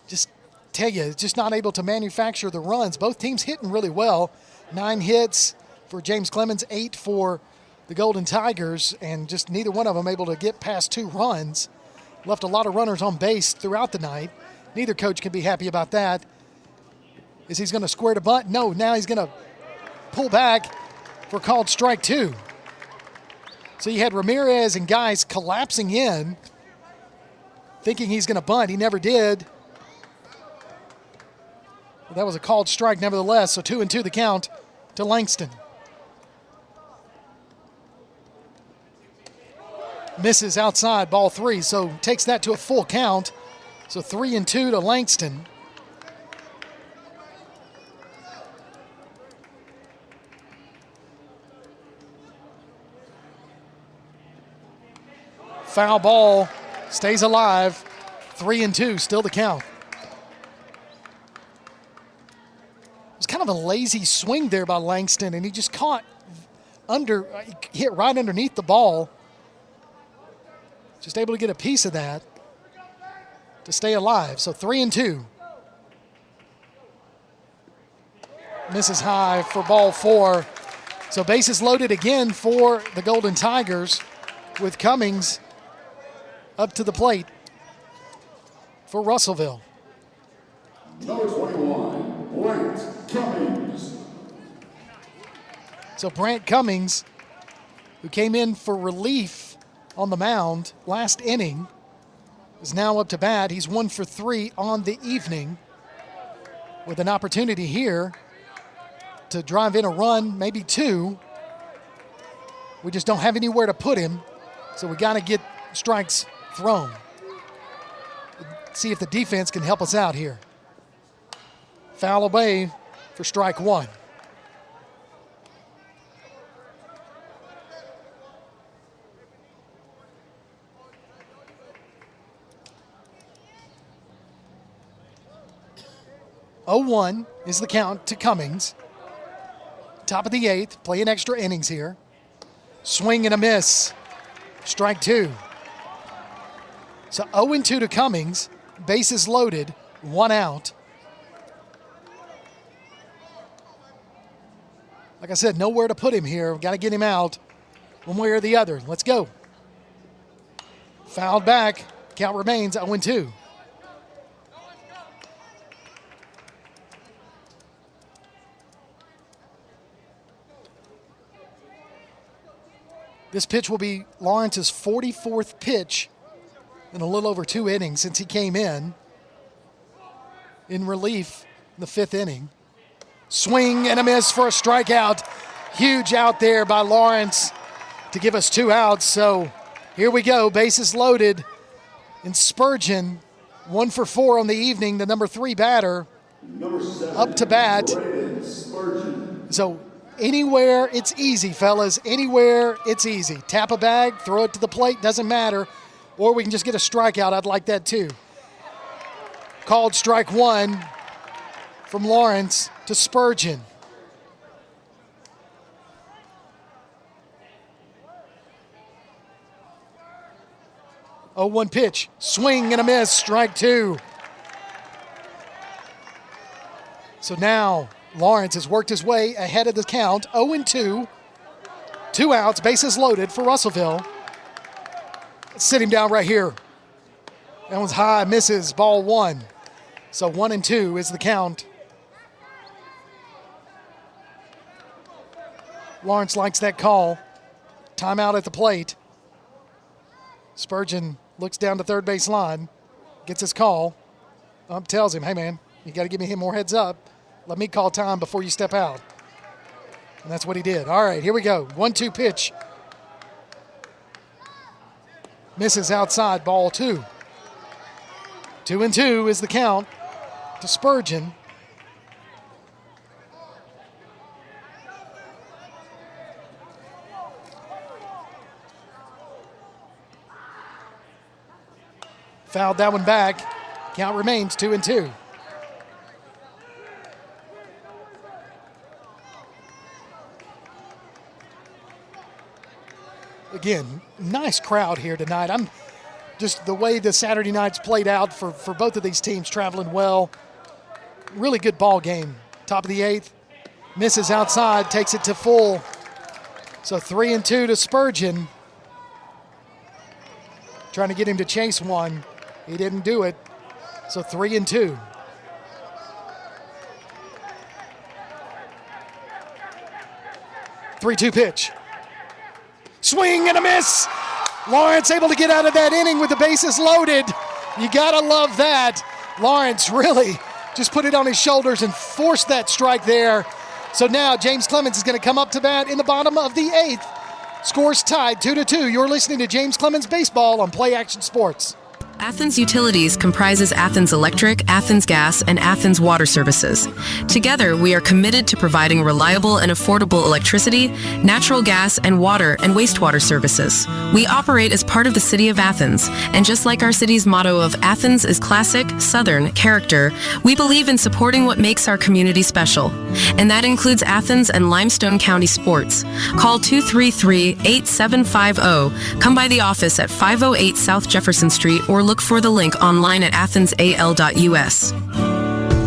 just tell you, just not able to manufacture the runs. Both teams hitting really well. 9 hits for James Clemens, 8 for the Golden Tigers, and just neither one of them able to get past 2 runs. Left a lot of runners on base throughout the night. Neither coach can be happy about that. Is he's going to square to bunt? No, now he's going to pull back for called strike 2. So you had Ramirez and guys collapsing in, thinking he's going to bunt. He never did. But that was a called strike nevertheless, so 2-2 the count to Langston. Misses outside, ball 3, so takes that to a full count. So 3-2 to Langston. Foul ball, stays alive. 3-2, still the count. It was kind of a lazy swing there by Langston, and he just caught hit right underneath the ball. Just able to get a piece of that to stay alive. So 3-2. Misses high for ball 4. So bases loaded again for the Golden Tigers with Cummings up to the plate for Russellville. Number 21, Brent Cummings. So Brent Cummings, who came in for relief on the mound last inning, is now up to bat. He's 1 for 3 on the evening with an opportunity here to drive in a run, maybe 2. We just don't have anywhere to put him, so we got to get strikes thrown. See if the defense can help us out here. Foul away for strike 1. Oh-1 is the count to Cummings. Top of the 8th, playing extra innings here. Swing and a miss. Strike 2. So 0-2 to Cummings. Bases loaded, 1 out. Like I said, nowhere to put him here. We've got to get him out one way or the other. Let's go. Fouled back. Count remains 0-2. This pitch will be Lawrence's 44th pitch in a little over 2 innings since he came in relief in the 5th inning. Swing and a miss for a strikeout. Huge out there by Lawrence to give us 2 outs. So here we go, bases loaded. And Spurgeon, 1 for 4 on the evening, the number 3 batter, up to bat. So anywhere it's easy, fellas. Anywhere it's easy. Tap a bag, throw it to the plate, doesn't matter. Or we can just get a strikeout. I'd like that too. Called strike one from Lawrence to Spurgeon. Oh, 1 pitch. Swing and a miss. Strike two. So now Lawrence has worked his way ahead of the count. 0-2. 2 outs. Bases loaded for Russellville. Let's sit him down right here. That one's high. Misses. Ball 1. So 1-2 is the count. Lawrence likes that call. Timeout at the plate. Spurgeon looks down the third base line, gets his call. Tells him, hey, man, you got to give me more heads up. Let me call time before you step out. And that's what he did. All right, here we go. 1-2 pitch. Misses outside, ball 2. 2-2 is the count to Spurgeon. Fouled that one back. Count remains 2-2. Again, nice crowd here tonight. I'm just the way the Saturday nights played out for both of these teams, traveling well. Really good ball game. Top of the 8th. Misses outside, takes it to full. So 3-2 to Spurgeon. Trying to get him to chase one. He didn't do it. So 3-2. Three-two pitch. Swing and a miss. Lawrence able to get out of that inning with the bases loaded. You gotta love that. Lawrence really just put it on his shoulders and forced that strike there. So now James Clemens is going to come up to bat in the bottom of the 8th. Scores tied 2-2. You're listening to James Clemens Baseball on Play Action Sports. Athens Utilities comprises Athens Electric, Athens Gas, and Athens Water Services. Together, we are committed to providing reliable and affordable electricity, natural gas, and water and wastewater services. We operate as part of the City of Athens, and just like our city's motto of Athens is classic, Southern character, we believe in supporting what makes our community special. And that includes Athens and Limestone County sports. Call 233-8750. Come by the office at 508 South Jefferson Street or look for the link online at athensal.us.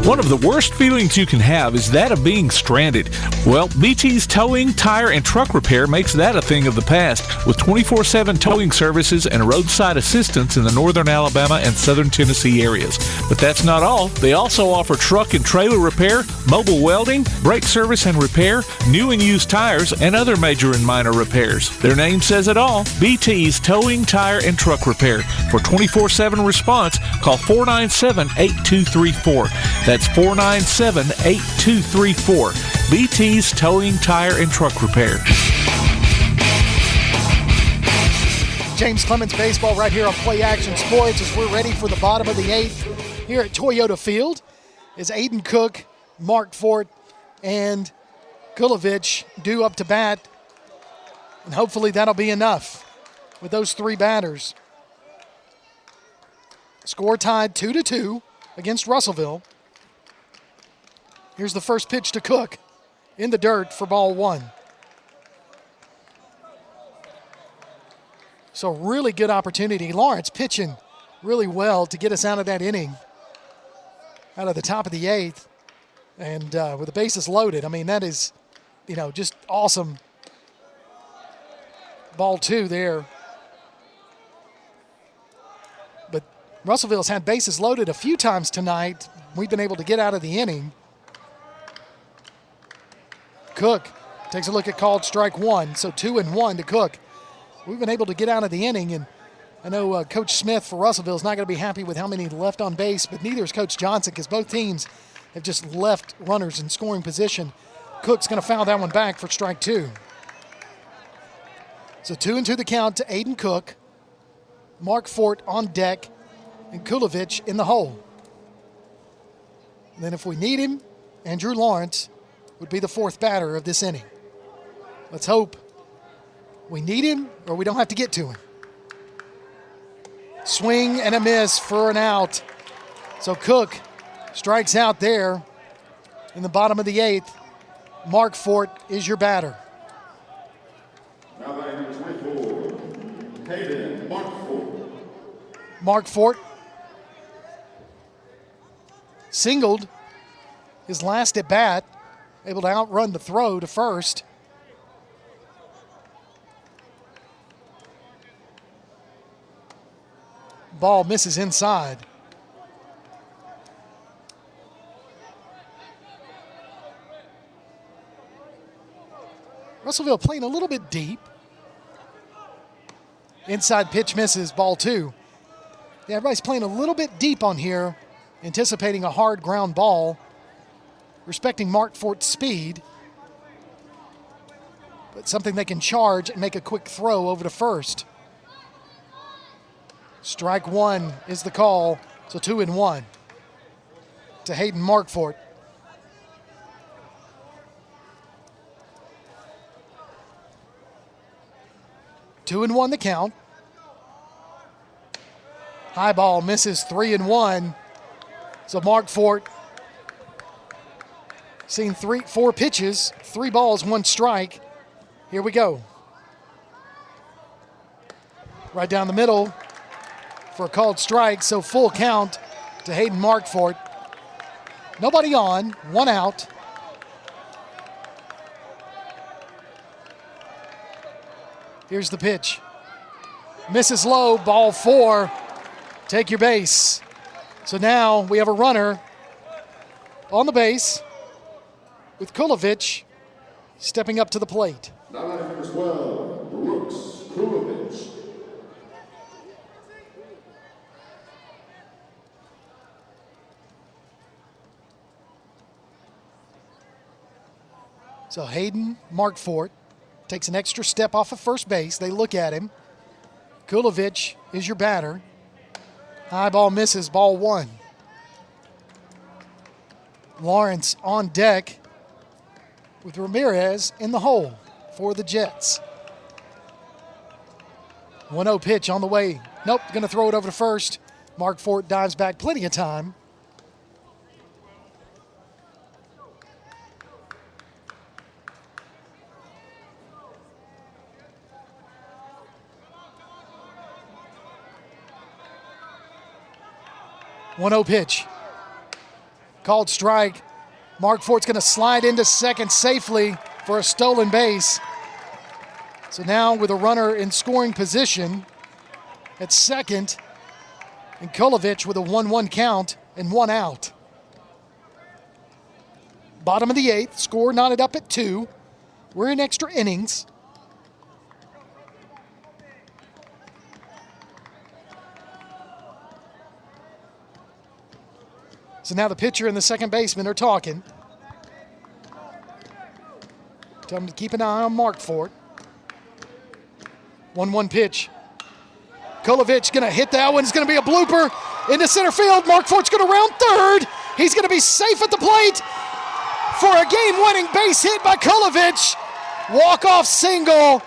One of the worst feelings you can have is that of being stranded. Well, BT's Towing, Tire, and Truck Repair makes that a thing of the past with 24/7 towing services and roadside assistance in the northern Alabama and southern Tennessee areas. But that's not all. They also offer truck and trailer repair, mobile welding, brake service and repair, new and used tires, and other major and minor repairs. Their name says it all. BT's Towing, Tire, and Truck Repair. For 24/7 response, call 497-8234. That's 497-8234. BT's Towing, Tire, and Truck Repair. James Clemens Baseball right here on Play Action Sports as we're ready for the bottom of the 8th here at Toyota Field. Is Aiden Cook, Mark Fort, and Kulovich due up to bat. And hopefully that'll be enough with those 3 batters. Score tied 2-2 against Russellville. Here's the first pitch to Cook in the dirt for ball 1. So really good opportunity. Lawrence pitching really well to get us out of that inning, out of the top of the 8th. And with the bases loaded, I mean, that is, just awesome. Ball 2 there. But Russellville's had bases loaded a few times tonight. We've been able to get out of the inning. Cook takes a look at called strike 1, so 2-1 to Cook. We've been able to get out of the inning, and I know Coach Smith for Russellville is not going to be happy with how many left on base, but neither is Coach Johnson because both teams have just left runners in scoring position. Cook's going to foul that one back for strike 2. So 2-2 the count to Aiden Cook, Mark Fort on deck, and Kulovich in the hole. And then if we need him, Andrew Lawrence would be the 4th batter of this inning. Let's hope we need him or we don't have to get to him. Swing and a miss for an out. So Cook strikes out there in the bottom of the 8th. Mark Fort is your batter. Now batting number 24, Hayden Markford. Mark Fort singled his last at bat, able to outrun the throw to first. Ball misses inside. Russellville playing a little bit deep. Inside pitch misses, ball 2. Yeah, everybody's playing a little bit deep on here, anticipating a hard ground ball, respecting Mark Fort's speed, but something they can charge and make a quick throw over to first. Strike 1 is the call, so 2-1 to Hayden Markfort. Two and 1 the count. High ball misses, 3-1. So Markfort seen 4 pitches, 3 balls, 1 strike. Here we go. Right down the middle for a called strike, so full count to Hayden Markfort. Nobody on, 1 out. Here's the pitch. Misses low, ball 4. Take your base. So now we have a runner on the base with Kulovich stepping up to the plate. Now batting number 12, Brooks Kulovich. So Hayden Markfort takes an extra step off of first base. They look at him. Kulovich is your batter. High ball misses, ball 1. Lawrence on deck with Ramirez in the hole for the Jets. 1-0 pitch on the way. Nope, going to throw it over to first. Markfort dives back, plenty of time. One-0 pitch. Called strike. Markfort's going to slide into second safely for a stolen base. So now with a runner in scoring position at second, and Kulovich with a 1-1 count and 1 out. Bottom of the 8th, score knotted up at 2. We're in extra innings. So now the pitcher and the second baseman are talking. Tell them to keep an eye on Markfort. 1-1 pitch. Kulovich going to hit that one. It's going to be a blooper into center field. Markfort's going to round third. He's going to be safe at the plate for a game-winning base hit by Kulovich. Walk-off single.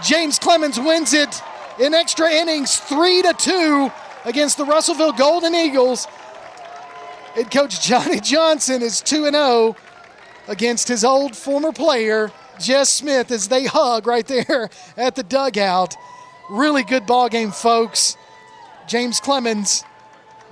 James Clemens wins it in extra innings, 3-2 against the Russellville Golden Eagles. Head coach Johnny Johnson is 2-0 against his old former player, Jess Smith, as they hug right there at the dugout. Really good ball game, folks. James Clemens,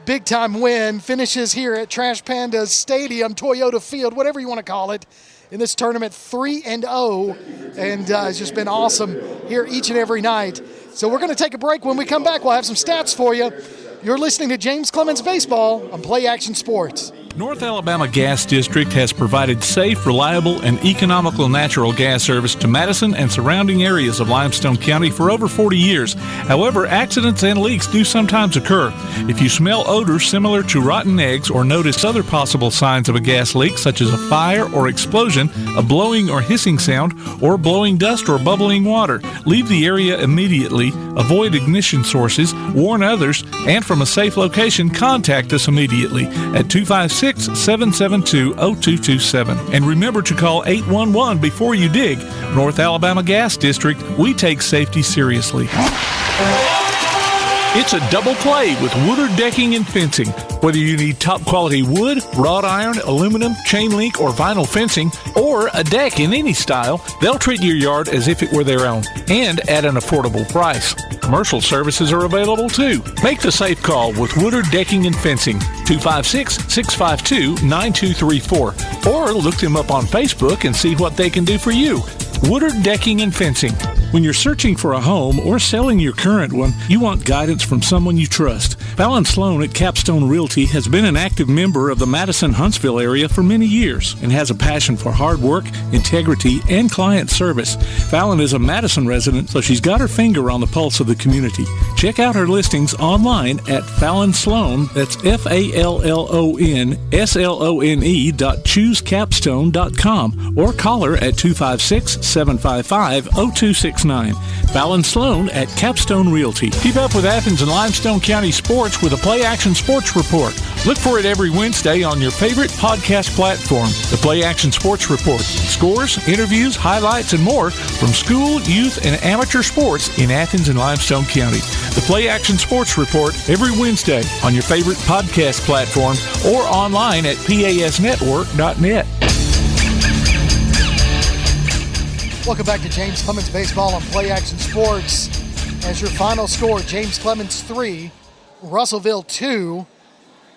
big-time win, finishes here at Trash Pandas Stadium, Toyota Field, whatever you want to call it, in this tournament 3-0, and it's just been awesome here each and every night. So we're going to take a break. When we come back, we'll have some stats for you. You're listening to James Clemens Baseball on Play Action Sports. North Alabama Gas District has provided safe, reliable, and economical natural gas service to Madison and surrounding areas of Limestone County for over 40 years. However, accidents and leaks do sometimes occur. If you smell odors similar to rotten eggs or notice other possible signs of a gas leak, such as a fire or explosion, a blowing or hissing sound, or blowing dust or bubbling water, leave the area immediately, avoid ignition sources, warn others, and from a safe location, contact us immediately at 256-772-0227. And remember to call 811 before you dig. North Alabama Gas District, we take safety seriously. It's a double play with Woodard Decking and Fencing. Whether you need top quality wood, wrought iron, aluminum, chain link, or vinyl fencing, or a deck in any style, they'll treat your yard as if it were their own and at an affordable price. Commercial services are available too. Make the safe call with Woodard Decking and Fencing, 256-652-9234, or look them up on Facebook and see what they can do for you. Woodard Decking and Fencing. When you're searching for a home or selling your current one, you want guidance from someone you trust. Fallon Sloan at Capstone Realty has been an active member of the Madison-Huntsville area for many years and has a passion for hard work, integrity, and client service. Fallon is a Madison resident, so she's got her finger on the pulse of the community. Check out her listings online at Fallon Sloan, that's FALLONSLONE.choosecapstone.com, or call her at 256-755-0269. Fallon Sloan at Capstone Realty. Keep up with Athens and Limestone County sports with a Play Action Sports Report. Look for it every Wednesday on your favorite podcast platform. The Play Action Sports Report. Scores, interviews, highlights, and more from school, youth, and amateur sports in Athens and Limestone County. The Play Action Sports Report every Wednesday on your favorite podcast platform or online at pasnetwork.net. Welcome back to James Clemens Baseball on Play Action Sports. As your final score, James Clemens 3, Russellville 2.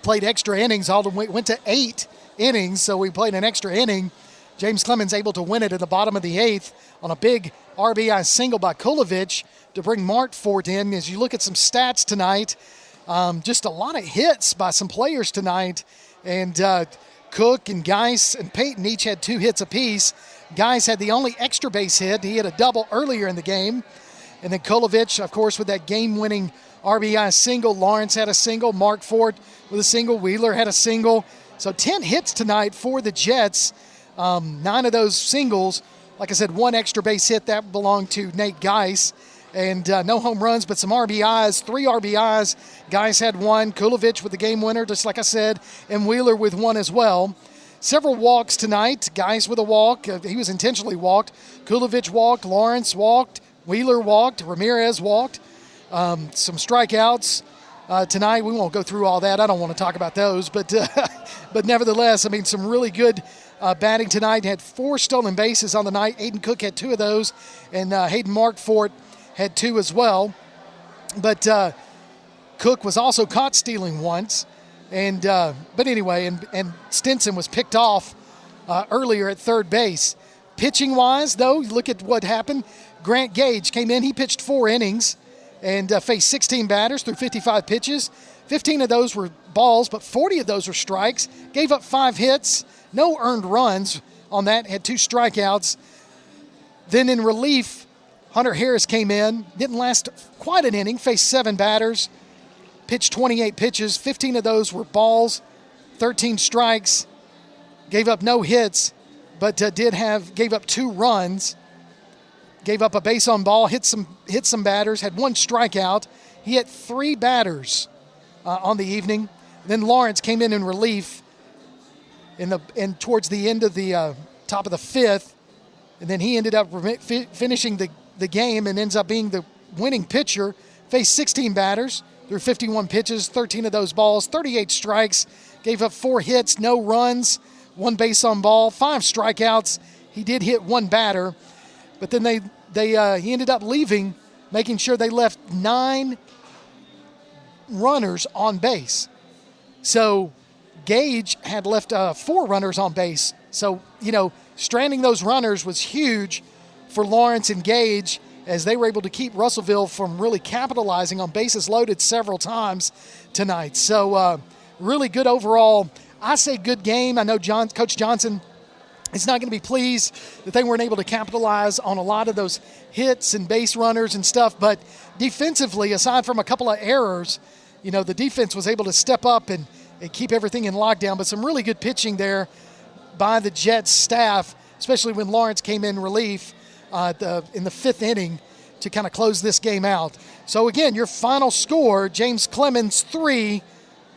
Played extra innings, went to 8 innings, so we played an extra inning. James Clemens able to win it at the bottom of the 8th on a big RBI single by Kulovich to bring Martfort in. As you look at some stats tonight, just a lot of hits by some players tonight. And Cook and Geis and Payton each had 2 hits apiece. Geis had the only extra base hit. He had a double earlier in the game. And then Kulovich, of course, with that game-winning RBI single. Lawrence had a single. Martfort with a single. Wheeler had a single. So 10 hits tonight for the Jets. 9 of those singles. Like I said, 1 extra base hit. That belonged to Nate Geis. And no home runs, but some RBIs. 3 RBIs. Geis had 1. Kulovich with the game winner, just like I said. And Wheeler with 1 as well. Several walks tonight. Geis with a walk. He was intentionally walked. Kulovich walked. Lawrence walked. Wheeler walked. Ramirez walked. Some strikeouts tonight. We won't go through all that. I don't want to talk about those. But nevertheless, I mean, some really good batting tonight. Had 4 stolen bases on the night. Aiden Cook had 2 of those. And Hayden Martfort had 2 as well. But Cook was also caught stealing once. And but anyway, and Stinson was picked off earlier at third base. Pitching-wise, though, you look at what happened. Grant Gage came in. He pitched 4 innings and faced 16 batters through 55 pitches. 15 of those were balls, but 40 of those were strikes. Gave up 5 hits, no earned runs on that, had 2 strikeouts. Then in relief, Hunter Harris came in. Didn't last quite an inning, faced 7 batters. Pitched 28 pitches, 15 of those were balls, 13 strikes, gave up no hits, but gave up 2 runs, gave up a base on ball, hit some batters, had 1 strikeout. He had 3 batters on the evening. Then Lawrence came in relief towards the end of the top of the 5th, and then he ended up finishing the game and ends up being the winning pitcher. Faced 16 batters. Through 51 pitches, 13 of those balls, 38 strikes, gave up 4 hits, no runs, 1 base on ball, 5 strikeouts. He did hit 1 batter, but then he ended up leaving, making sure they left 9 runners on base. So Gage had left 4 runners on base. So, stranding those runners was huge for Lawrence and Gage, as they were able to keep Russellville from really capitalizing on bases loaded several times tonight. So really good overall. I say good game. I know Coach Johnson is not going to be pleased that they weren't able to capitalize on a lot of those hits and base runners and stuff. But defensively, aside from a couple of errors, the defense was able to step up and keep everything in lockdown. But some really good pitching there by the Jets staff, especially when Lawrence came in relief in the 5th inning to kind of close this game out. So again, your final score, James Clemens 3,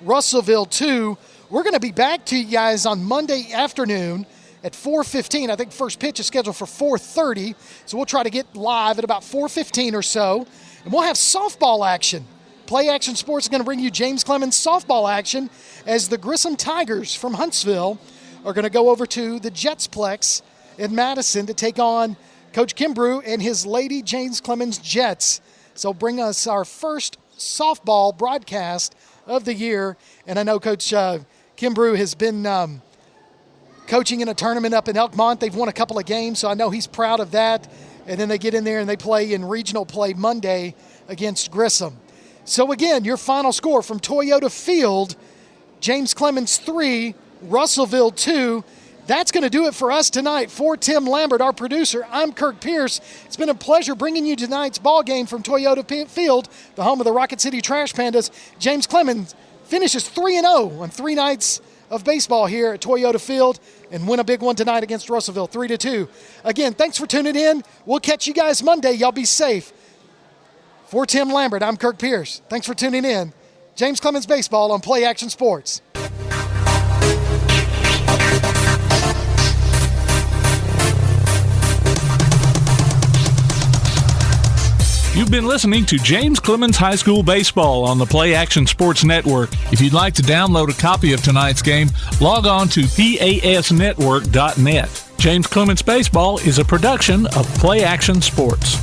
Russellville 2. We're going to be back to you guys on Monday afternoon at 4:15. I think first pitch is scheduled for 4:30. So we'll try to get live at about 4:15 or so. And we'll have softball action Play Action Sports is going to bring you James Clemens softball action as the Grissom Tigers from Huntsville are going to go over to the Jetsplex in Madison to take on Coach Kimbrough and his Lady James Clemens Jets. So bring us our first softball broadcast of the year. And I know Coach Kimbrough has been coaching in a tournament up in Elkmont. They've won a couple of games, so I know he's proud of that. And then they get in there and they play in regional play Monday against Grissom. So again, your final score from Toyota Field, James Clemens 3, Russellville 2. That's going to do it for us tonight. For Tim Lambert, our producer, I'm Kirk Pierce. It's been a pleasure bringing you tonight's ball game from Toyota Field, the home of the Rocket City Trash Pandas. James Clemens finishes 3-0 on 3 nights of baseball here at Toyota Field and win a big one tonight against Russellville, 3-2. Again, thanks for tuning in. We'll catch you guys Monday. Y'all be safe. For Tim Lambert, I'm Kirk Pierce. Thanks for tuning in. James Clemens Baseball on Play Action Sports. You've been listening to James Clemens High School Baseball on the Play Action Sports Network. If you'd like to download a copy of tonight's game, log on to pasnetwork.net. James Clemens Baseball is a production of Play Action Sports.